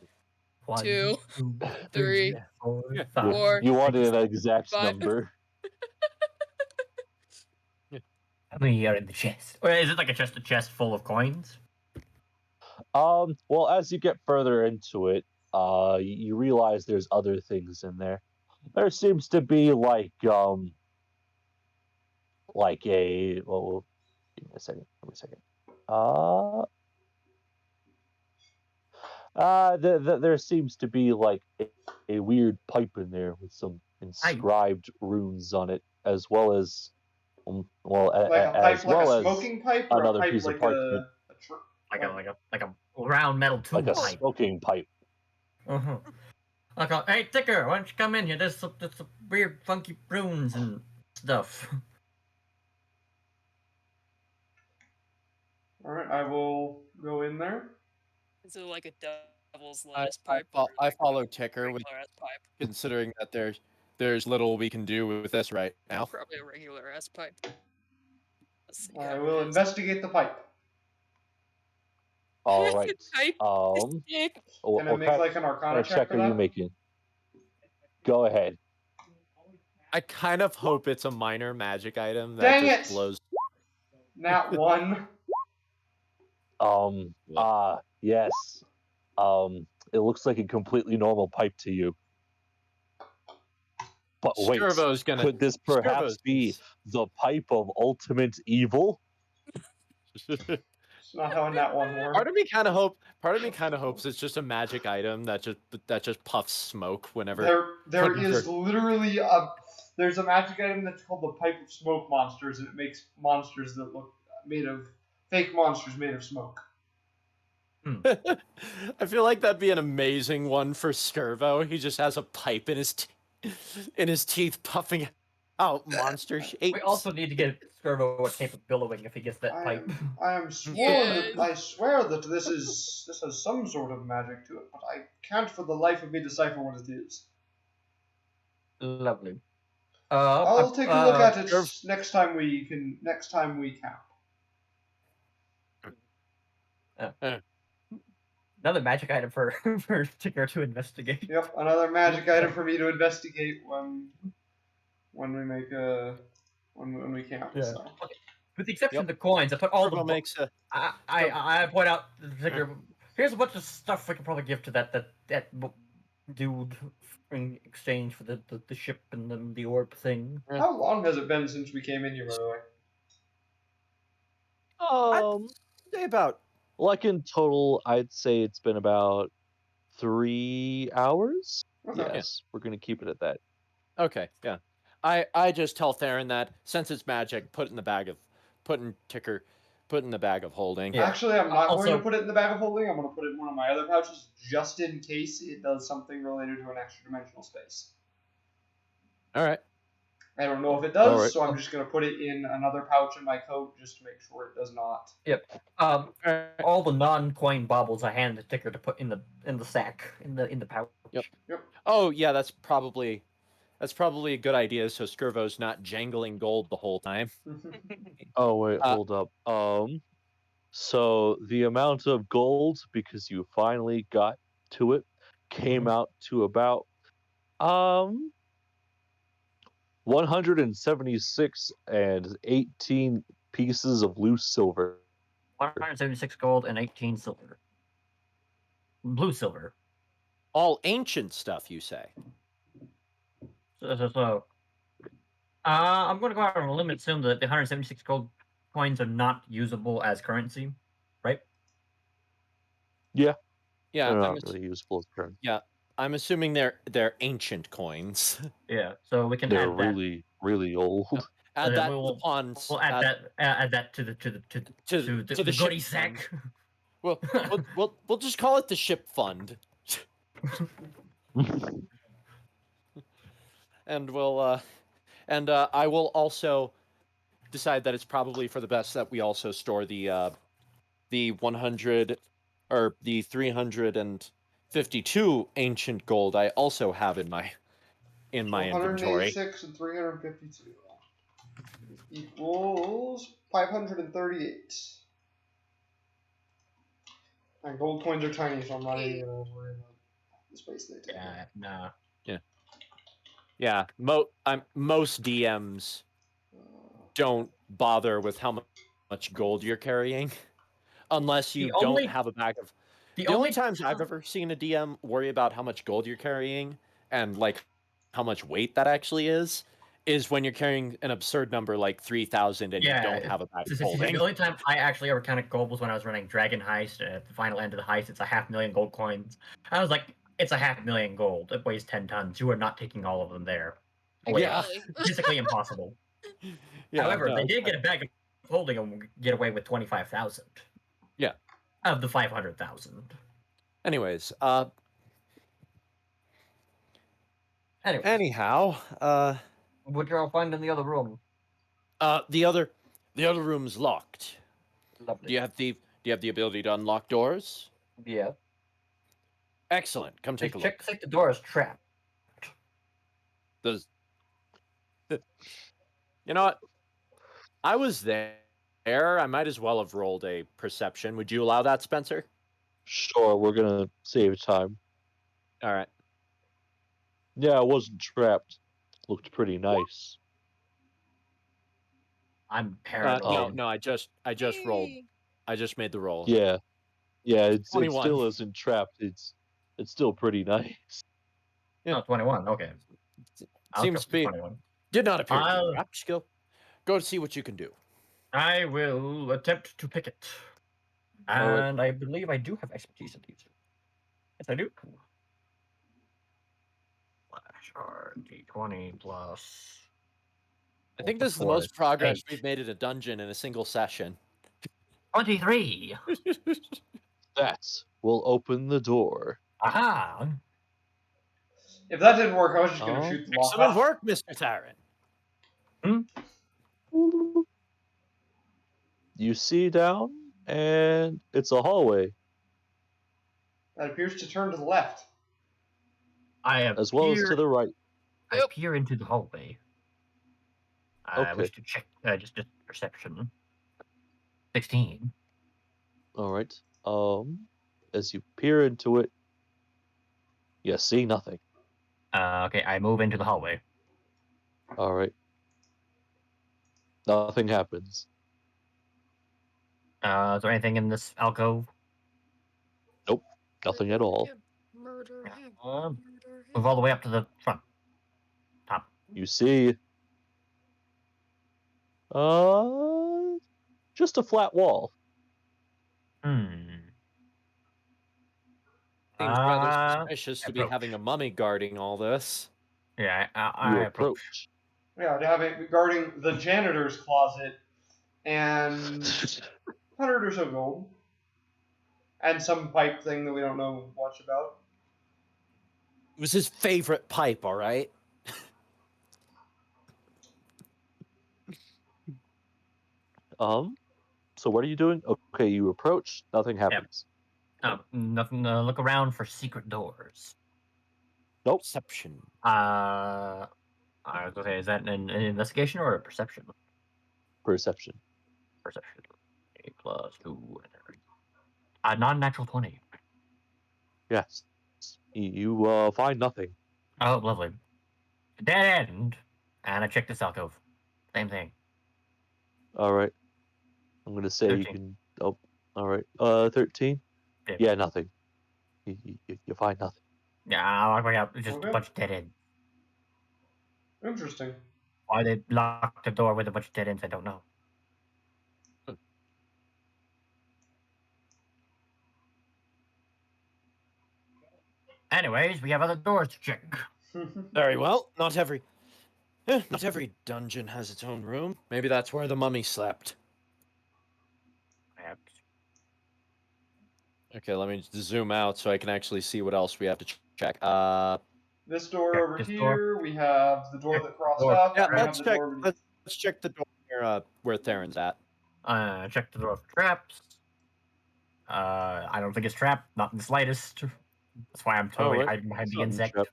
1, 2, 2, 3, 4, You, 5. you wanted an exact 5. number. How many are in the chest? Or is it like a chest full of coins? Well, as you get further into it, you realize there's other things in there. There seems to be like a well, give me a second. There seems to be like a weird pipe in there with some inscribed runes on it, as well as smoking pipe, or another a pipe piece like of parchment, like a round metal tube like a pipe. smoking pipe. Uh-huh. Like a, hey Ticker, why don't you come in here? There's some weird funky runes and stuff. All right, I will go in there. Is it like a devil's lettuce pipe? I follow Ticker with Regular ass pipe. considering that there's little we can do with this right now. Probably a regular ass pipe. Let's see I how will it is. investigate the pipe. All right. Pipe stick. Can I make like an Arcana check for are you that? making? Go ahead. I kind of hope it's a minor magic item that Dang just it! blows. Nat 1. Yes. It looks like a completely normal pipe to you. But wait, could this perhaps be the pipe of ultimate evil? It's not how a Nat 1 works. Part of me kind of hopes it's just a magic item that just puffs smoke whenever. There is literally there's a magic item that's called the Pipe of Smoke Monsters, and it makes monsters that look fake monsters made of smoke. I feel like that'd be an amazing one for Skirvo. He just has a pipe in his teeth, puffing out monster shapes. We also need to get Skirvo a tape of billowing if he gets that pipe. I am sworn. I swear that this has some sort of magic to it, but I can't for the life of me decipher what it is. Lovely. I'll take a look at it next time we camp. Another magic item for Ticker to investigate. Yep, another magic item for me to investigate when we camp. Yeah. So. Okay. With the exception of the coins, I put all the makes a. I point out the Ticker. Here's a bunch of stuff we can probably give to that dude in exchange for the ship and the orb thing. How long has it been since we came in here, by the way? Say about. Like in total, I'd say it's been about 3 hours. Okay. Yes, we're gonna keep it at that. Okay, yeah. I just tell Theron that since it's magic, put in the bag of holding. Yeah. Actually, I'm not going to put it in the bag of holding. I'm going to put it in one of my other pouches just in case it does something related to an extra dimensional space. All right. I don't know if it does, so I'm just going to put it in another pouch in my coat just to make sure it does not. Yep. All the non-coin baubles I hand the Ticker to put in the sack in the pouch. Yep. Oh yeah, that's probably a good idea. So Skirvo's not jangling gold the whole time. Oh wait, hold up. So the amount of gold, because you finally got to it, came out to about 176 and 18 pieces of loose silver. 176 gold and 18 silver. Blue silver. All ancient stuff, you say? So I'm going to go out on a limb and assume that the 176 gold coins are not usable as currency, right? Yeah. Yeah, they're not really usable as currency. Yeah, I'm assuming they're ancient coins. Yeah, so we can they're add that. really, really old. Add that to the ponds. We'll add that to the goodie sack. We'll just call it the ship fund. And I will also decide that it's probably for the best that we also store the 100 or the 352 ancient gold I also have in my inventory. 186 and 352 equals 538. And gold coins are tiny, so I'm not even gonna worry about the space they take. Yeah, nah. Yeah, most DMs don't bother with how much gold you're carrying, unless you don't have a bag of. The only times I've ever seen a DM worry about how much gold you're carrying and like how much weight that actually is when you're carrying an absurd number like 3,000 and you don't have a bag of holding. The only time I actually ever counted gold was when I was running Dragon Heist. At the final end of the heist, it's 500,000 gold coins. I was like, it's 500,000 gold. It weighs 10 tons. You are not taking all of them there. Yeah. Physically impossible. Yeah, however, they did get a bag of holding and get away with 25,000. Yeah. Of the 500,000. Anyways, anyhow, what y'all find in the other room? The other room's locked. Lovely. Do you have the ability to unlock doors? Yeah. Excellent. Come take a Check look. like the door is trapped. Does you know what? I was there. I might as well have rolled a perception. Would you allow that, Spencer? Sure, we're gonna save time. All right. Yeah, I wasn't trapped. Looked pretty nice. I'm paranoid. No. I just rolled. Yay. I just made the roll. Yeah, it 21. still isn't trapped. It's still pretty nice. Yeah. Oh, 21. Okay. I'll Seems go to be 21. did not appear to I'll- be trapped. Go to see what you can do. I will attempt to pick it. All right. And I believe I do have expertise in these. Yes, I do. Flash D20 plus. I think this is the most progress we've made in a dungeon in a single session. 23. That will open the door. Aha. If that didn't work, I was just gonna Oh. shoot the lock Excellent off. work, Mr. Taran. You see down, and it's a hallway, That appears to turn to the left. I as well as to the right. I Yep. peer into the hallway. I Okay. wish to check just perception. 16. All right. As you peer into it, you see nothing. Okay, I move into the hallway. All right. Nothing happens. Is there anything in this alcove? Nothing at all. Murder him. Um, Murder him. Move all the way up to the front. Top. You see, just a flat wall. Hmm. Seems rather suspicious to be approach. having a mummy guarding all this. Yeah, You I approach. approach. Yeah, to have it guarding the janitor's closet and 100 or so gold. And some pipe thing that we don't know much about. It was his favorite pipe, all right? So what are you doing? Okay, you approach, nothing happens. Nothing. Look around for secret doors. Nope. Perception. I was gonna say, is that an investigation or a perception? Perception. Perception. A plus 2. Non-natural 20. Yes. You find nothing. Oh, lovely. Dead end. And I checked this alcove. Same thing. All right. I'm gonna say 13. you can. Oh, all right. 13. Yeah. Yeah, nothing. You find nothing. Yeah, I'll walk out. It's just Okay. a bunch of dead ends. Interesting. Why they locked the door with a bunch of dead ends, I don't know. Anyways, we have other doors to check. Very well. Not every dungeon has its own room. Maybe that's where the mummy slept. Perhaps. Okay, let me zoom out so I can actually see what else we have to check. This door Check over this here, door. we have the door that crossed Door. up. Yeah, we have let's the check. door beneath. Let's check the door where Theron's at. Check the door for traps. I don't think it's trapped. Not in the slightest. That's why I'm totally right. hiding behind the Something insect. trapped.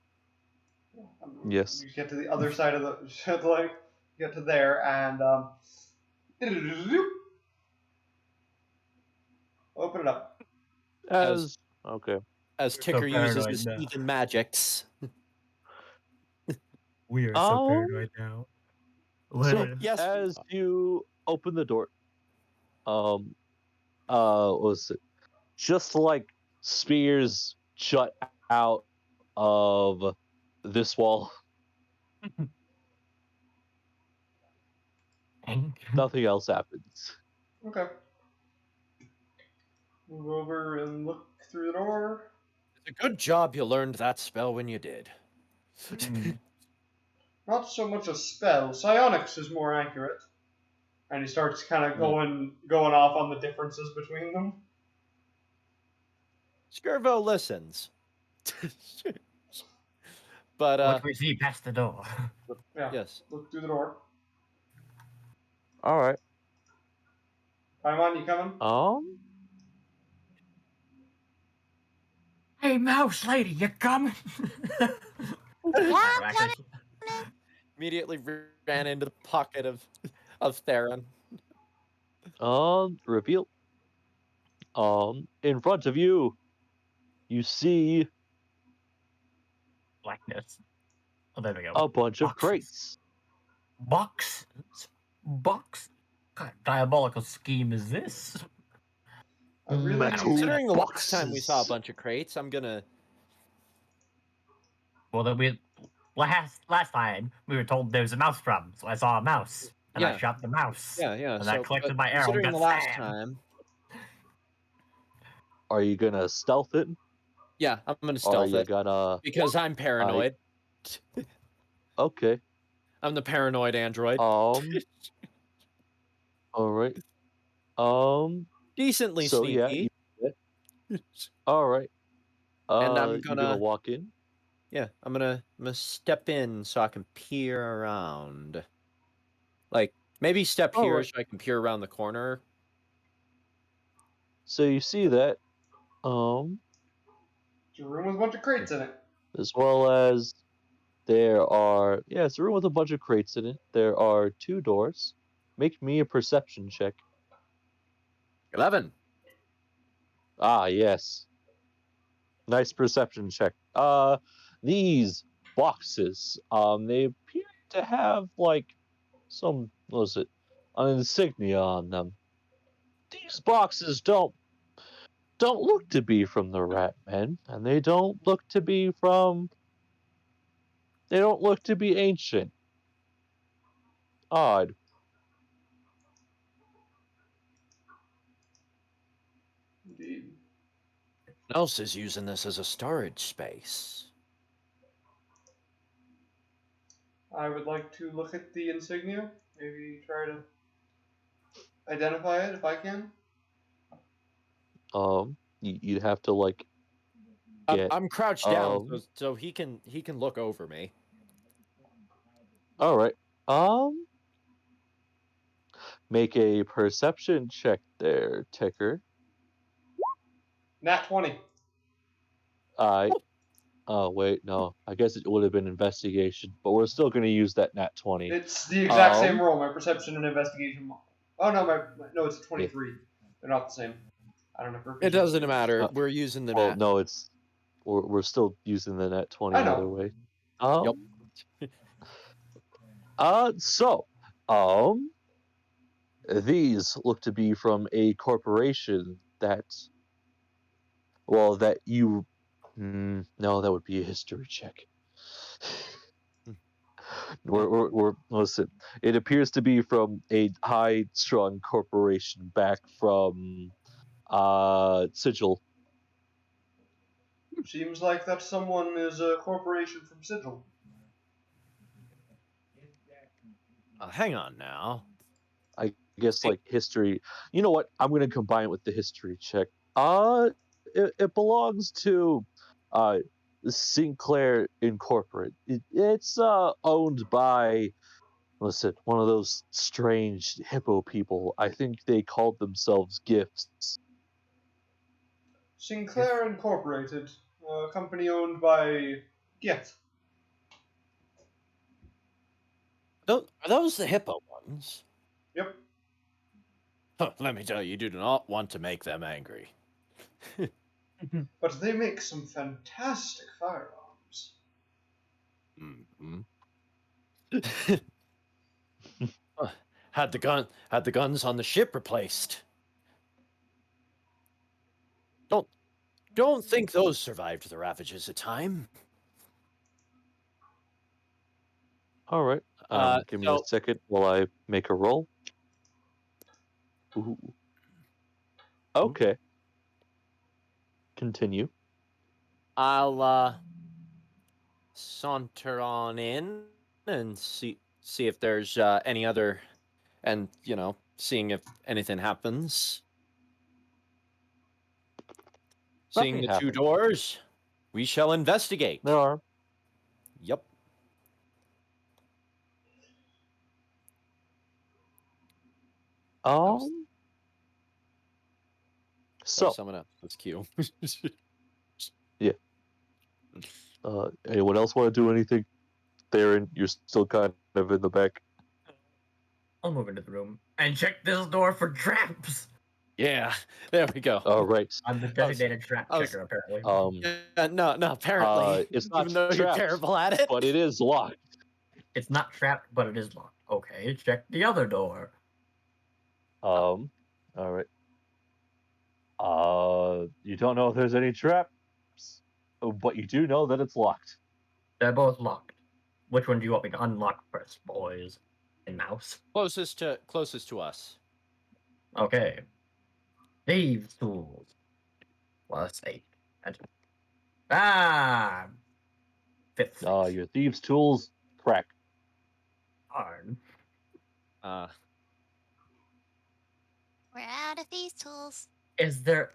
Yes. You get to the other side of the like, get to there and open it up. Okay. As so Ticker uses paranoid his now. heathen magics. We are so paranoid now. So Yes. as you open the door, was it just like spears jut out of this wall? Nothing else happens. Okay. Move over and look through the door. It's a good job you learned that spell when you did. Not so much a spell. Psionics is more accurate. And he starts kind of going off on the differences between them. Skirvo listens. But What do we see past the door? Yeah. yes. Look through the door. All right. Paimon, you coming? Hey, mouse lady, you coming? Yeah, I'm coming. Immediately ran into the pocket of Theron. Reveal. In front of you, you see Blackness. Oh, there we go. a bunch of Boxes. crates. Box? What kind of diabolical scheme is this? I really Considering the last boxes. time we saw a bunch of crates, I'm gonna. Well, last time we were told there was a mouse problem, so I saw a mouse and I shot the mouse. Yeah. And So, I collected but my arrow. considering And the got last stabbed. time, Are you gonna stealth it? yeah, I'm gonna Or stealth you it gonna? because I'm paranoid. Okay. I'm the paranoid android. All right. Decently So yeah. sneaky. All right. And I'm You're gonna walk in. Yeah, I'm gonna step in so I can peer around. Like maybe step here Alright. so I can peer around the corner. So you see that, It's a room with a bunch of crates in it. as well as it's a room with a bunch of crates in it. There are 2 doors. Make me a perception check. 11. Ah, yes. Nice perception check. These boxes, they appear to have like some, what was it, an insignia on them. These boxes don't look to be from the Rat Men, and they don't look to be ancient. Odd. Indeed. Someone else is using this as a storage space. I would like to look at the insignia. Maybe try to identify it if I can. You'd have to like get. I'm crouched down, so he can look over me. All right. Make a perception check there, Ticker. Nat 20. Oh wait, no. I guess it would have been investigation, but we're still going to use that nat 20. It's the exact same roll. My perception and investigation. Oh no, no, it's 23. Yeah. They're not the same. I don't know. It doesn't matter. We're using the nat. No, we're still using the nat 20 I know. either way. Yep. So, these look to be from a corporation that you. No, that would be a history check. Listen. It appears to be from a high-strung corporation back from Sigil. Seems like that someone is a corporation from Sigil. Hang on now. I guess like history. You know what? I'm going to combine it with the history check. It belongs to Sinclair Incorporated. It's owned by one of those strange hippo people. I think they called themselves Gifts. Sinclair Incorporated, a company owned by Gift. Are those the hippo ones? Yep. Let me tell you do not want to make them angry. But they make some fantastic firearms. Mm-hmm. Had the guns on the ship replaced. Don't think those survived the ravages of time. All right. Give me a second while I make a roll. Ooh. Okay. Continue. I'll saunter on in and see if there's any other, and seeing if anything happens. Seeing the 2 doors, we shall investigate. There are. Yep. So, someone else. That's cute. anyone else want to do anything? Theron, you're still kind of in the back. I'll move into the room and check this door for traps. Yeah, there we go. All right. I'm the designated trap I was- checker, apparently. No, apparently. It's not even though you're trapped, terrible at it. but it is locked. It's not trapped, but it is locked. Okay, check the other door. All right. You don't know if there's any traps, but you do know that it's locked. They're both locked. Which one do you want me to unlock first, boys and mouse? Closest to us. Okay. Thieves tools. Plus 8. Fifth. Your thieves' tools crack. Darn. We're out of these tools. Is there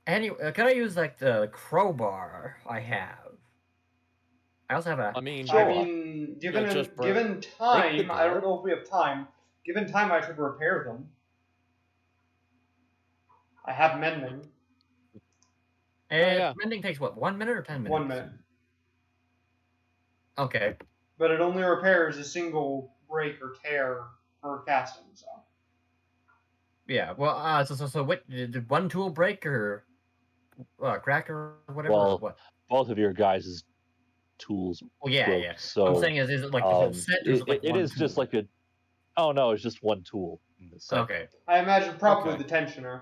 any? Can I use like the crowbar I have? I also have a. I mean, given just given time, I don't know if we have time. Given time, I could repair them. I have mending. yeah. Mending takes what? 1 minute or 10 minutes? 1 minute. Okay. But it only repairs a single break or tear for casting, so. Yeah. Well, so what? Did one tool break or crack or whatever? Well, or what? both of your guys' tools. Well, yeah, broke, yeah. So I'm saying is it like the whole set? Or is it like it one is just tool? like a. Oh no, it's just one tool in the set. Okay. I imagine probably Okay. the tensioner.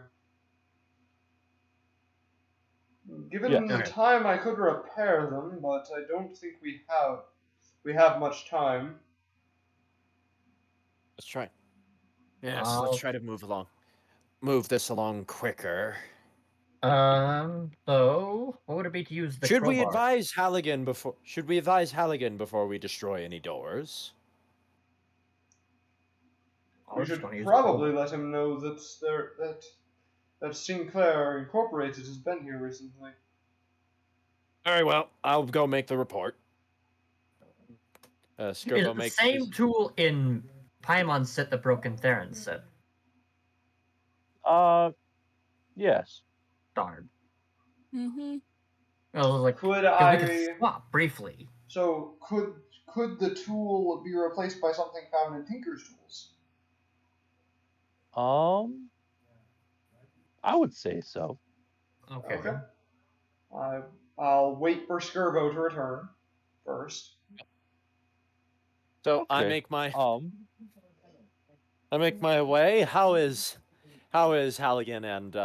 Given Yeah. the Okay. time, I could repair them, but I don't think we have much time. Let's try. Yes, I'll- let's try to move this along quicker. So what would it be to use the Should we crowbar? advise Halligan before we destroy any doors? We should probably let him know that Sinclair Incorporated has been here recently. Very well. I'll go make the report. Is Skirbo the makes same tool in Paimon's set the Broken Theron's set? Yes. Darn. Mm-hmm. I was like, Could 'cause we could swap briefly. So could the tool be replaced by something found in Tinker's tools? I would say so. Okay. I'll wait for Skirbo to return first. So I Okay. make my way. How is Halligan and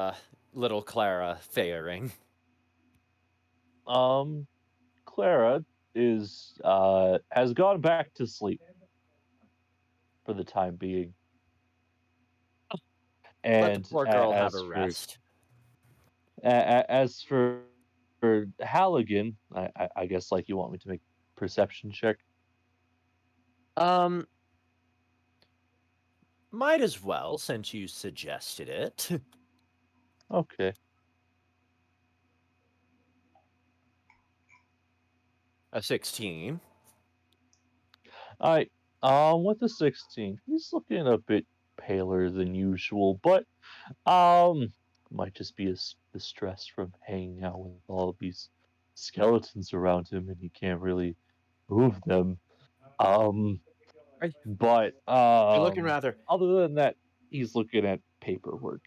little Clara faring? Clara has gone back to sleep for the time being. Let And the poor girl have as a rest. as for Halligan, I guess like you want me to make a perception check. Might as well, since you suggested it. Okay. A 16. With the 16, he's looking a bit paler than usual, but might just be the stress from hanging out with all of these skeletons around him, and he can't really move them. But You're looking rather. Other than that, he's looking at paperwork.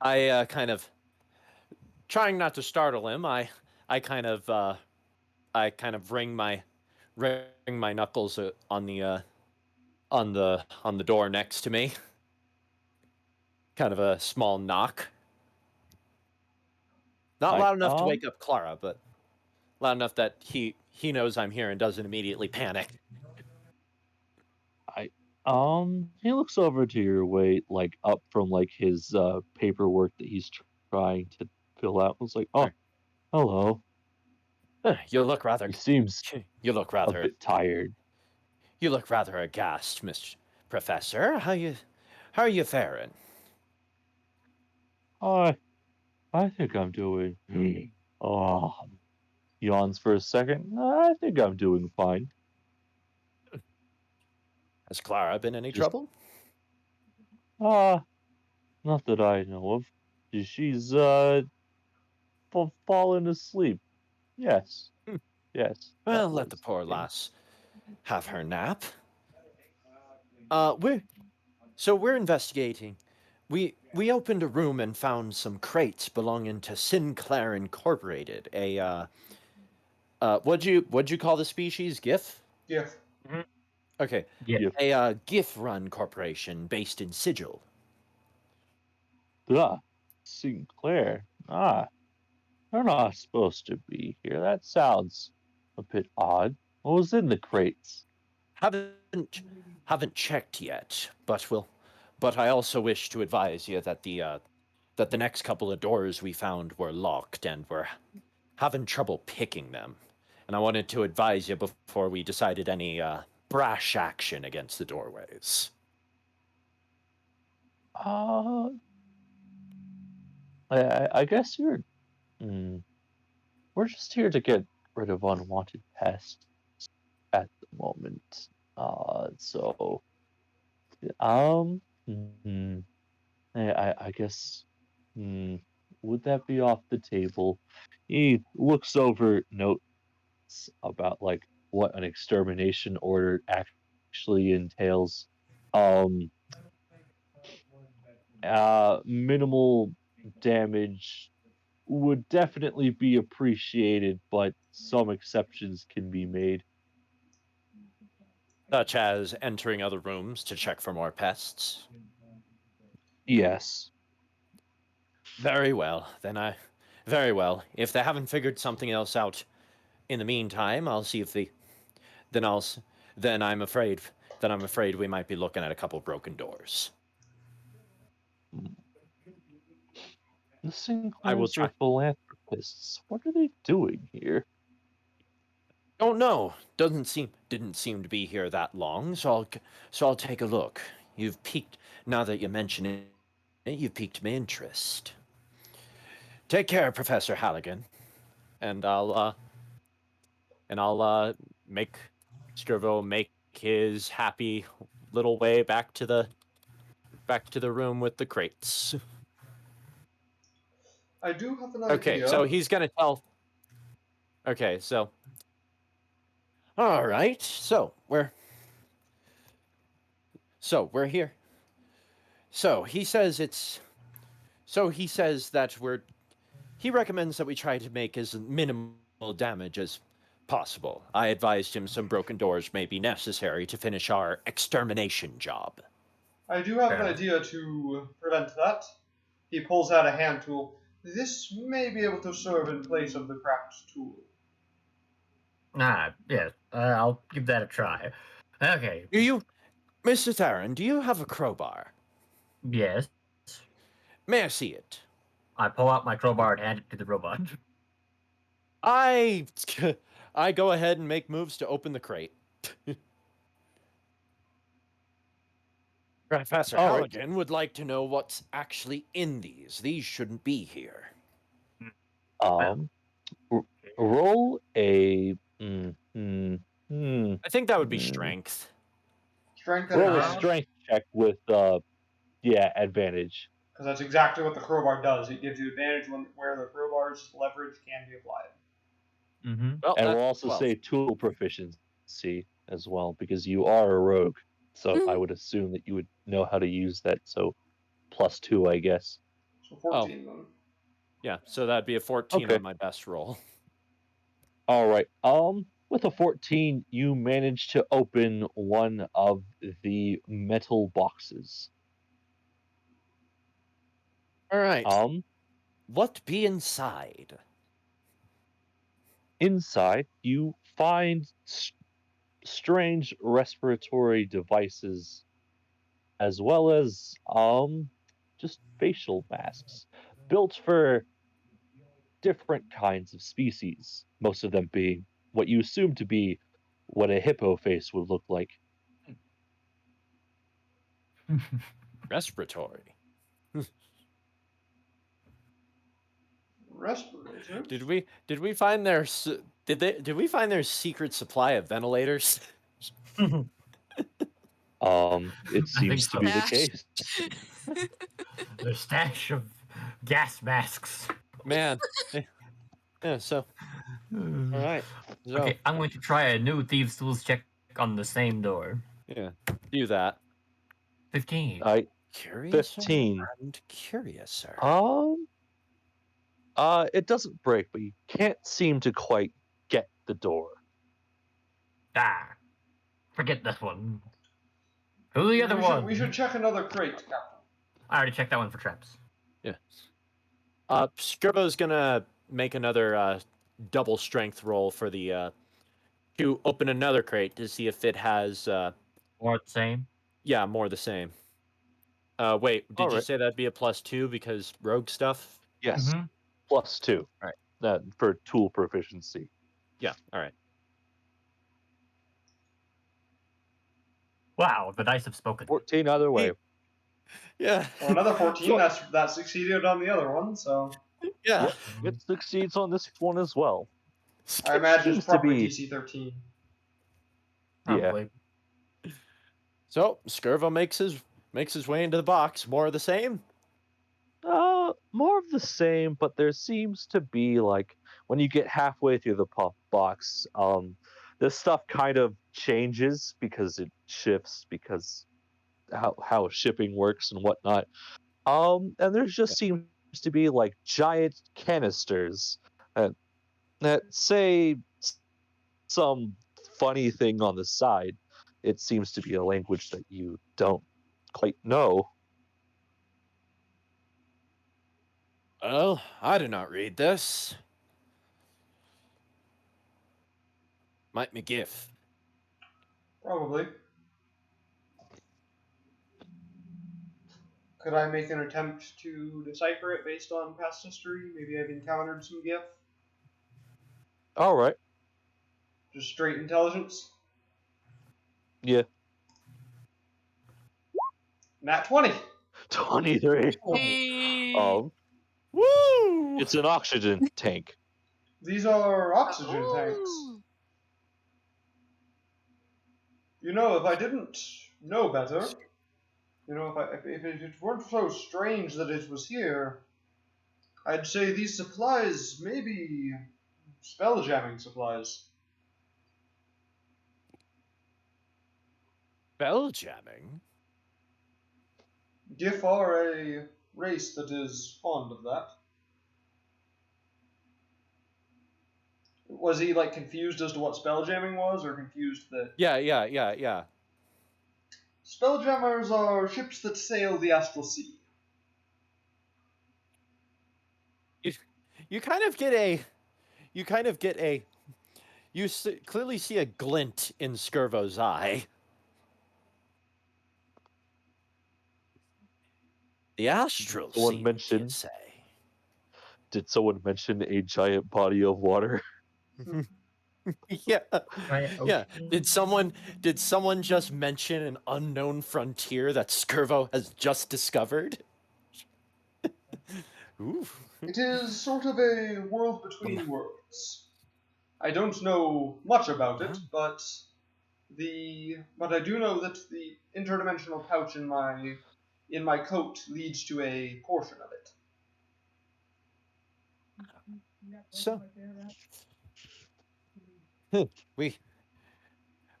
I kind of trying not to startle him. I kind of ring my knuckles on the door next to me. Kind of a small knock. Not loud enough to wake up Clara, but loud enough that he knows I'm here and doesn't immediately panic. He looks over to your way, like up from like his paperwork that he's trying to fill out. It's like, oh, hello. You look rather. He seems You look a rather bit tired. You look rather aghast, Miss Professor. How are you faring? I think I'm doing. Yawns for a second. I think I'm doing fine. Has Clara been any trouble? Not that I know of. She's fallen asleep. Yes. Hmm. Yes. that Well, let the was poor case. lass have her nap. We're investigating. We opened a room and found some crates belonging to Sinclair Incorporated. What'd you call the species? GIF? Yeah. Okay. Yeah. Yeah. A GIF run corporation based in Sigil. Ah, Sinclair. Ah, they're not supposed to be here. That sounds a bit odd. What was in the crates? Haven't checked yet, but I also wish to advise you that the next couple of doors we found were locked and we're having trouble picking them. And I wanted to advise you before we decided any brash action against the doorways. Uh, I guess you're. We're just here to get rid of unwanted pests at the moment. So, hmm, I guess, would that be off the table? He looks over notes about like what an extermination order actually entails. Um, Minimal damage would definitely be appreciated, but some exceptions can be made. Such as entering other rooms to check for more pests. Yes. Very well. Very well. If they haven't figured something else out in the meantime, I'll see if the. Then I'll. Then I'm afraid. Then I'm afraid we might be looking at a couple broken doors. The I will Sinclairs are try. philanthropists. What are they doing here? Don't know. Didn't seem to be here that long. So I'll take a look. You've piqued. Now that you mention it, you've piqued my interest. Take care, Professor Halligan, and I'll make Skirvo make his happy little way back to the room with the crates. I do have an Okay, idea. so he's gonna tell. Okay, so. All right, so we're here. So he says it's. So he says that we're. He recommends that we try to make as minimal damage as possible. I advised him some broken doors may be necessary to finish our extermination job. I do have Fair an enough. idea to prevent that. He pulls out a hand tool. This may be able to serve in place of the craft tool. Yes. I'll give that a try. Okay. Do you, Mr. Theron, do you have a crowbar? Yes. May I see it? I pull out my crowbar and hand it to the robot. I go ahead and make moves to open the crate. Professor All right. Halligan would like to know what's actually in these. These shouldn't be here. Roll a. I think that would be strength. Strength and Roll a advantage. strength check with advantage. Because that's exactly what the crowbar does. It gives you advantage where the crowbar's leverage can be applied. Mm-hmm. Well, And that's we'll also 12. say tool proficiency as well, because you are a rogue. So I would assume that you would know how to use that. So +2, I guess. So 14 then. Yeah, so that'd be a 14 Okay. on my best roll. All right. With a 14, you manage to open one of the metal boxes. All right. What be inside? Inside, you find strange respiratory devices, as well as just facial masks built for different kinds of species. Most of them being what you assume to be what a hippo face would look like. Respiratory. Respirators? Did we find their did we find their secret supply of ventilators? It seems to be the so. case. Their stash of gas masks. Man. Yeah, so all right. So, Okay, I'm going to try a new thieves tools check on the same door. yeah. Do that. 15. Curious 15. and curiouser. It doesn't break, but you can't seem to quite get the door. Ah, forget this one. Who the other one? We should check another crate, Captain. I already checked that one for traps. Yeah. Skirbo's gonna make another double strength roll for the to open another crate to see if it has More the same. Yeah, more the same. Wait, did you Alright. say that'd be a +2 because rogue stuff? Yes, Mhm. +2. Right. That for tool proficiency. Yeah. All right. Wow, the dice have spoken. 14 either way. Yeah. Well, another 14. That succeeded on the other one, so Yeah. It succeeds on this one as well. I imagine Seems it's to probably be- DC 13. Probably. So Skirvo makes his way into the box. More of the same. More of the same, but there seems to be like when you get halfway through the box, this stuff kind of changes because it shifts because how shipping works and whatnot. And there just seems to be like giant canisters that say some funny thing on the side. It seems to be a language that you don't quite know. Well, I do not read this. Might me give. Probably. Could I make an attempt to decipher it based on past history? Maybe I've encountered some GIF. All right. Just straight intelligence. Yeah. Nat 20. 23. Hey. Woo! It's an oxygen tank. These are oxygen tanks. Ooh. You know, if I didn't know better, you know, if it weren't so strange that it was here, I'd say these supplies may be spell jamming supplies. Bell jamming. GIF are a race that is fond of that. Was he like confused as to what spell jamming was, or confused that Yeah. spelljammers are ships that sail the astral sea? You clearly see a glint in Skirvo's eye. The astral Someone sea, mentioned- you'd say. Did someone mention a giant body of water? Yeah. Yeah. Did someone just mention an unknown frontier that Skirvo has just discovered? Ooh. It is sort of a world between worlds. I don't know much about it, but I do know that the interdimensional pouch in my coat leads to a portion of it. So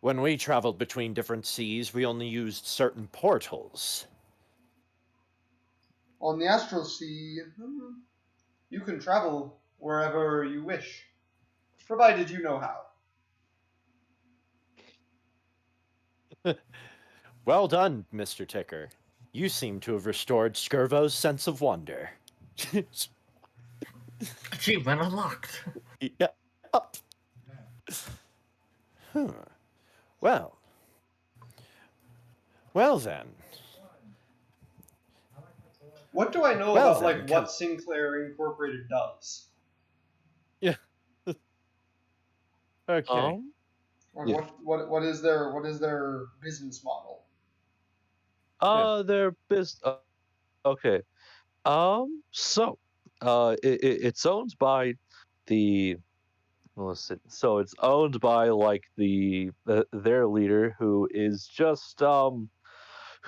when we traveled between different seas, we only used certain portals. On the astral sea, you can travel wherever you wish, provided you know how. Well done, Mr. Ticker. You seem to have restored Skirvo's sense of wonder. Achievement unlocked. Yeah. Huh. Well then. What do I know Well about then, like what Sinclair Incorporated does? Yeah. Okay. Like Yeah. what is their business model? Their business. Okay. So, it's owned by the. Listen, so it's owned by like their leader, who is just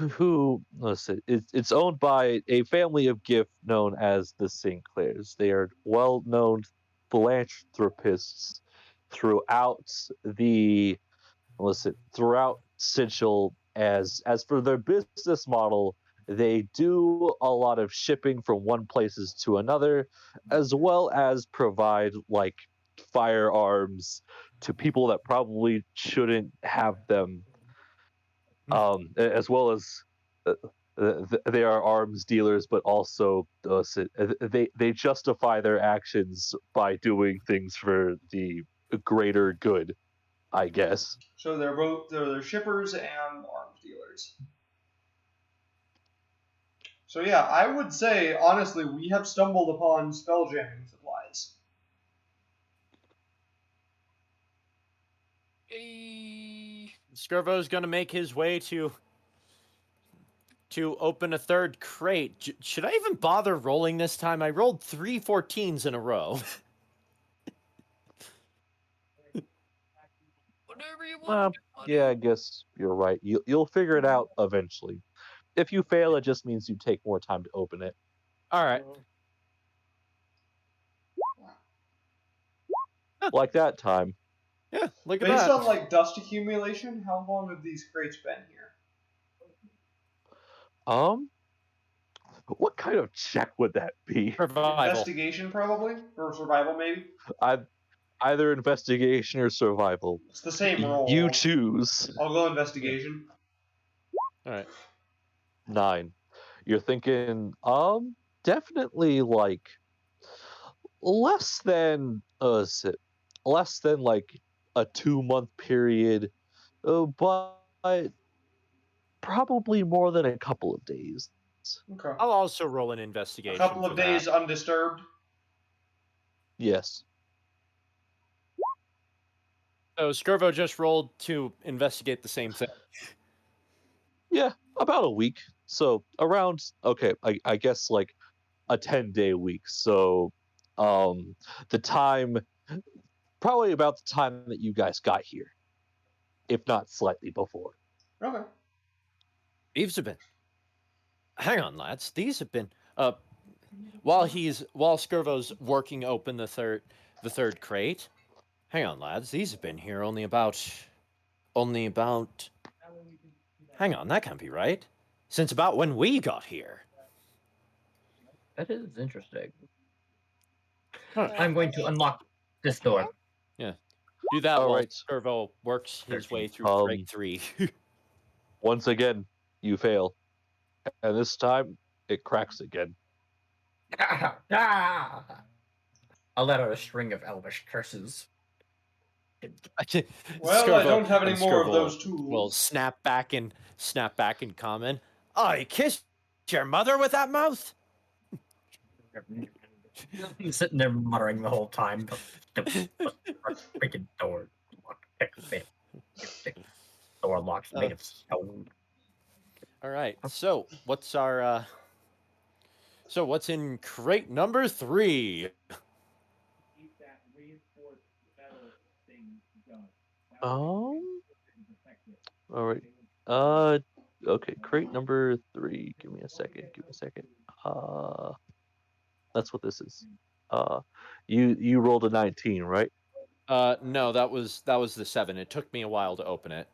who listen, it's owned by a family of gift known as the Sinclairs. They are well-known philanthropists throughout the throughout Sigil. As for their business model, they do a lot of shipping from one places to another, as well as provide like firearms to people that probably shouldn't have them, as well as they are arms dealers, but also they justify their actions by doing things for the greater good, I guess. So they're shippers and arms dealers. So yeah, I would say honestly we have stumbled upon spelljamming supplies. Skirvo's gonna make his way to open a third crate. Should I even bother rolling this time? I rolled 3 14s in a row. Whatever you want. Yeah, I guess you're right. You'll figure it out eventually. If you fail, it just means you take more time to open it. All right. Like that time. Yeah, look at Based that. on like dust accumulation, how long have these crates been here? What kind of check would that be? Survival. Investigation probably? Or survival maybe? Either investigation or survival. It's the same roll. You choose. I'll go investigation. All right. 9. You're thinking, definitely like less than like a 2-month period, but probably more than a couple of days. Okay. I'll also roll an investigation. A couple of for days that. undisturbed. Yes. So Skirvo just rolled to investigate the same thing. Yeah, about a week. So around, okay, I guess like a 10-day week. So the time, probably about the time that you guys got here, if not slightly before. Okay. These have been. Hang on, lads. These have been. While Skirvo's working open the third crate. Hang on, lads. These have been here only about. Hang on, that can't be right. Since about when we got here. That is interesting. Huh. I'm going to unlock this door. Yeah. Do that All while right. Skirvo works his way through crate 3. Once again, you fail. And this time, it cracks again. I'll let out a string of elvish curses. Well, I don't have any more of those tools. Will snap back and comment. I kissed your mother with that mouth. I'm sitting there muttering the whole time. Freaking door door locks made of stone. All right. So what's our? So what's in crate number 3? All right. Okay. Crate number 3. Give me a second. That's what this is. You rolled a 19, right? No, that was the 7. It took me a while to open it.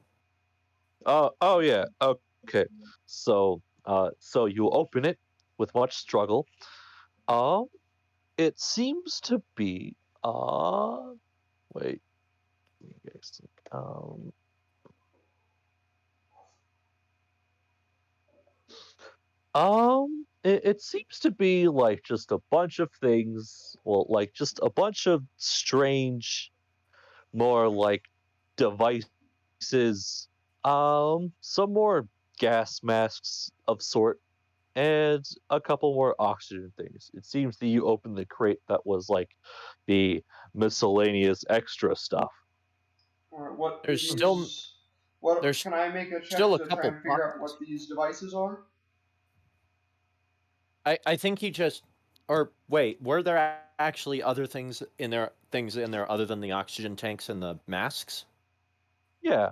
Oh yeah. Okay. So you open it with much struggle. It seems to be wait. You guys think, it seems to be like just a bunch of things. Well, like just a bunch of strange, more like devices. Some more gas masks of sort, and a couple more oxygen things. It seems that you opened the crate that was like the miscellaneous extra stuff. Alright, what There's these- still- What there's can I make a check still a to couple try and figure out boxes. what these devices are? I think he just. Or wait, were there actually other things in there other than the oxygen tanks and the masks? Yeah.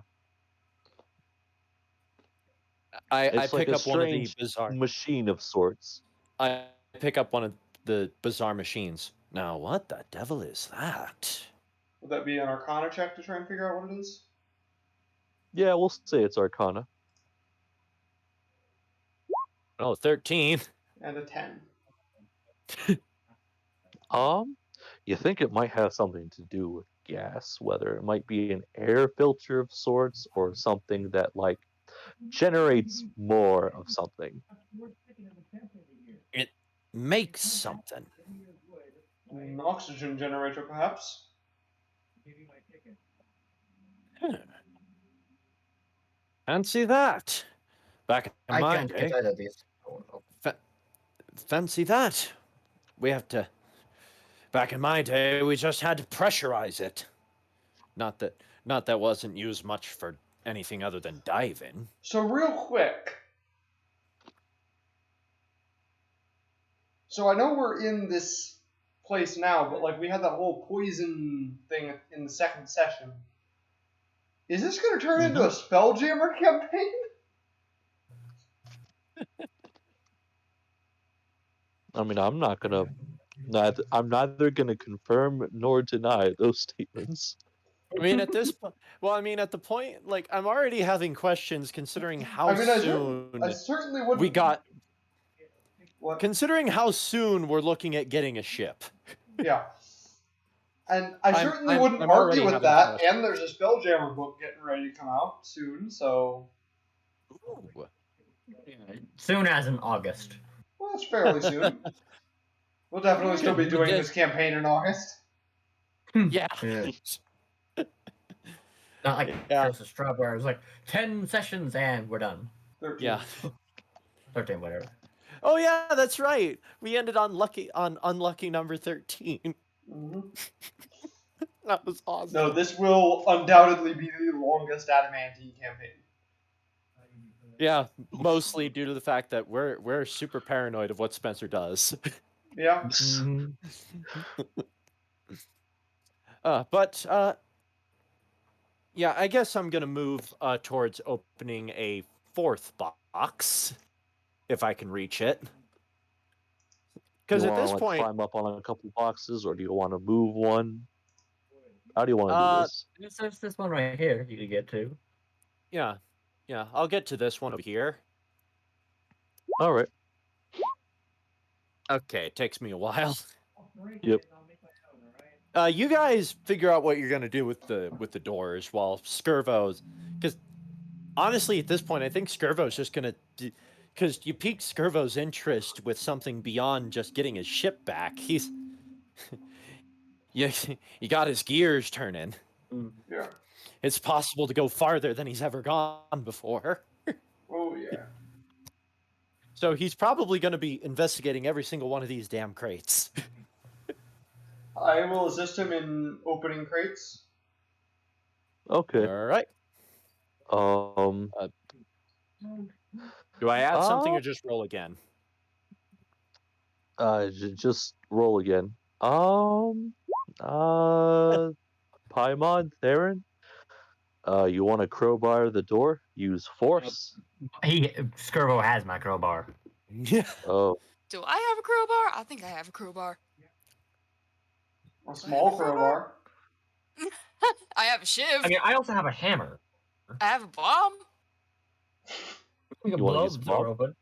I It's like pick a up one of the strange bizarre. machine of sorts. I pick up one of the bizarre machines. Now, what the devil is that? Would that be an Arcana check to try and figure out what it is? Yeah, we'll say it's Arcana. Oh, 13. And a 10. You think it might have something to do with gas, whether it might be an air filter of sorts or something that like generates more of something. It makes something. An oxygen generator, perhaps? Huh. Fancy that. Back in I my can't day. get out of this. Fancy that. We have to. Back in my day, we just had to pressurize it. Not that wasn't used much for anything other than diving. So real quick. So I know we're in this place now, but like we had that whole poison thing in the second session. Is this going to turn into a Spelljammer campaign? I mean, I'm neither gonna confirm nor deny those statements. I mean, at this point, at the point, like, I'm already having questions considering how I soon certainly wouldn't. we got. What? Considering how soon we're looking at getting a ship. Yeah. And I certainly I'm wouldn't already argue with having that. questions. And there's a Spelljammer book getting ready to come out soon, so. Ooh. Soon as in August. Well, that's fairly soon. We'll definitely still be doing this campaign in August. Yeah. Not like Yeah. Curse of Strawberry. It was like 10 sessions and we're done. 13. Yeah. 13, whatever. Oh yeah, that's right. We ended on unlucky number 13. Mm-hmm. That was awesome. No, this will undoubtedly be the longest Adamantine campaign. Yeah, mostly due to the fact that we're super paranoid of what Spencer does. Yeah. Yeah, I guess I'm gonna move towards opening a fourth box, if I can reach it. Because You at wanna, this like, point, climb up on a couple boxes, or do you want to move one? How do you want to do this? There's this one right here you could get to. yeah, I'll get to this one over here. All right. Okay, it takes me a while. Yep. You guys figure out what you're gonna do with the doors while Skirvo's, because honestly at this point I think Skirvo's just gonna, because you piqued Skirvo's interest with something beyond just getting his ship back. He's you got his gears turning. Yeah. It's possible to go farther than he's ever gone before. Oh, yeah. So he's probably going to be investigating every single one of these damn crates. I will assist him in opening crates. Okay. All right. Do I add something or just roll again? Just roll again. Paimon, Theron, you want to crowbar the door? Use force. Skirbo has my crowbar. Yeah. Oh, Do I have a crowbar? I think I have a crowbar. A small crowbar. I have a shiv. I mean, I also have a hammer. I have a bomb. We can You wanna blow use the a door bomb? open.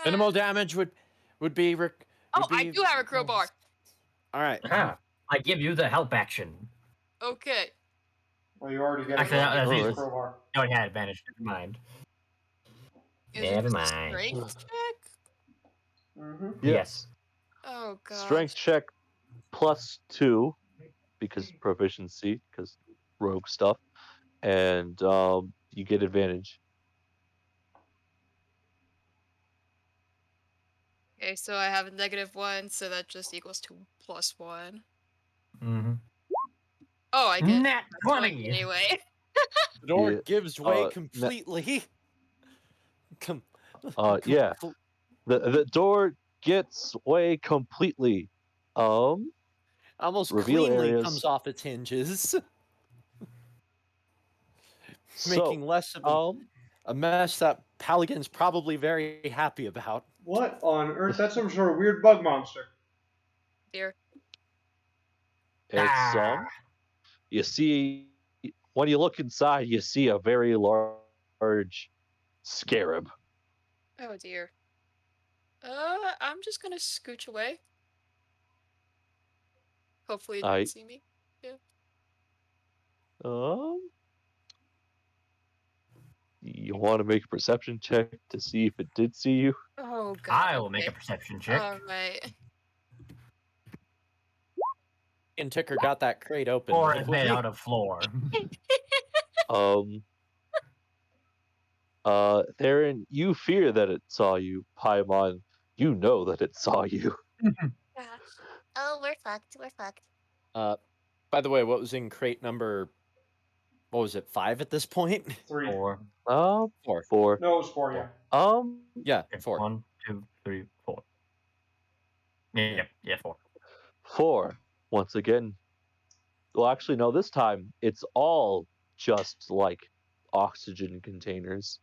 Minimal damage would be. I do have a crowbar. All right. Ah, I give you the help action. Okay. Well, you already get Actually, a that's- crowbar. Oh, yeah, advantage. Never mind. Is Never it mind. strength check? Mm-hmm. Yes. Oh god. strength check +2 because proficiency, because rogue stuff, and you get advantage. Okay, so I have a -1, so that just equals to +1. Mm-hmm. Oh, I get Nat 20! anyway. The door Yeah, gives way na- completely. Yeah. The door gets way completely. Almost Reveal cleanly areas. comes off its hinges, So, making less of a A mess that Paligan's probably very happy about. What on earth? That's some sort of weird bug monster. Dear. It's you see when you look inside, you see a very large scarab. Oh dear. I'm just gonna scooch away. Hopefully it didn't see me. Yeah. You want to make a perception check to see if it did see you? Oh god. I will make a perception check. Alright. And Ticker got that crate open. Or it's made out of floor. Theron, you fear that it saw you. Paimon, you know that it saw you. Gosh. Oh, we're fucked. We're fucked. By the way, what was in crate number? What was it? 5 at this point? 3. 4. 4. No, it was 4. Yeah. Yeah, 4. 1, 2, 3, 4. Yeah, 4. 4. Once again. Well, actually, no. This time it's all just like oxygen containers.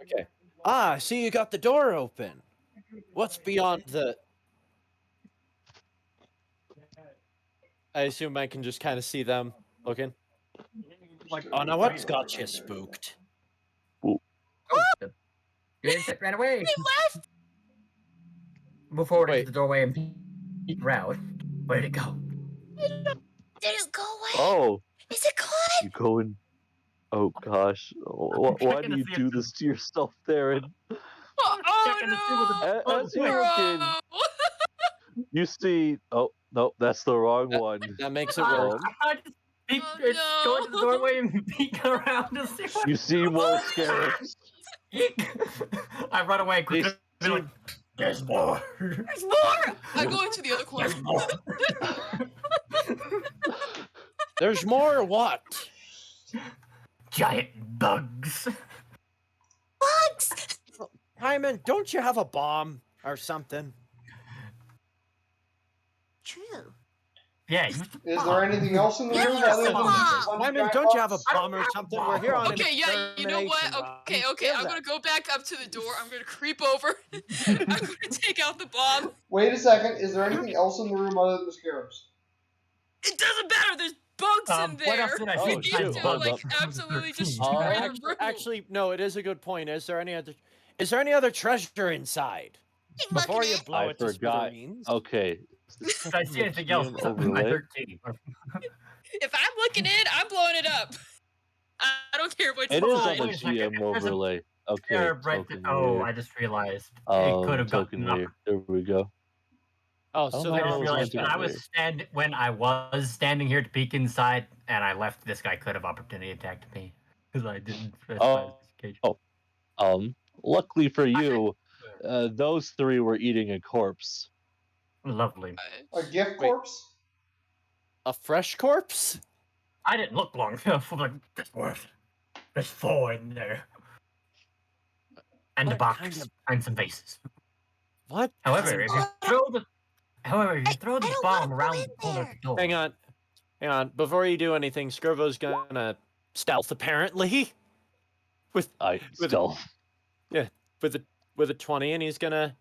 Okay. Ah, see, you got the door open. What's beyond the? I assume I can just kind of see them looking. Like, oh, now what's got you spooked? Oh, the insect ran away. It left! Move forward Wait. into the doorway and peek around. Where did it go? Did it go away? Oh, Is it gone? you going? Oh gosh, why do you do this to yourself, Theron? Checking to see what the As you're looking, you see. Oh no, that's the wrong one. That makes it worse. I just peek, go into the doorway and peek around to see what. You see more scarabs. I run away quickly. Like, there's more. There's more! I go into the other corner. There's more. There's more what? Giant bugs. Bugs! Hyman, don't you have a bomb or something? True. Yeah. Is there anything else in the room Yes, other than Mom. Hyman, don't you have a bomb or something? We're here on an Okay, yeah, you know what? extermination Okay, run. I'm gonna go back up to the door. I'm gonna creep over. I'm gonna take out the bomb. Wait a second. Is there anything else in the room other than the scarabs? It doesn't matter. There's bugs in there. What else did I Oh, see? You shoot. need to Hold like up. absolutely 13. destroy the room. Actually, no. It is a good point. Is there any other treasure inside? Hey, Before look you at it. blow I it to forgot. smithereens? Okay. If I see anything else, GM my overlay. 13. If I'm looking in, I'm blowing it up. I don't care what It you is on find. the Wait a second. GM overlay. Okay. Token Oh, layer. I just realized it could have Token gotten layer. There we go. Oh, don't so know I how just those realized ones when I was standing here to peek inside and I left, this guy could have opportunity attacked me because I didn't press my notification. Luckily for you, those 3 were eating a corpse. Lovely. A gift Wait. corpse? a fresh corpse? I didn't look long enough. I'm like, there's 4 in there. And a What box kind of- and some vases. What? However, if you throw the don't bomb wanna go around in the corner of there. the door. Hang on. Before you do anything, Skirvo's gonna stealth apparently with Stealth. with a 20, and he's gonna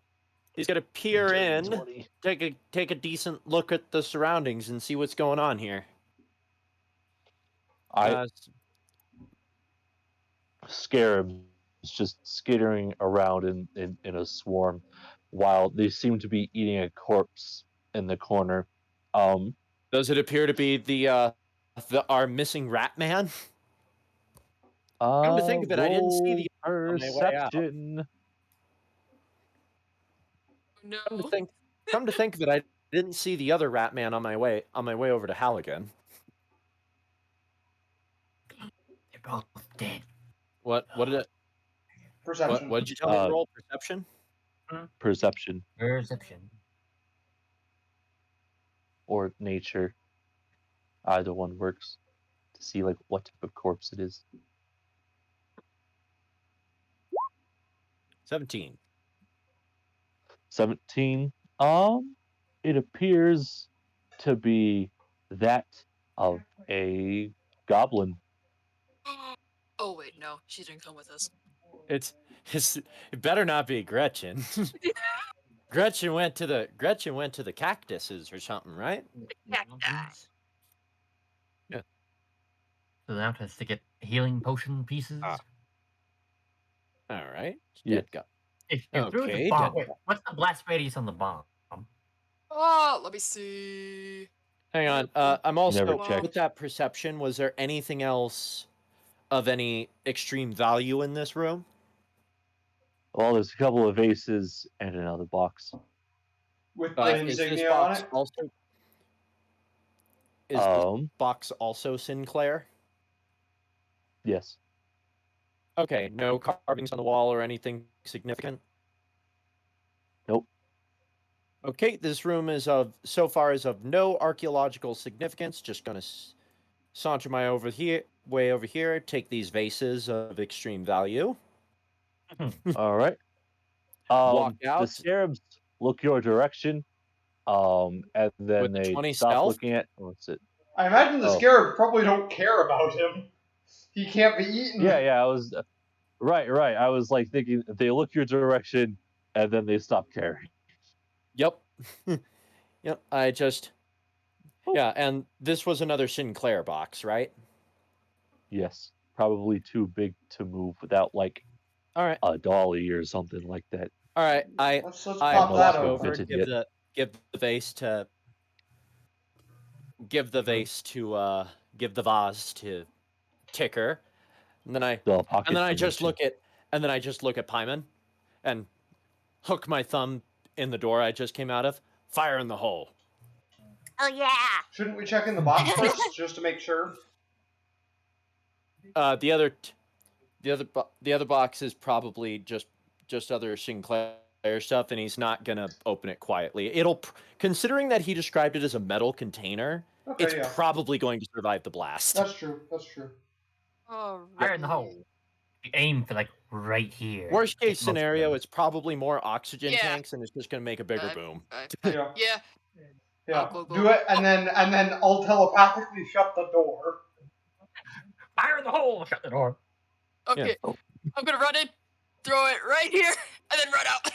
peer in, 20. take a decent look at the surroundings and see what's going on here. Scarabs just skittering around in a swarm while they seem to be eating a corpse in the corner. Does it appear to be our missing rat man? Come to think of it, I didn't see the on my way out. perception. No. Come to think of it, I didn't see the other rat man on my way over to Halligan. They're both dead. What did it? Perception. What did you tell me to roll? Perception? Perception Perception. or nature. Either one works to see like what type of corpse it is. 17. 17. It appears to be that of a goblin. Oh wait, no, she didn't come with us. It better not be Gretchen. Gretchen went to the cactuses or something, right? Cacti. Yeah. So now has to get healing potion pieces. All right. Yeah. Dead guy. If you threw the Okay, bomb, dead wait, guy. what's the blast radius on the bomb? Oh, let me see. Hang on. I'm also Never checked. with that perception. Was there anything else of any extreme value in this room? Well, there's a couple of vases and another box. With the Is this insignia on box it. also? Is this box also Sinclair? Yes. Okay. No carvings on the wall or anything significant. Nope. Okay, this room is so far is of no archaeological significance. Just gonna saunter way over here. Take these vases of extreme value. All right. Walk The out. scarabs look your direction. And then With they 20 stop stealth? looking at. What's it? I imagine the Oh. scarabs probably don't care about him. He can't be eaten. Yeah. I was right. I was like thinking they look your direction and then they stop caring. Yep. Yep. Yeah, and this was another Sinclair box, right? Yes. Probably too big to move without like All right. a dolly or something like that. All right. Let's I pop that walk over, open. give the vase to give the vase to Ticker, and then I just look at Pyman and hook my thumb in the door I just came out of. Fire in the hole. Oh yeah. Shouldn't we check in the box first, just to make sure? The other box is probably just other Sinclair stuff, and he's not gonna open it quietly. Considering that he described it as a metal container, Okay, it's probably going to survive the blast. That's true. Oh, Fire in the hole. You aim for like right here. Worst case Get most of scenario, them. it's probably more oxygen Yeah. tanks, and it's just gonna make a bigger boom. Yeah. Yeah. Go. Do it, and then I'll telepathically shut the door. Fire in the hole. Shut the door. Okay. Yeah. I'm gonna run in, throw it right here, and then run out.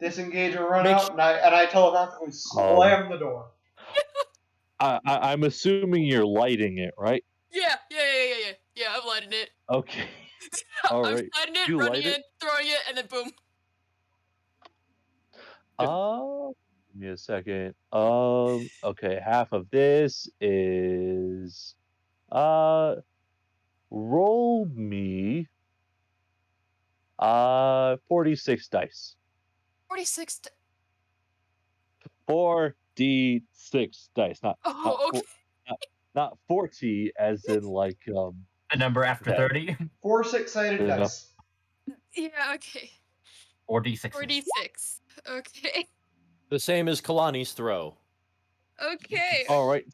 Disengage or run Make out, and I telepathically slam the door. I'm assuming you're lighting it, right? Yeah. I'm lighting it. Okay. All I'm right. lighting it, You running light it? in, throwing it, and then boom. Give me a second. Okay, half of this is roll me 46 dice. 46. 4d6 dice, Oh, okay. not 40 as in like A number after that. 30. 4 6-sided Fair enough. dice. Yeah. Okay. 4d6. 46. Okay. The same as Kalani's throw. Okay. All right.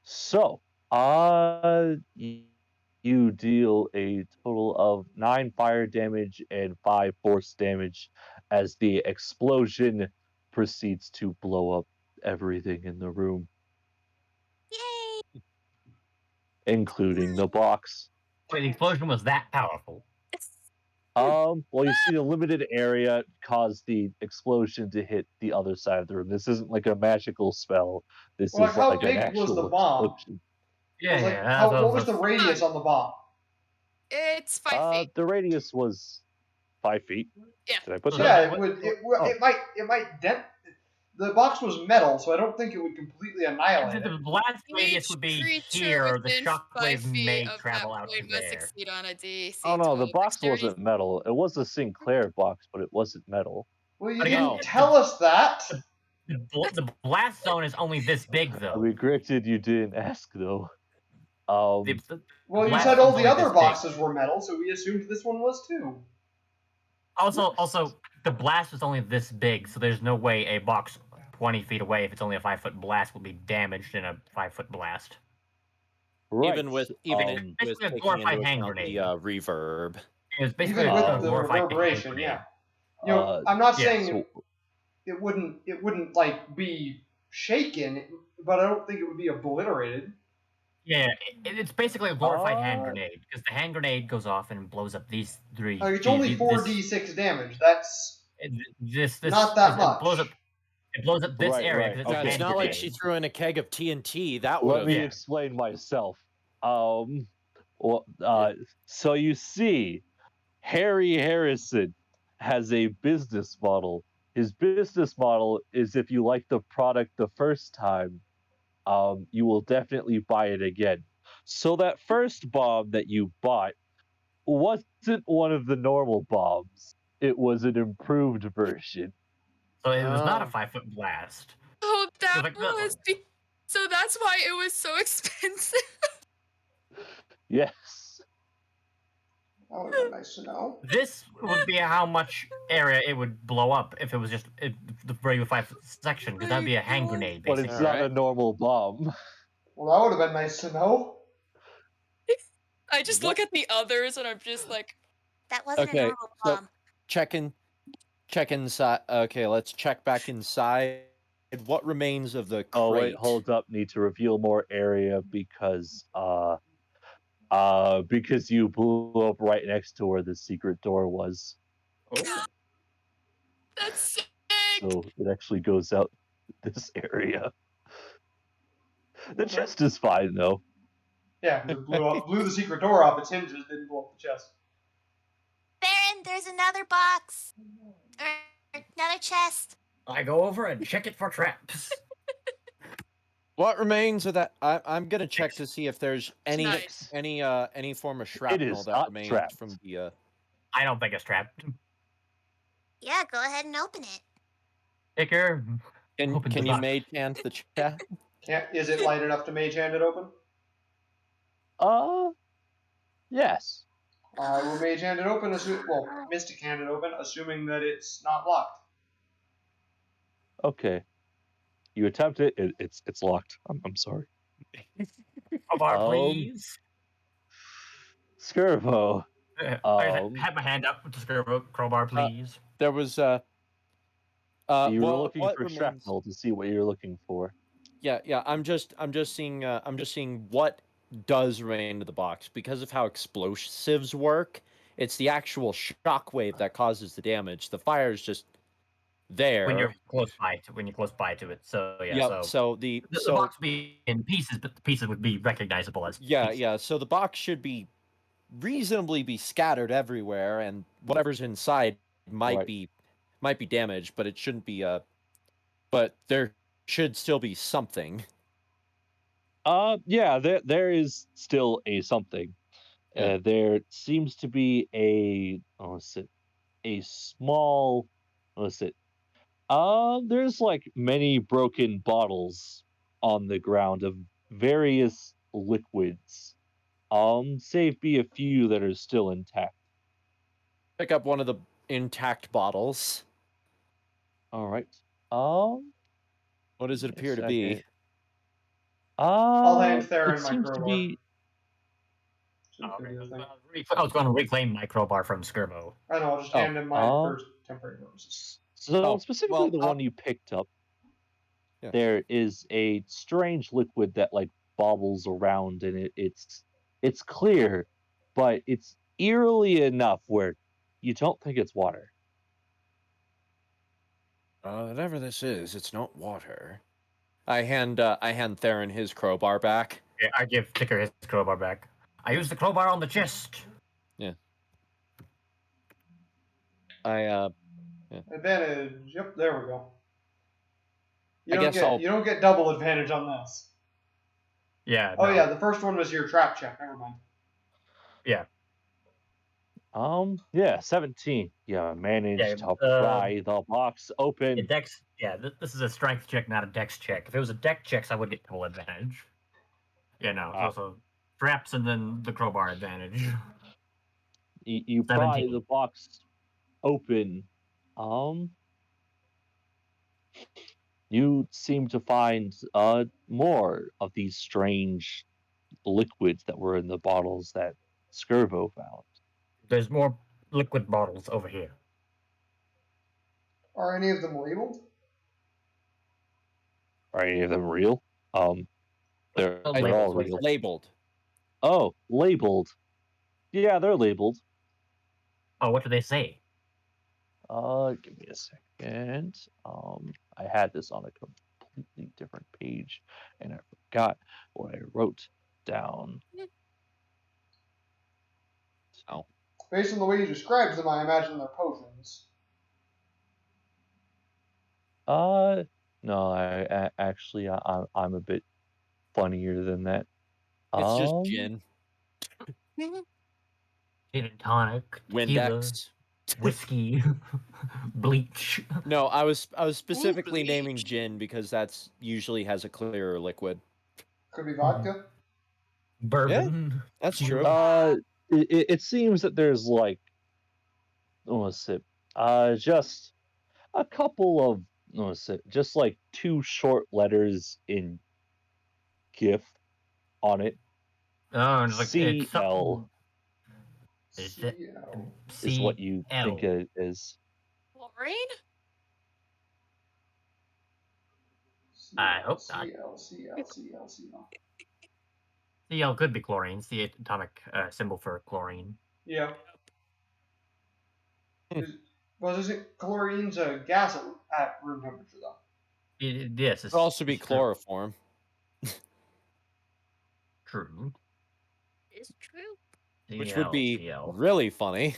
So, you deal a total of 9 fire damage and 5 force damage as the explosion proceeds to blow up everything in the room, Yay. including the box. Wait, the explosion was that powerful. Well, you see the limited area caused the explosion to hit the other side of the room. This isn't like a magical spell. This Well, is how like an big actual was the bomb? explosion. Yeah, What was the radius on the bomb? It's 5 feet. The radius was 5 feet. Yeah. Did I put Yeah, that? it might dent. The box was metal, so I don't think it would completely annihilate it. The blast radius would be here. The shockwave may travel out to there. Succeed on a DC Oh no, the 12 box dexterity. wasn't metal. It was a Sinclair box, but it wasn't metal. Well, you But again, didn't tell us that. The blast zone is only this big, I though. mean, granted, you didn't ask though. Well, you blast said all zone's the only other this big. boxes were metal, so we assumed this one was too. Also, the blast is only this big, so there's no way a box 20 feet away, if it's only a 5-foot blast, will be damaged in a 5-foot blast. Right. Even with basically a taking glorified into hand account grenade. the reverb. It's basically Even a with the glorified hand reverberation, grenade. yeah. You know, I'm not yeah, saying it wouldn't like be shaken, but I don't think it would be obliterated. Yeah, it's basically a glorified hand grenade because the hand grenade goes off and blows up these three. It's only 4d6 damage. That's not that much. It blows up this area because it's a It's hand not grenade. like she threw in a keg of TNT. That would Let me explain myself. So you see, Harry Harrison has a business model. His business model is if you like the product the first time, you will definitely buy it again. So that first bomb that you bought wasn't one of the normal bombs. It was an improved version. So it was not a 5-foot blast. Oh, so that's why it was so expensive. That Yes. would have been nice to know. This would be how much area it would blow up if it was just the regular 5-foot section, because that'd be a hand grenade, basically. But it's not a normal bomb. Well, that would have been nice to know. I just look at the others and I'm just like, that wasn't a normal bomb. Check inside. Okay, let's check back inside. What remains of the crate? Oh wait, hold up. Need to reveal more area because you blew up right next to where the secret door was. Oh. That's sick. So it actually goes out this area. The chest is fine though. Yeah, it blew the secret door off its hinges, didn't blow up the chest. Baron, there's another box. Or another chest. I go over and check it for traps. What remains of that? I'm gonna check to see if there's any Nice. any form of shrapnel that remains trapped. from the. I don't think it's trapped. Yeah, go ahead and open it. Ticker. Can you mage hand the chest? Is it light enough to mage hand it open? Yes. I will mage hand it open, mystic hand it open, assuming that it's not locked. Okay. You attempt it. It's locked. I'm sorry. Crowbar, please. Skirvo. I had my hand up with the crowbar, please. There was you were looking what for remains... shrapnel to see what you're looking for. Yeah. I'm just seeing what does remain to the box because of how explosives work. It's the actual shockwave that causes the damage. The fire is just there when you're close by to it. So yeah. So the box would be in pieces, but the pieces would be recognizable as pieces. Yeah. So the box should be reasonably be scattered everywhere, and whatever's inside might be damaged, but it shouldn't be but there should still be something. Yeah, there is still a something. Yeah. There seems to be a small there's like many broken bottles on the ground of various liquids. Save be a few that are still intact. Pick up one of the intact bottles. All right. What does it appear to be? I'll hand Theron it my seems crowbar. to be. I was going to reclaim my crowbar from Skirbo. I know, I'll just hand him mine for temporary purposes. So specifically the one you picked up, there is a strange liquid that like bobbles around, and it's clear, but it's eerily enough where you don't think it's water. Whatever this is, it's not water. I hand Theron his crowbar back. Yeah, I give Ticker his crowbar back. I use the crowbar on the chest. Yeah. Advantage. Yep, there we go. You don't get double advantage on this. Yeah. Oh yeah, the first one was your trap check. Never mind. Yeah. Yeah, 17. Yeah, managed to pry the box open. Dex. Yeah, this is a strength check, not a dex check. If it was a dex check, I would get double advantage. Yeah, no. It's also traps and then the crowbar advantage. You pry the box open. You seem to find more of these strange liquids that were in the bottles that Skirvo found. There's more liquid bottles over here. Are any of them labeled? Are any of them real? They're Oh, they're labels, all what is real. it? Labeled. Oh, labeled. Yeah, they're labeled. Oh, what do they say? Give me a second. I had this on a completely different page, and I forgot what I wrote down. Oh, Based on the way you described them, I imagine they're potions. no, actually, I'm a bit funnier than that. It's just gin. Gin and tonic, tequila, Windex. whiskey, bleach. No, I was specifically bleach. naming gin because that's usually has a clearer liquid. Could be vodka. Bourbon. That's tequila. true. It seems that there's like, what's it? Just a couple of, what's it? Just like 2 short letters in GIF on it. Oh, it's like it's CL something. Is it CL. is what you think CL? it is. Chlorine? I hope not. CL. CL could be chlorine. It's the atomic symbol for chlorine. Yeah. Hmm. Well, isn't chlorine's a gas at room temperature, though? Yes, It could also be it's true. chloroform. True. It's true. Which would be CL. really funny.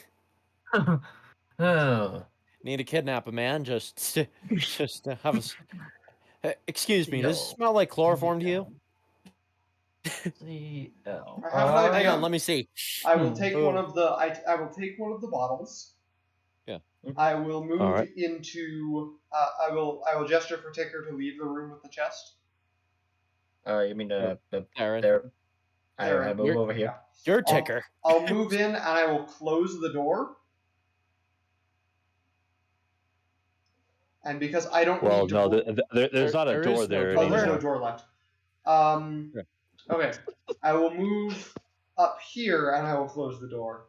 Oh. Need to kidnap a man, just have a excuse me, does it CL. smell like chloroform to you? CL. I have an idea. Hang on, let me see. I will take Oh. one of the. I will take one of the bottles. Yeah. I will move Alright. into. I will gesture for Ticker to leave the room with the chest. You mean Aaron. there? I Aaron, move You're- over here. You're Ticker. I'll move in and I will close the door. And because I don't Well, need to. no, there's not a there door is no there door. Oh, there's no anymore. door left. Yeah. Okay. I will move up here and I will close the door.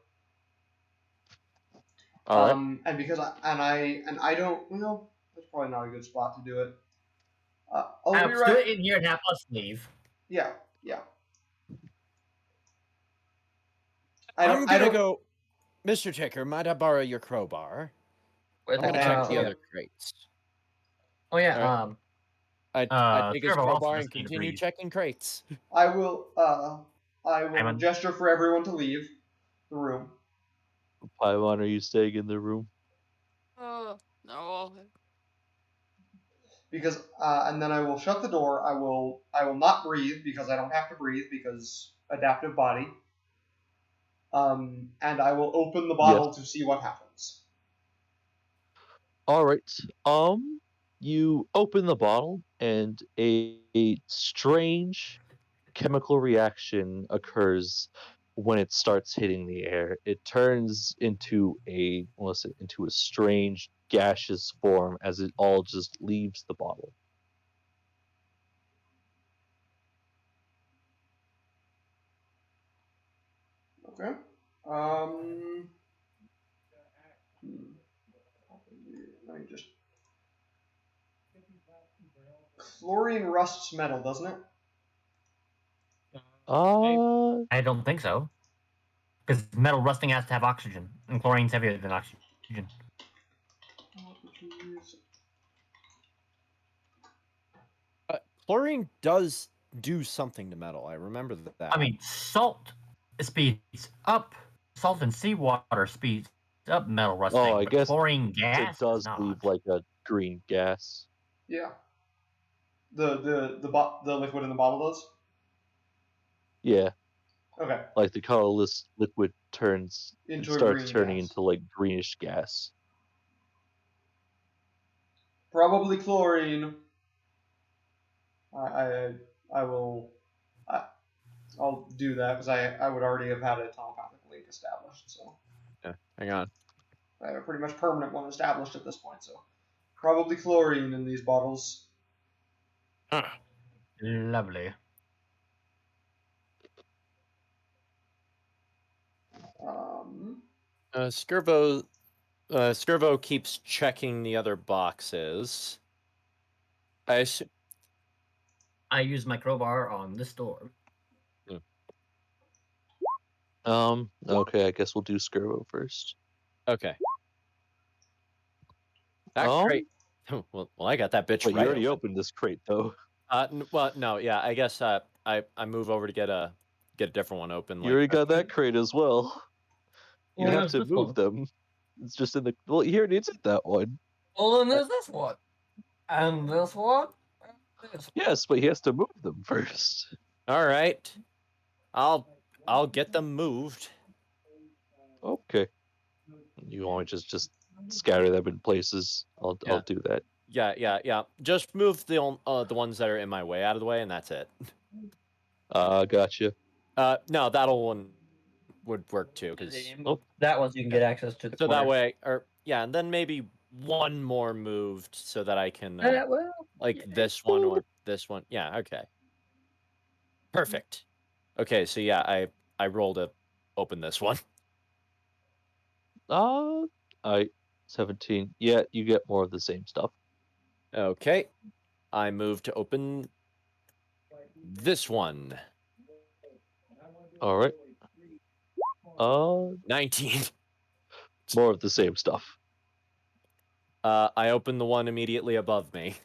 All right. And because I don't. Well, that's probably not a good spot to do it. I'll be Let's do right. it in here and have us leave. Yeah. I'm gonna go. Mr. Ticker, might I borrow your crowbar? I'm gonna check the yeah. other crates. Oh yeah. I take his Skirbo also crowbar and doesn't need to continue breathe. checking crates. I will Simon. gesture for everyone to leave the room. Paimon, are you staying in the room? No. Because and then I will shut the door. I will not breathe because I don't have to breathe because adaptive body. And I will open the bottle to see what happens. All right. You open the bottle, and a strange chemical reaction occurs when it starts hitting the air. It turns into a strange gaseous form as it all just leaves the bottle. Okay. Let me just. Chlorine rusts metal, doesn't it? I don't think so. Because metal rusting has to have oxygen, and chlorine's heavier than oxygen. Chlorine does do something to metal. I remember that. I mean, salt speeds up. Salt and seawater speeds up metal rusting. I but guess chlorine gas it does not. leave like a green gas. Yeah. The liquid in the bottle does. Yeah. Okay. Like the colorless liquid starts turning gas. into like greenish gas. Probably chlorine. I'll do that because I would already have had a telepathic link established, so Yeah, hang on. I have a pretty much permanent one established at this point, so probably chlorine in these bottles. Lovely. Skirvo keeps checking the other boxes. I I use my crowbar on this door. Okay, I guess we'll do Skirbo first. Okay. That crate. Well, I got that bitch But right. you already open. opened this crate, though. Well, no, yeah. I guess I move over to get a different one open. You already got that crate as well. You Well, have to there's this move one. them. It's just in the. Well, here it is at that one. Well, then there's this one. And this one. And this one. Yes, but he has to move them first. All right. I'll get them moved. Okay. You want to just scatter them in places? I'll do that. Yeah. Just move the ones that are in my way out of the way, and that's it. Gotcha. No, that'll one would work too, because that one you can get access to the so corner. that way, and then maybe one more moved so that I can this one or this one. Yeah, okay. Perfect. Okay, so yeah, I rolled to open this one. 17. Yeah, you get more of the same stuff. Okay. I move to open this one. All right. 19. More of the same stuff. I open the one immediately above me.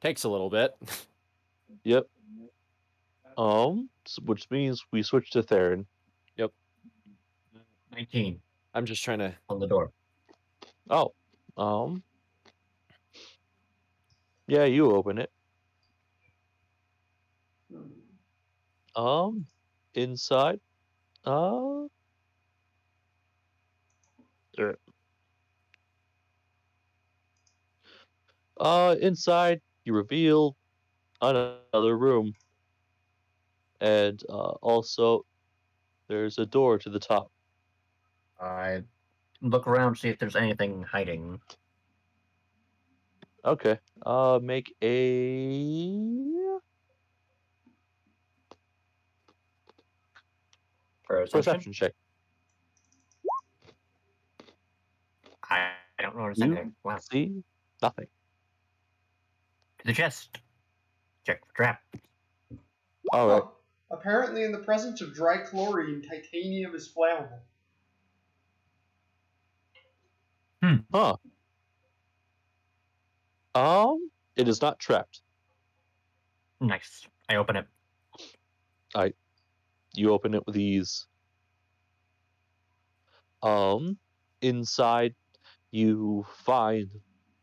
Takes a little bit. Yep. Which means we switch to Theron. Yep. 19 I'm just trying to on the door. Oh. Yeah, you open it. Inside. Inside you reveal another room. And also there's a door to the top. I look around, see if there's anything hiding. Okay. Make a perception check. I don't notice You anything. Wow. see nothing. To the chest. Check for trap. All right. Apparently, in the presence of dry chlorine, titanium is flammable. Huh. It is not trapped. Nice. I open it. You open it with ease. Inside you find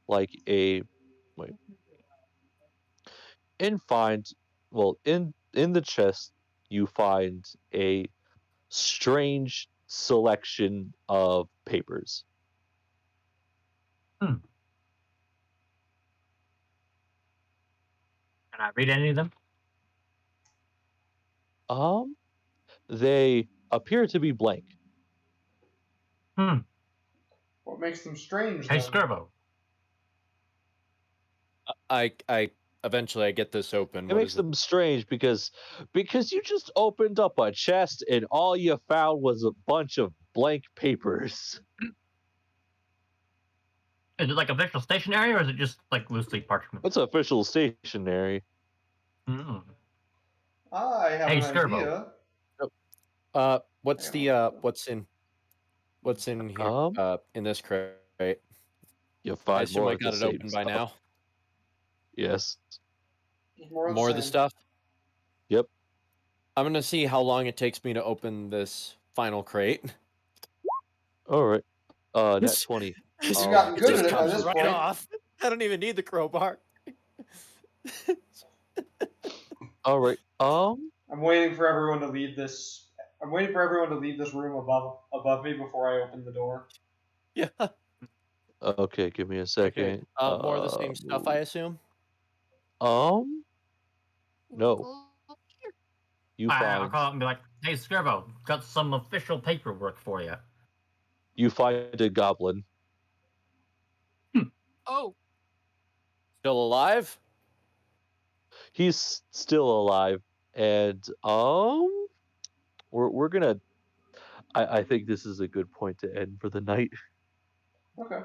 like a in the chest you find a strange selection of papers. Can I read any of them? They appear to be blank. What makes them strange, Hey, then? Skirbo. I eventually I get this open. It makes them strange because you just opened up a chest and all you found was a bunch of blank papers. Is it like official stationery, or is it just like loosely parchment? It's official stationery. I have an idea. What's in here? In this crate? You I find assume more I of got the it same open by stuff. now. Yes. More of the same. stuff. Yep. I'm gonna see how long it takes me to open this final crate. All right. Net 20. You've gotten good at it by comes this right point. off. I don't even need the crowbar. All right. I'm waiting for everyone to leave this. I'm waiting for everyone to leave this room above me before I open the door. Yeah. Okay, give me a second. Okay. More of the same stuff, I assume. No. You I'll find call up and be like, "Hey, Skirbo, got some official paperwork for you." you find a goblin. Oh, Still alive? He's still alive, and we're gonna. I think this is a good point to end for the night. Okay.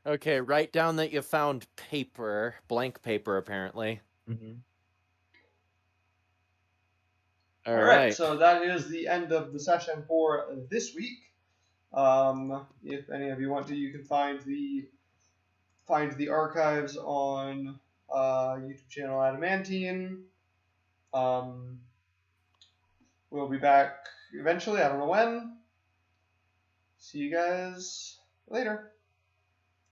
Okay, write down that you found paper, blank paper, apparently. Mm-hmm. All right, right. so that is the end of the session for this week. If any of you want to, you can find the archives on YouTube channel Adamantine. We'll be back eventually. I don't know when. See you guys later.